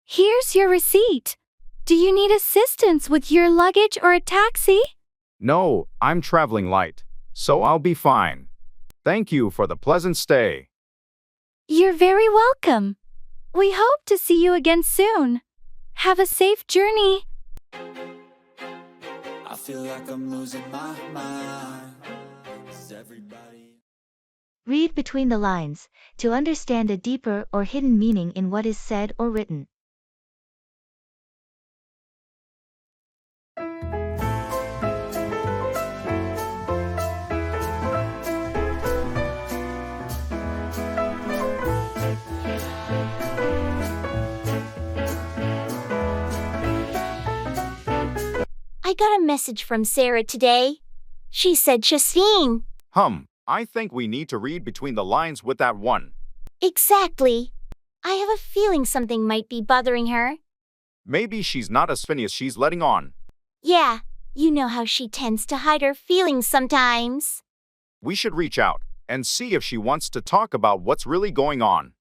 Here's your receipt. Do you need assistance with your luggage or a taxi? No, I'm traveling light, so I'll be fine. Thank you for the pleasant stay. You're very welcome. We hope to see you again soon. Have a safe journey. I feel like I'm losing my mind. Is everybody Read between the lines to understand a deeper or hidden meaning in what is said or written. I got a message from Sarah today. She said, Justine. I think we need to read between the lines with that one. Exactly. I have a feeling something might be bothering her. Maybe she's not as funny as she's letting on. Yeah, you know how she tends to hide her feelings sometimes. We should reach out and see if she wants to talk about what's really going on.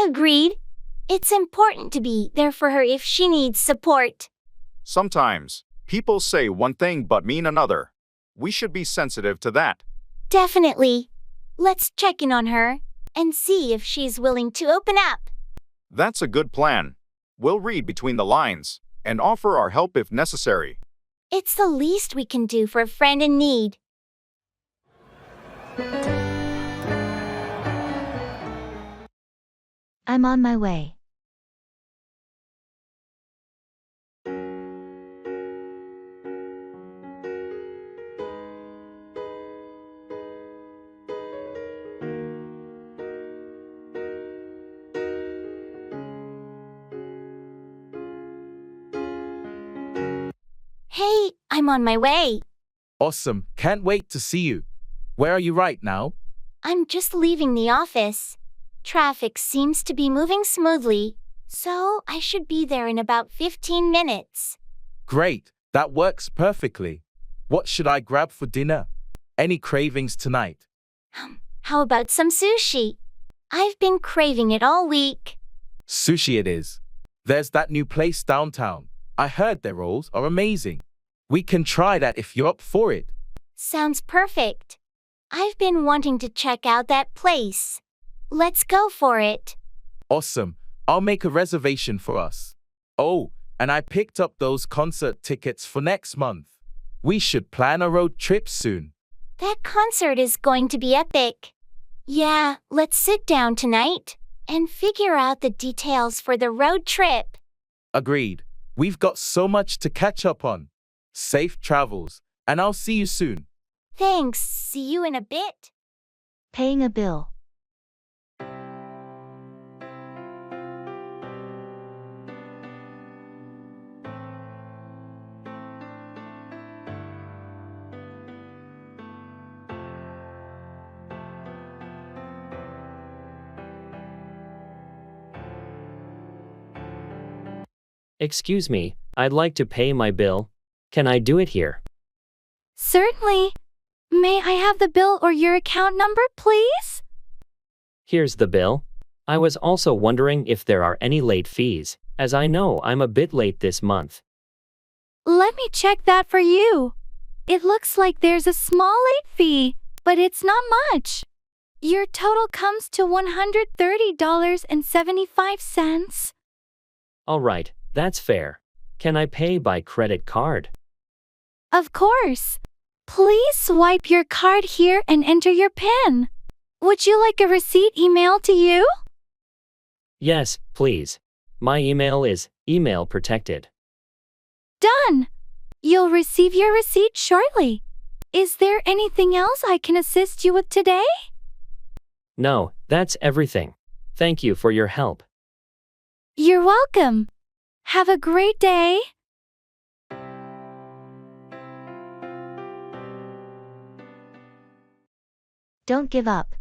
Agreed. It's important to be there for her if she needs support. Sometimes, people say one thing but mean another. We should be sensitive to that. Definitely. Let's check in on her and see if she's willing to open up. That's a good plan. We'll read between the lines and offer our help if necessary. It's the least we can do for a friend in need. I'm on my way. Hey, I'm on my way. Awesome. Can't wait to see you. Where are you right now? I'm just leaving the office. Traffic seems to be moving smoothly, so I should be there in about 15 minutes. Great. That works perfectly. What should I grab for dinner? Any cravings tonight? How about some sushi? I've been craving it all week. Sushi it is. There's that new place downtown. I heard their rolls are amazing. We can try that if you're up for it. Sounds perfect. I've been wanting to check out that place. Let's go for it. Awesome. I'll make a reservation for us. Oh, and I picked up those concert tickets for next month. We should plan a road trip soon. That concert is going to be epic. Yeah, let's sit down tonight and figure out the details for the road trip. Agreed. We've got so much to catch up on. Safe travels, and I'll see you soon. Thanks. See you in a bit. Paying a bill. Excuse me, I'd like to pay my bill. Can I do it here? Certainly. May I have the bill or your account number, please? Here's the bill. I was also wondering if there are any late fees, as I know I'm a bit late this month. Let me check that for you. It looks like there's a small late fee, but it's not much. Your total comes to $130.75. All right, that's fair. Can I pay by credit card? Of course. Please swipe your card here and enter your PIN. Would you like a receipt emailed to you? Yes, please. My email is email protected. Done. You'll receive your receipt shortly. Is there anything else I can assist you with today? No, that's everything. Thank you for your help. You're welcome. Have a great day. Don't give up.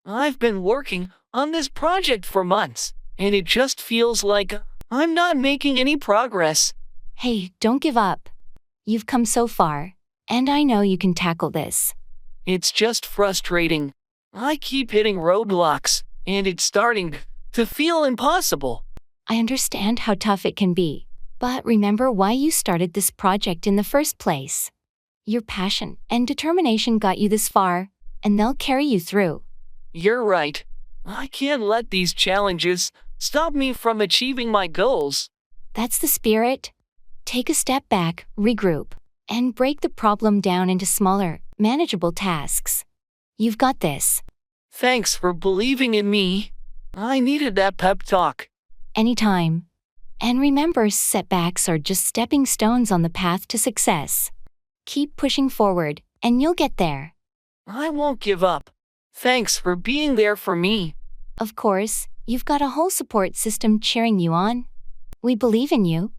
I've been working on this project for months, and it just feels like I'm not making any progress. Hey, don't give up. You've come so far, and I know you can tackle this. It's just frustrating. I keep hitting roadblocks, and it's starting to feel impossible. I understand how tough it can be, but remember why you started this project in the first place. Your passion and determination got you this far, and they'll carry you through. You're right. I can't let these challenges stop me from achieving my goals. That's the spirit. Take a step back, regroup, and break the problem down into smaller, manageable tasks. You've got this. Thanks for believing in me. I needed that pep talk. Anytime. And remember, setbacks are just stepping stones on the path to success. Keep pushing forward, and you'll get there. I won't give up. Thanks for being there for me. Of course, you've got a whole support system cheering you on. We believe in you.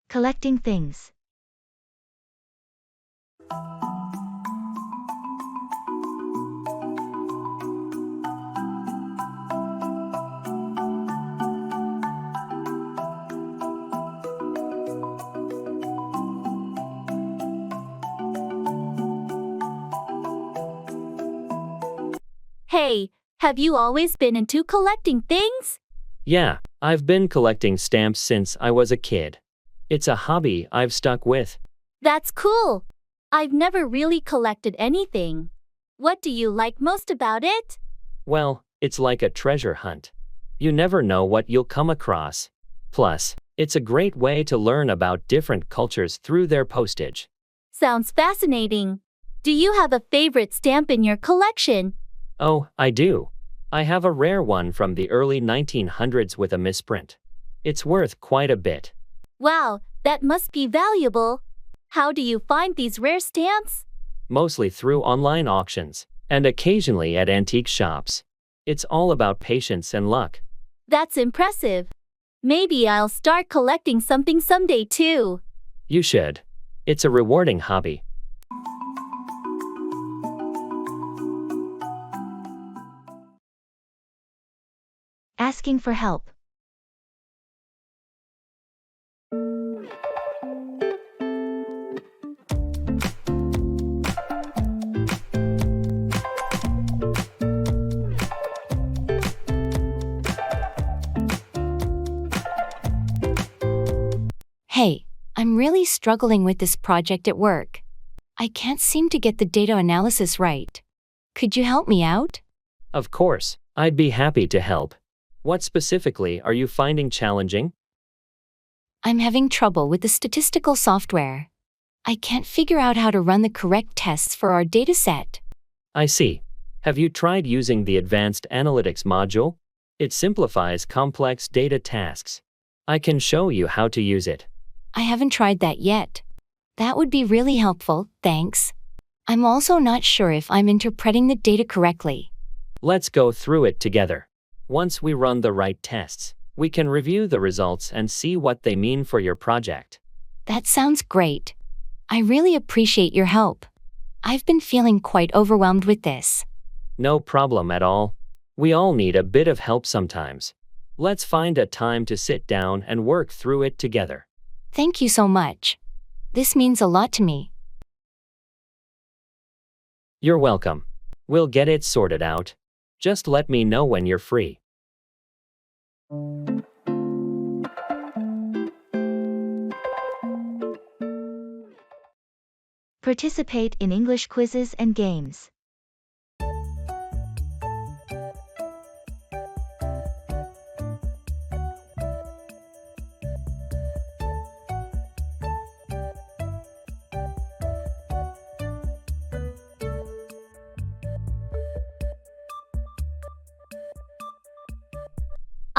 Collecting things. Hey, have you always been into collecting things? Yeah, I've been collecting stamps since I was a kid. It's a hobby I've stuck with. That's cool. I've never really collected anything. What do you like most about it? Well, it's like a treasure hunt. You never know what you'll come across. Plus, it's a great way to learn about different cultures through their postage. Sounds fascinating. Do you have a favorite stamp in your collection? Oh, I do. I have a rare one from the early 1900s with a misprint. It's worth quite a bit. Wow, that must be valuable. How do you find these rare stamps? Mostly through online auctions, and occasionally at antique shops. It's all about patience and luck. That's impressive. Maybe I'll start collecting something someday too. You should. It's a rewarding hobby. Asking for help. Hey, I'm really struggling with this project at work. I can't seem to get the data analysis right. Could you help me out? Of course, I'd be happy to help. What specifically are you finding challenging? I'm having trouble with the statistical software. I can't figure out how to run the correct tests for our dataset. I see. Have you tried using the Advanced Analytics module? It simplifies complex data tasks. I can show you how to use it. I haven't tried that yet. That would be really helpful, thanks. I'm also not sure if I'm interpreting the data correctly. Let's go through it together. Once we run the right tests, we can review the results and see what they mean for your project. That sounds great. I really appreciate your help. I've been feeling quite overwhelmed with this. No problem at all. We all need a bit of help sometimes. Let's find a time to sit down and work through it together. Thank you so much. This means a lot to me. You're welcome. We'll get it sorted out. Just let me know when you're free. Participate in English quizzes and games.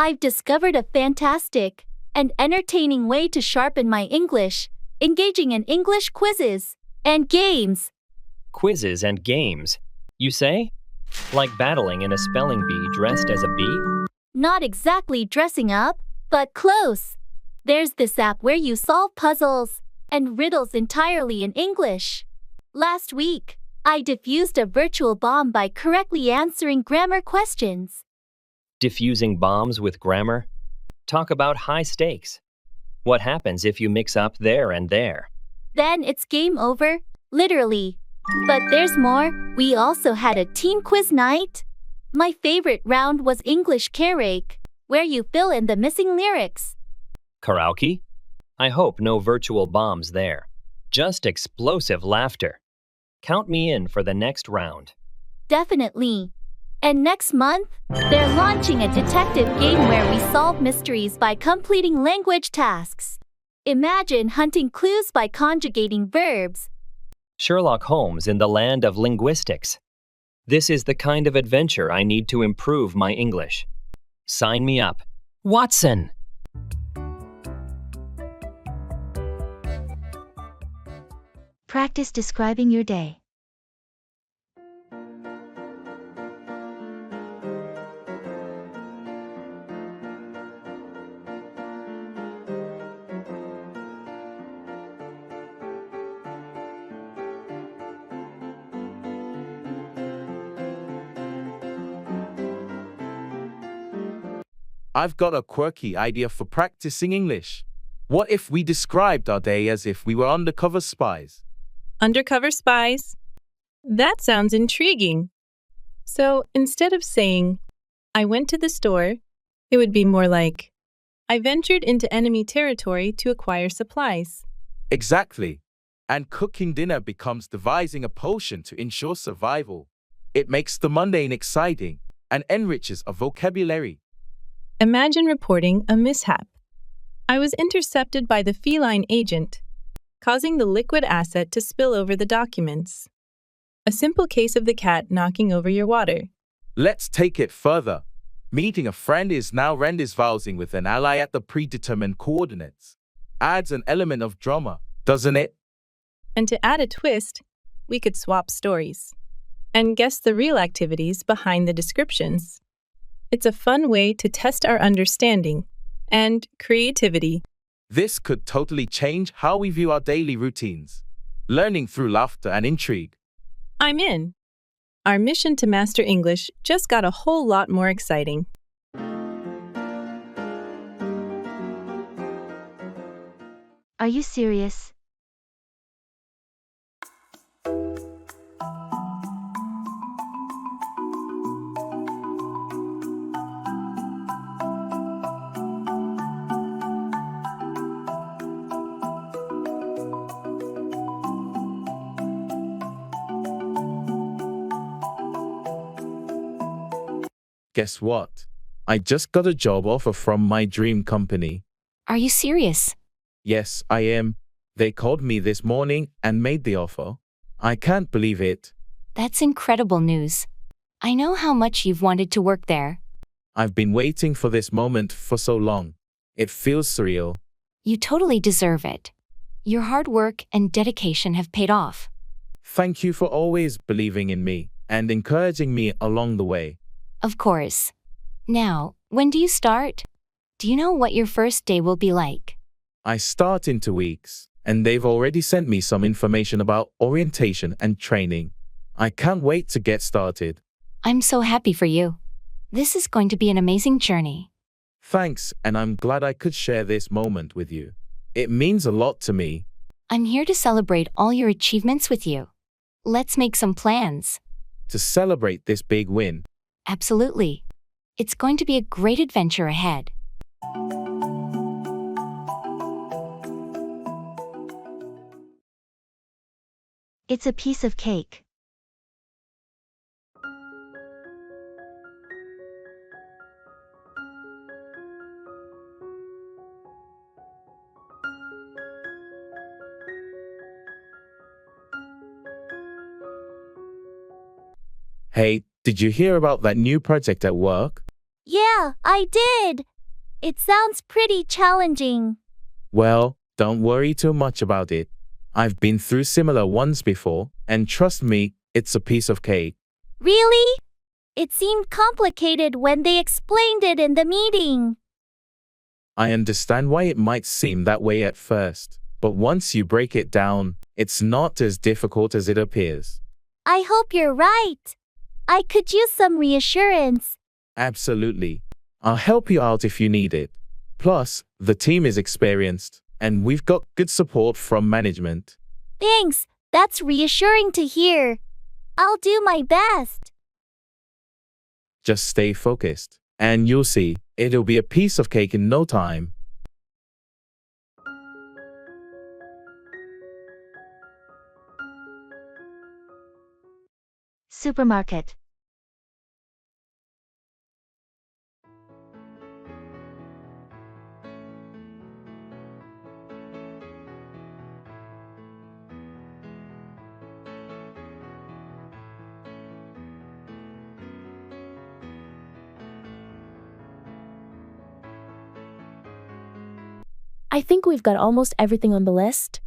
I've discovered a fantastic and entertaining way to sharpen my English, engaging in English quizzes and games. Quizzes and games, you say? Like battling in a spelling bee dressed as a bee? Not exactly dressing up, but close. There's this app where you solve puzzles and riddles entirely in English. Last week, I diffused a virtual bomb by correctly answering grammar questions. Diffusing bombs with grammar? Talk about high stakes. What happens if you mix up there and there? Then it's game over, literally. But there's more. We also had a team quiz night. My favorite round was English karaoke, where you fill in the missing lyrics. Karaoke? I hope no virtual bombs there. Just explosive laughter. Count me in for the next round. Definitely. And next month, they're launching a detective game where we solve mysteries by completing language tasks. Imagine hunting clues by conjugating verbs. Sherlock Holmes in the land of linguistics. This is the kind of adventure I need to improve my English. Sign me up. Watson! Practice describing your day. I've got a quirky idea for practicing English. What if we described our day as if we were undercover spies? Undercover spies? That sounds intriguing. So instead of saying, I went to the store, it would be more like, I ventured into enemy territory to acquire supplies. Exactly. And cooking dinner becomes devising a potion to ensure survival. It makes the mundane exciting and enriches a vocabulary. Imagine reporting a mishap. I was intercepted by the feline agent, causing the liquid asset to spill over the documents. A simple case of the cat knocking over your water. Let's take it further. Meeting a friend is now rendezvousing with an ally at the predetermined coordinates. Adds an element of drama, doesn't it? And to add a twist, we could swap stories and guess the real activities behind the descriptions. It's a fun way to test our understanding and creativity. This could totally change how we view our daily routines. Learning through laughter and intrigue. I'm in. Our mission to master English just got a whole lot more exciting. Are you serious? Guess what? I just got a job offer from my dream company. Are you serious? Yes, I am. They called me this morning and made the offer. I can't believe it. That's incredible news. I know how much you've wanted to work there. I've been waiting for this moment for so long. It feels surreal. You totally deserve it. Your hard work and dedication have paid off. Thank you for always believing in me and encouraging me along the way. Of course. Now, when do you start? Do you know what your first day will be like? I start in 2 weeks, and they've already sent me some information about orientation and training. I can't wait to get started. I'm so happy for you. This is going to be an amazing journey. Thanks, and I'm glad I could share this moment with you. It means a lot to me. I'm here to celebrate all your achievements with you. Let's make some plans. To celebrate this big win. Absolutely. It's going to be a great adventure ahead. It's a piece of cake. Hey, did you hear about that new project at work? Yeah, I did. It sounds pretty challenging. Well, don't worry too much about it. I've been through similar ones before, and trust me, it's a piece of cake. Really? It seemed complicated when they explained it in the meeting. I understand why it might seem that way at first, but once you break it down, it's not as difficult as it appears. I hope you're right. I could use some reassurance. Absolutely. I'll help you out if you need it. Plus, the team is experienced, and we've got good support from management. Thanks, that's reassuring to hear. I'll do my best. Just stay focused, and you'll see, it'll be a piece of cake in no time. Supermarket. I think we've got almost everything on the list.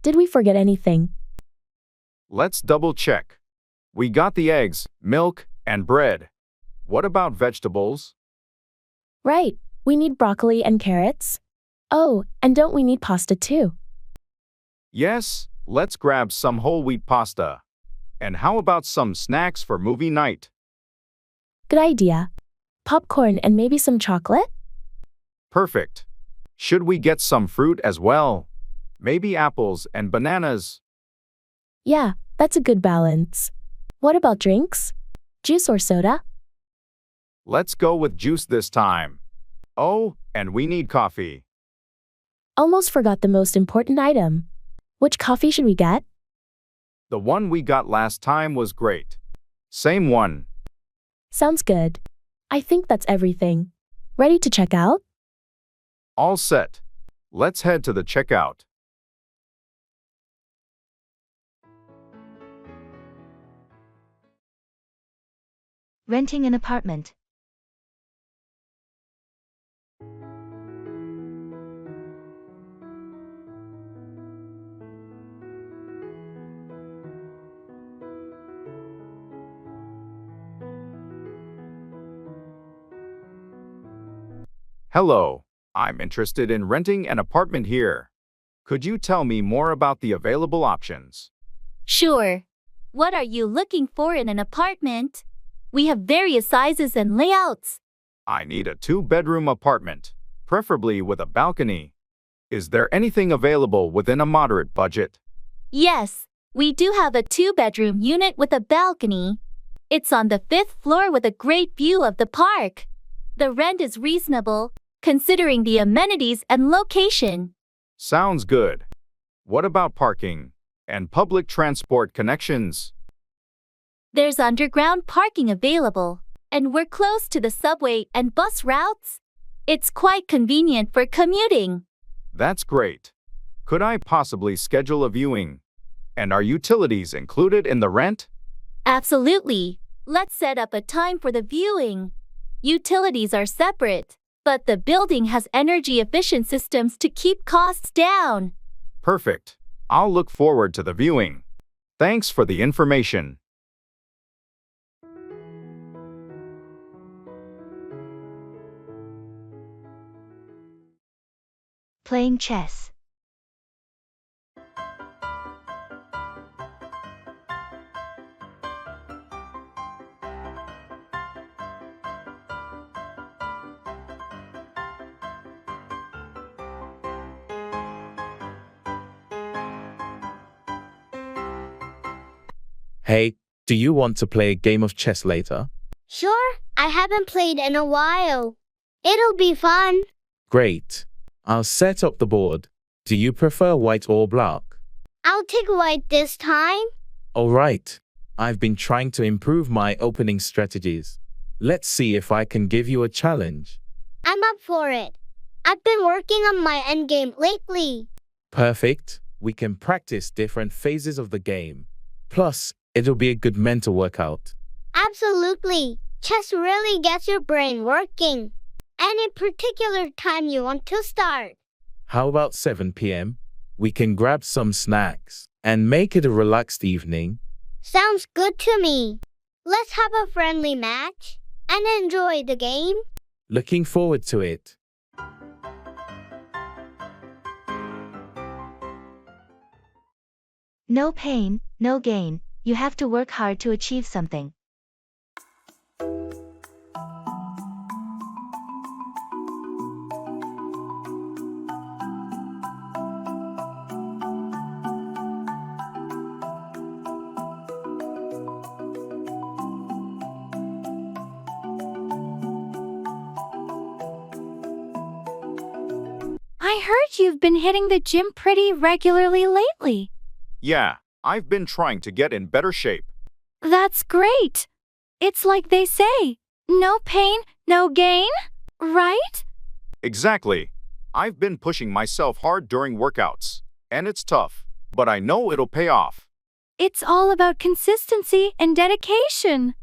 Did we forget anything? Let's double check. We got the eggs, milk, and bread. What about vegetables? Right, we need broccoli and carrots. Oh, and don't we need pasta too? Yes, let's grab some whole wheat pasta. And how about some snacks for movie night? Good idea. Popcorn and maybe some chocolate? Perfect. Should we get some fruit as well? Maybe apples and bananas? Yeah, that's a good balance. What about drinks? Juice or soda? Let's go with juice this time. Oh, and we need coffee. Almost forgot the most important item. Which coffee should we get? The one we got last time was great. Same one. Sounds good. I think that's everything. Ready to check out? All set. Let's head to the checkout. Renting an apartment. Hello, I'm interested in renting an apartment here. Could you tell me more about the available options? Sure. What are you looking for in an apartment? We have various sizes and layouts. I need a two-bedroom apartment, preferably with a balcony. Is there anything available within a moderate budget? Yes, we do have a 2-bedroom unit with a balcony. It's on the 5th floor with a great view of the park. The rent is reasonable, considering the amenities and location. Sounds good. What about parking and public transport connections? There's underground parking available, and we're close to the subway and bus routes. It's quite convenient for commuting. That's great. Could I possibly schedule a viewing? And are utilities included in the rent? Absolutely. Let's set up a time for the viewing. Utilities are separate, but the building has energy-efficient systems to keep costs down. Perfect. I'll look forward to the viewing. Thanks for the information. Playing chess. Hey, do you want to play a game of chess later? Sure, I haven't played in a while. It'll be fun. Great. I'll set up the board. Do you prefer white or black? I'll take white this time. All right. I've been trying to improve my opening strategies. Let's see if I can give you a challenge. I'm up for it. I've been working on my endgame lately. Perfect. We can practice different phases of the game. Plus, it'll be a good mental workout. Absolutely. Chess really gets your brain working. Any particular time you want to start? How about 7 p.m.? We can grab some snacks and make it a relaxed evening. Sounds good to me. Let's have a friendly match and enjoy the game. Looking forward to it. No pain, no gain. You have to work hard to achieve something. I heard you've been hitting the gym pretty regularly lately. Yeah, I've been trying to get in better shape. That's great. It's like they say, no pain, no gain, right? Exactly. I've been pushing myself hard during workouts, and it's tough, but I know it'll pay off. It's all about consistency and dedication.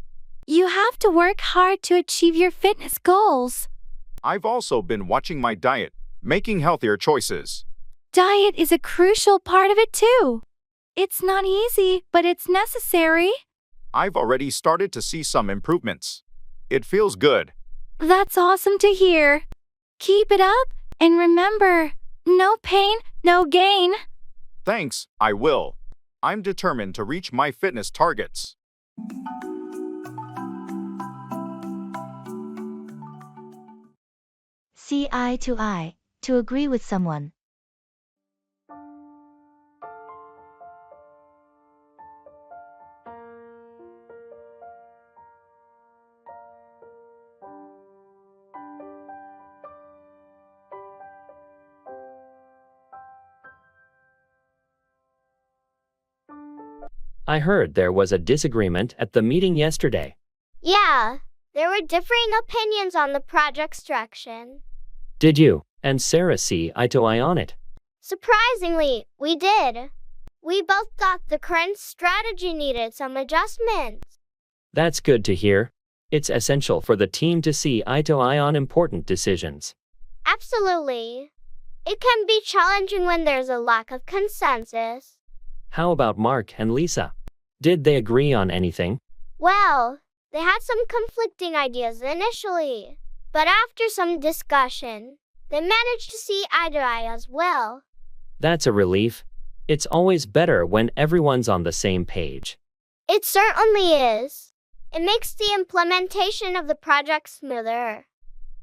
You have to work hard to achieve your fitness goals. I've also been watching my diet, making healthier choices. Diet is a crucial part of it too. It's not easy, but it's necessary. I've already started to see some improvements. It feels good. That's awesome to hear. Keep it up, and remember, no pain, no gain. Thanks, I will. I'm determined to reach my fitness targets. See eye to eye, to agree with someone. I heard there was a disagreement at the meeting yesterday. Yeah, there were differing opinions on the project's direction. Did you and Sarah see eye to eye on it? Surprisingly, we did. We both thought the current strategy needed some adjustments. That's good to hear. It's essential for the team to see eye to eye on important decisions. Absolutely. It can be challenging when there's a lack of consensus. How about Mark and Lisa? Did they agree on anything? Well, they had some conflicting ideas initially, but after some discussion, they managed to see eye to eye as well. That's a relief. It's always better when everyone's on the same page. It certainly is. It makes the implementation of the project smoother.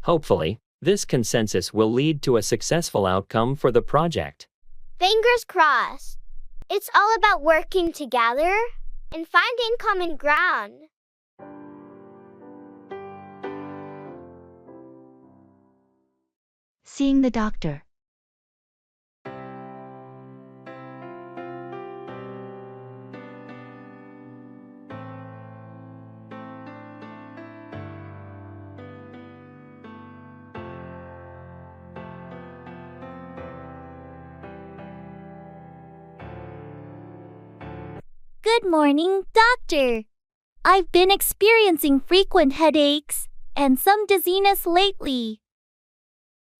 Hopefully, this consensus will lead to a successful outcome for the project. Fingers crossed. It's all about working together and finding common ground. Seeing the doctor. Good morning, doctor. I've been experiencing frequent headaches and some dizziness lately.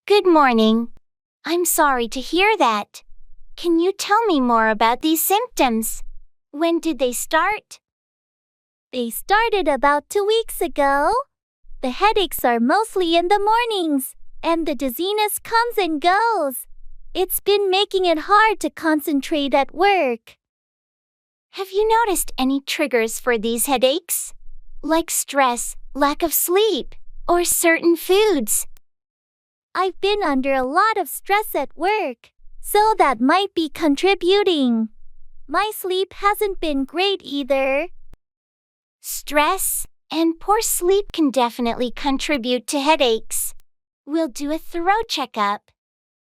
Good morning. I'm sorry to hear that. Can you tell me more about these symptoms? When did they start? They started about 2 weeks ago. The headaches are mostly in the mornings, and the dizziness comes and goes. It's been making it hard to concentrate at work. Have you noticed any triggers for these headaches? Like stress, lack of sleep, or certain foods? I've been under a lot of stress at work, so that might be contributing. My sleep hasn't been great either. Stress and poor sleep can definitely contribute to headaches. We'll do a thorough checkup.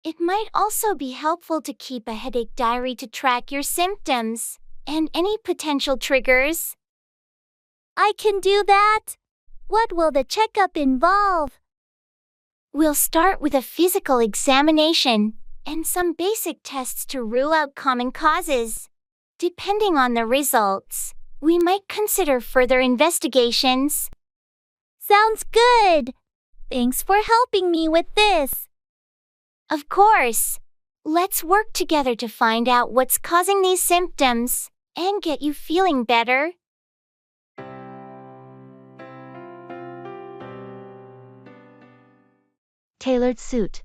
It might also be helpful to keep a headache diary to track your symptoms and any potential triggers. I can do that. What will the checkup involve? We'll start with a physical examination and some basic tests to rule out common causes. Depending on the results, we might consider further investigations. Sounds good. Thanks for helping me with this. Of course. Let's work together to find out what's causing these symptoms and get you feeling better. Tailored suit.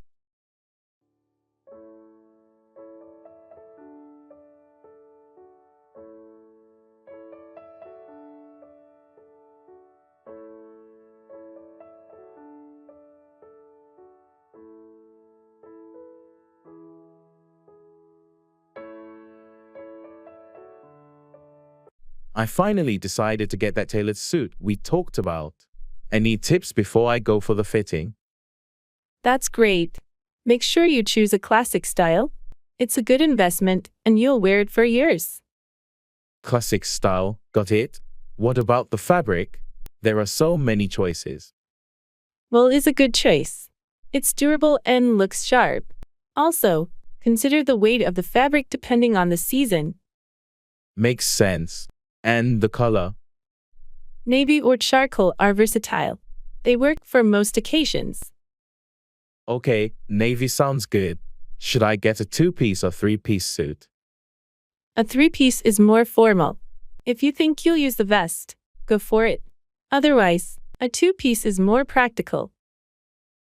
I finally decided to get that tailored suit we talked about. Any tips before I go for the fitting? That's great. Make sure you choose a classic style. It's a good investment and you'll wear it for years. Classic style, got it? What about the fabric? There are so many choices. Wool is a good choice. It's durable and looks sharp. Also, consider the weight of the fabric depending on the season. Makes sense. And the color? Navy or charcoal are versatile. They work for most occasions. Okay, navy sounds good. Should I get a 2-piece or 3-piece suit? A 3-piece is more formal. If you think you'll use the vest, go for it. Otherwise, a 2-piece is more practical.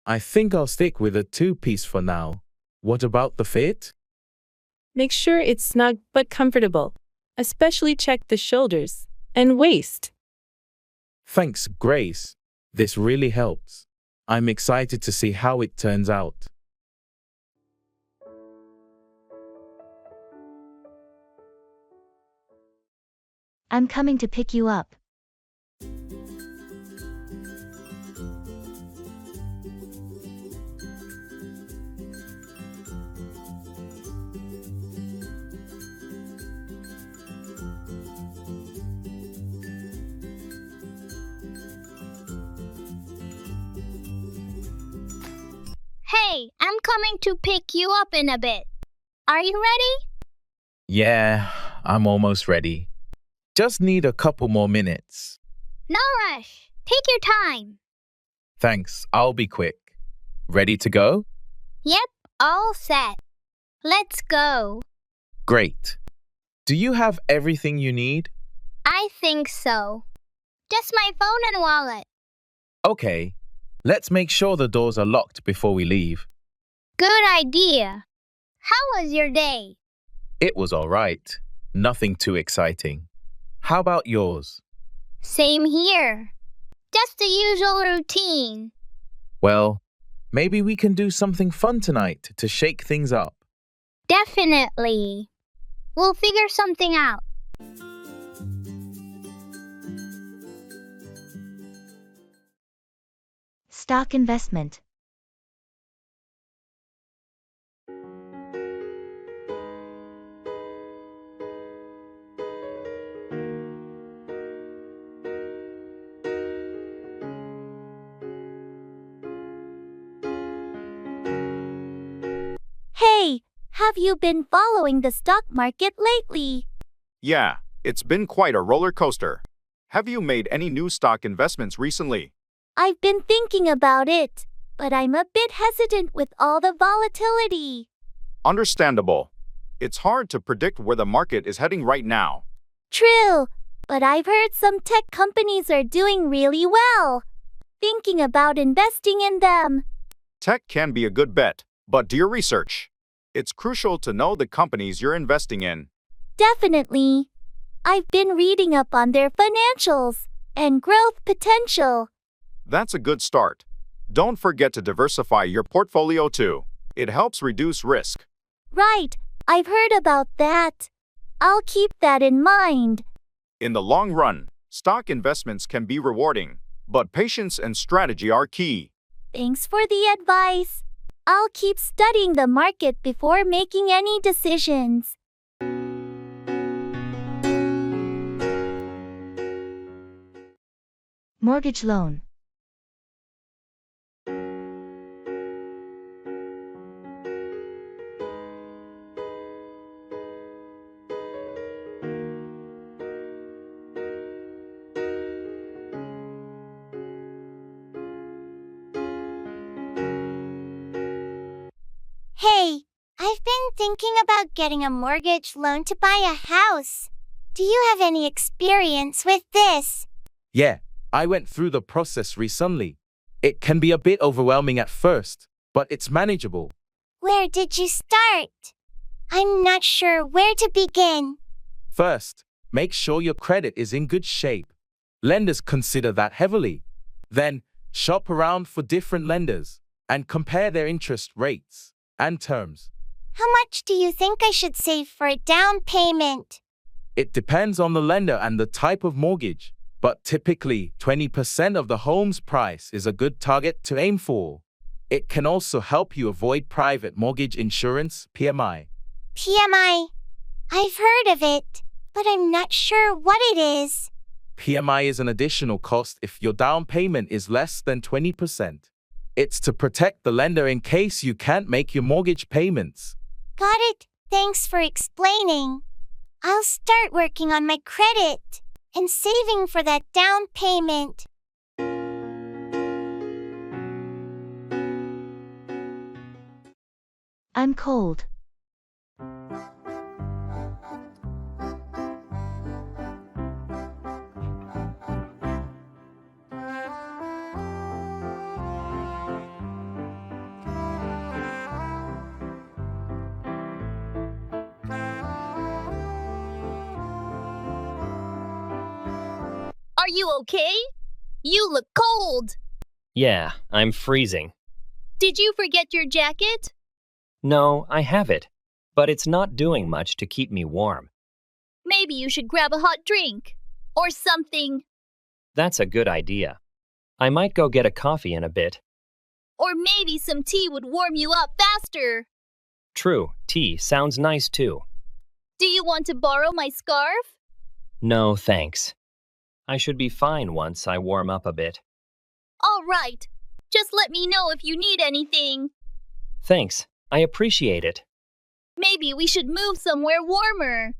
I think I'll stick with a 2-piece for now. What about the fit? Make sure it's snug but comfortable. Especially check the shoulders and waist. Thanks, Grace. This really helps. I'm excited to see how it turns out. I'm coming to pick you up. coming to pick you up in a bit. Are you ready? Yeah, I'm almost ready. Just need a couple more minutes. No rush. Take your time. Thanks, I'll be quick. Ready to go? Yep, all set. Let's go. Great. Do you have everything you need? I think so. Just my phone and wallet. Okay, let's make sure the doors are locked before we leave. Good idea. How was your day? It was all right. Nothing too exciting. How about yours? Same here. Just the usual routine. Well, maybe we can do something fun tonight to shake things up. Definitely. We'll figure something out. Stock investment. Hey, have you been following the stock market lately? Yeah, it's been quite a roller coaster. Have you made any new stock investments recently? I've been thinking about it, but I'm a bit hesitant with all the volatility. Understandable. It's hard to predict where the market is heading right now. True, but I've heard some tech companies are doing really well. Thinking about investing in them. Tech can be a good bet, but do your research. It's crucial to know the companies you're investing in. Definitely. I've been reading up on their financials and growth potential. That's a good start. Don't forget to diversify your portfolio too. It helps reduce risk. Right, I've heard about that. I'll keep that in mind. In the long run, stock investments can be rewarding, but patience and strategy are key. Thanks for the advice. I'll keep studying the market before making any decisions. Mortgage loan. Hey, I've been thinking about getting a mortgage loan to buy a house. Do you have any experience with this? Yeah, I went through the process recently. It can be a bit overwhelming at first, but it's manageable. Where did you start? I'm not sure where to begin. First, make sure your credit is in good shape. Lenders consider that heavily. Then, shop around for different lenders and compare their interest rates and terms. How much do you think I should save for a down payment? It depends on the lender and the type of mortgage, but typically 20% of the home's price is a good target to aim for. It can also help you avoid private mortgage insurance, PMI. PMI. I've heard of it, but I'm not sure what it is. PMI is an additional cost if your down payment is less than 20%. It's to protect the lender in case you can't make your mortgage payments. Got it. Thanks for explaining. I'll start working on my credit and saving for that down payment. I'm cold. Are you okay? You look cold. Yeah, I'm freezing. Did you forget your jacket? No, I have it, but it's not doing much to keep me warm. Maybe you should grab a hot drink or something. That's a good idea. I might go get a coffee in a bit. Or maybe some tea would warm you up faster. True, tea sounds nice too. Do you want to borrow my scarf? No, thanks. I should be fine once I warm up a bit. All right. Just let me know if you need anything. Thanks, I appreciate it. Maybe we should move somewhere warmer.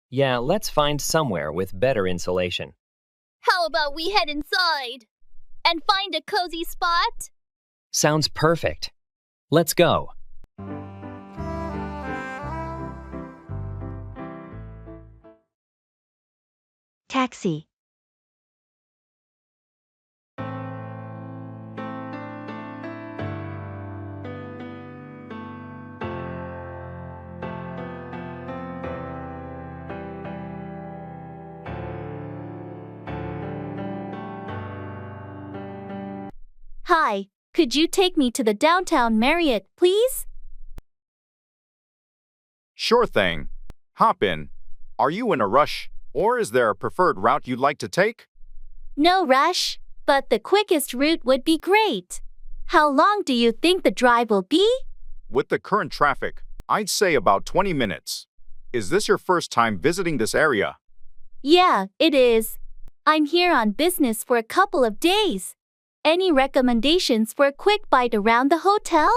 Yeah, let's find somewhere with better insulation. How about we head inside and find a cozy spot? Sounds perfect. Let's go. Taxi. Hi, could you take me to the downtown Marriott, please? Sure thing. Hop in. Are you in a rush, or is there a preferred route you'd like to take? No rush, but the quickest route would be great. How long do you think the drive will be? With the current traffic, I'd say about 20 minutes. Is this your first time visiting this area? Yeah, it is. I'm here on business for a couple of days. Any recommendations for a quick bite around the hotel?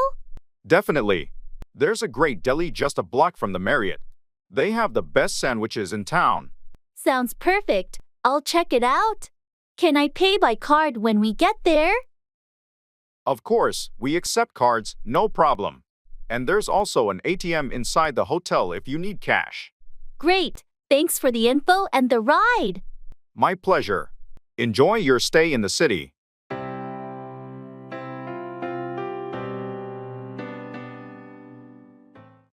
Definitely. There's a great deli just a block from the Marriott. They have the best sandwiches in town. Sounds perfect. I'll check it out. Can I pay by card when we get there? Of course, we accept cards, no problem. And there's also an ATM inside the hotel if you need cash. Great. Thanks for the info and the ride. My pleasure. Enjoy your stay in the city.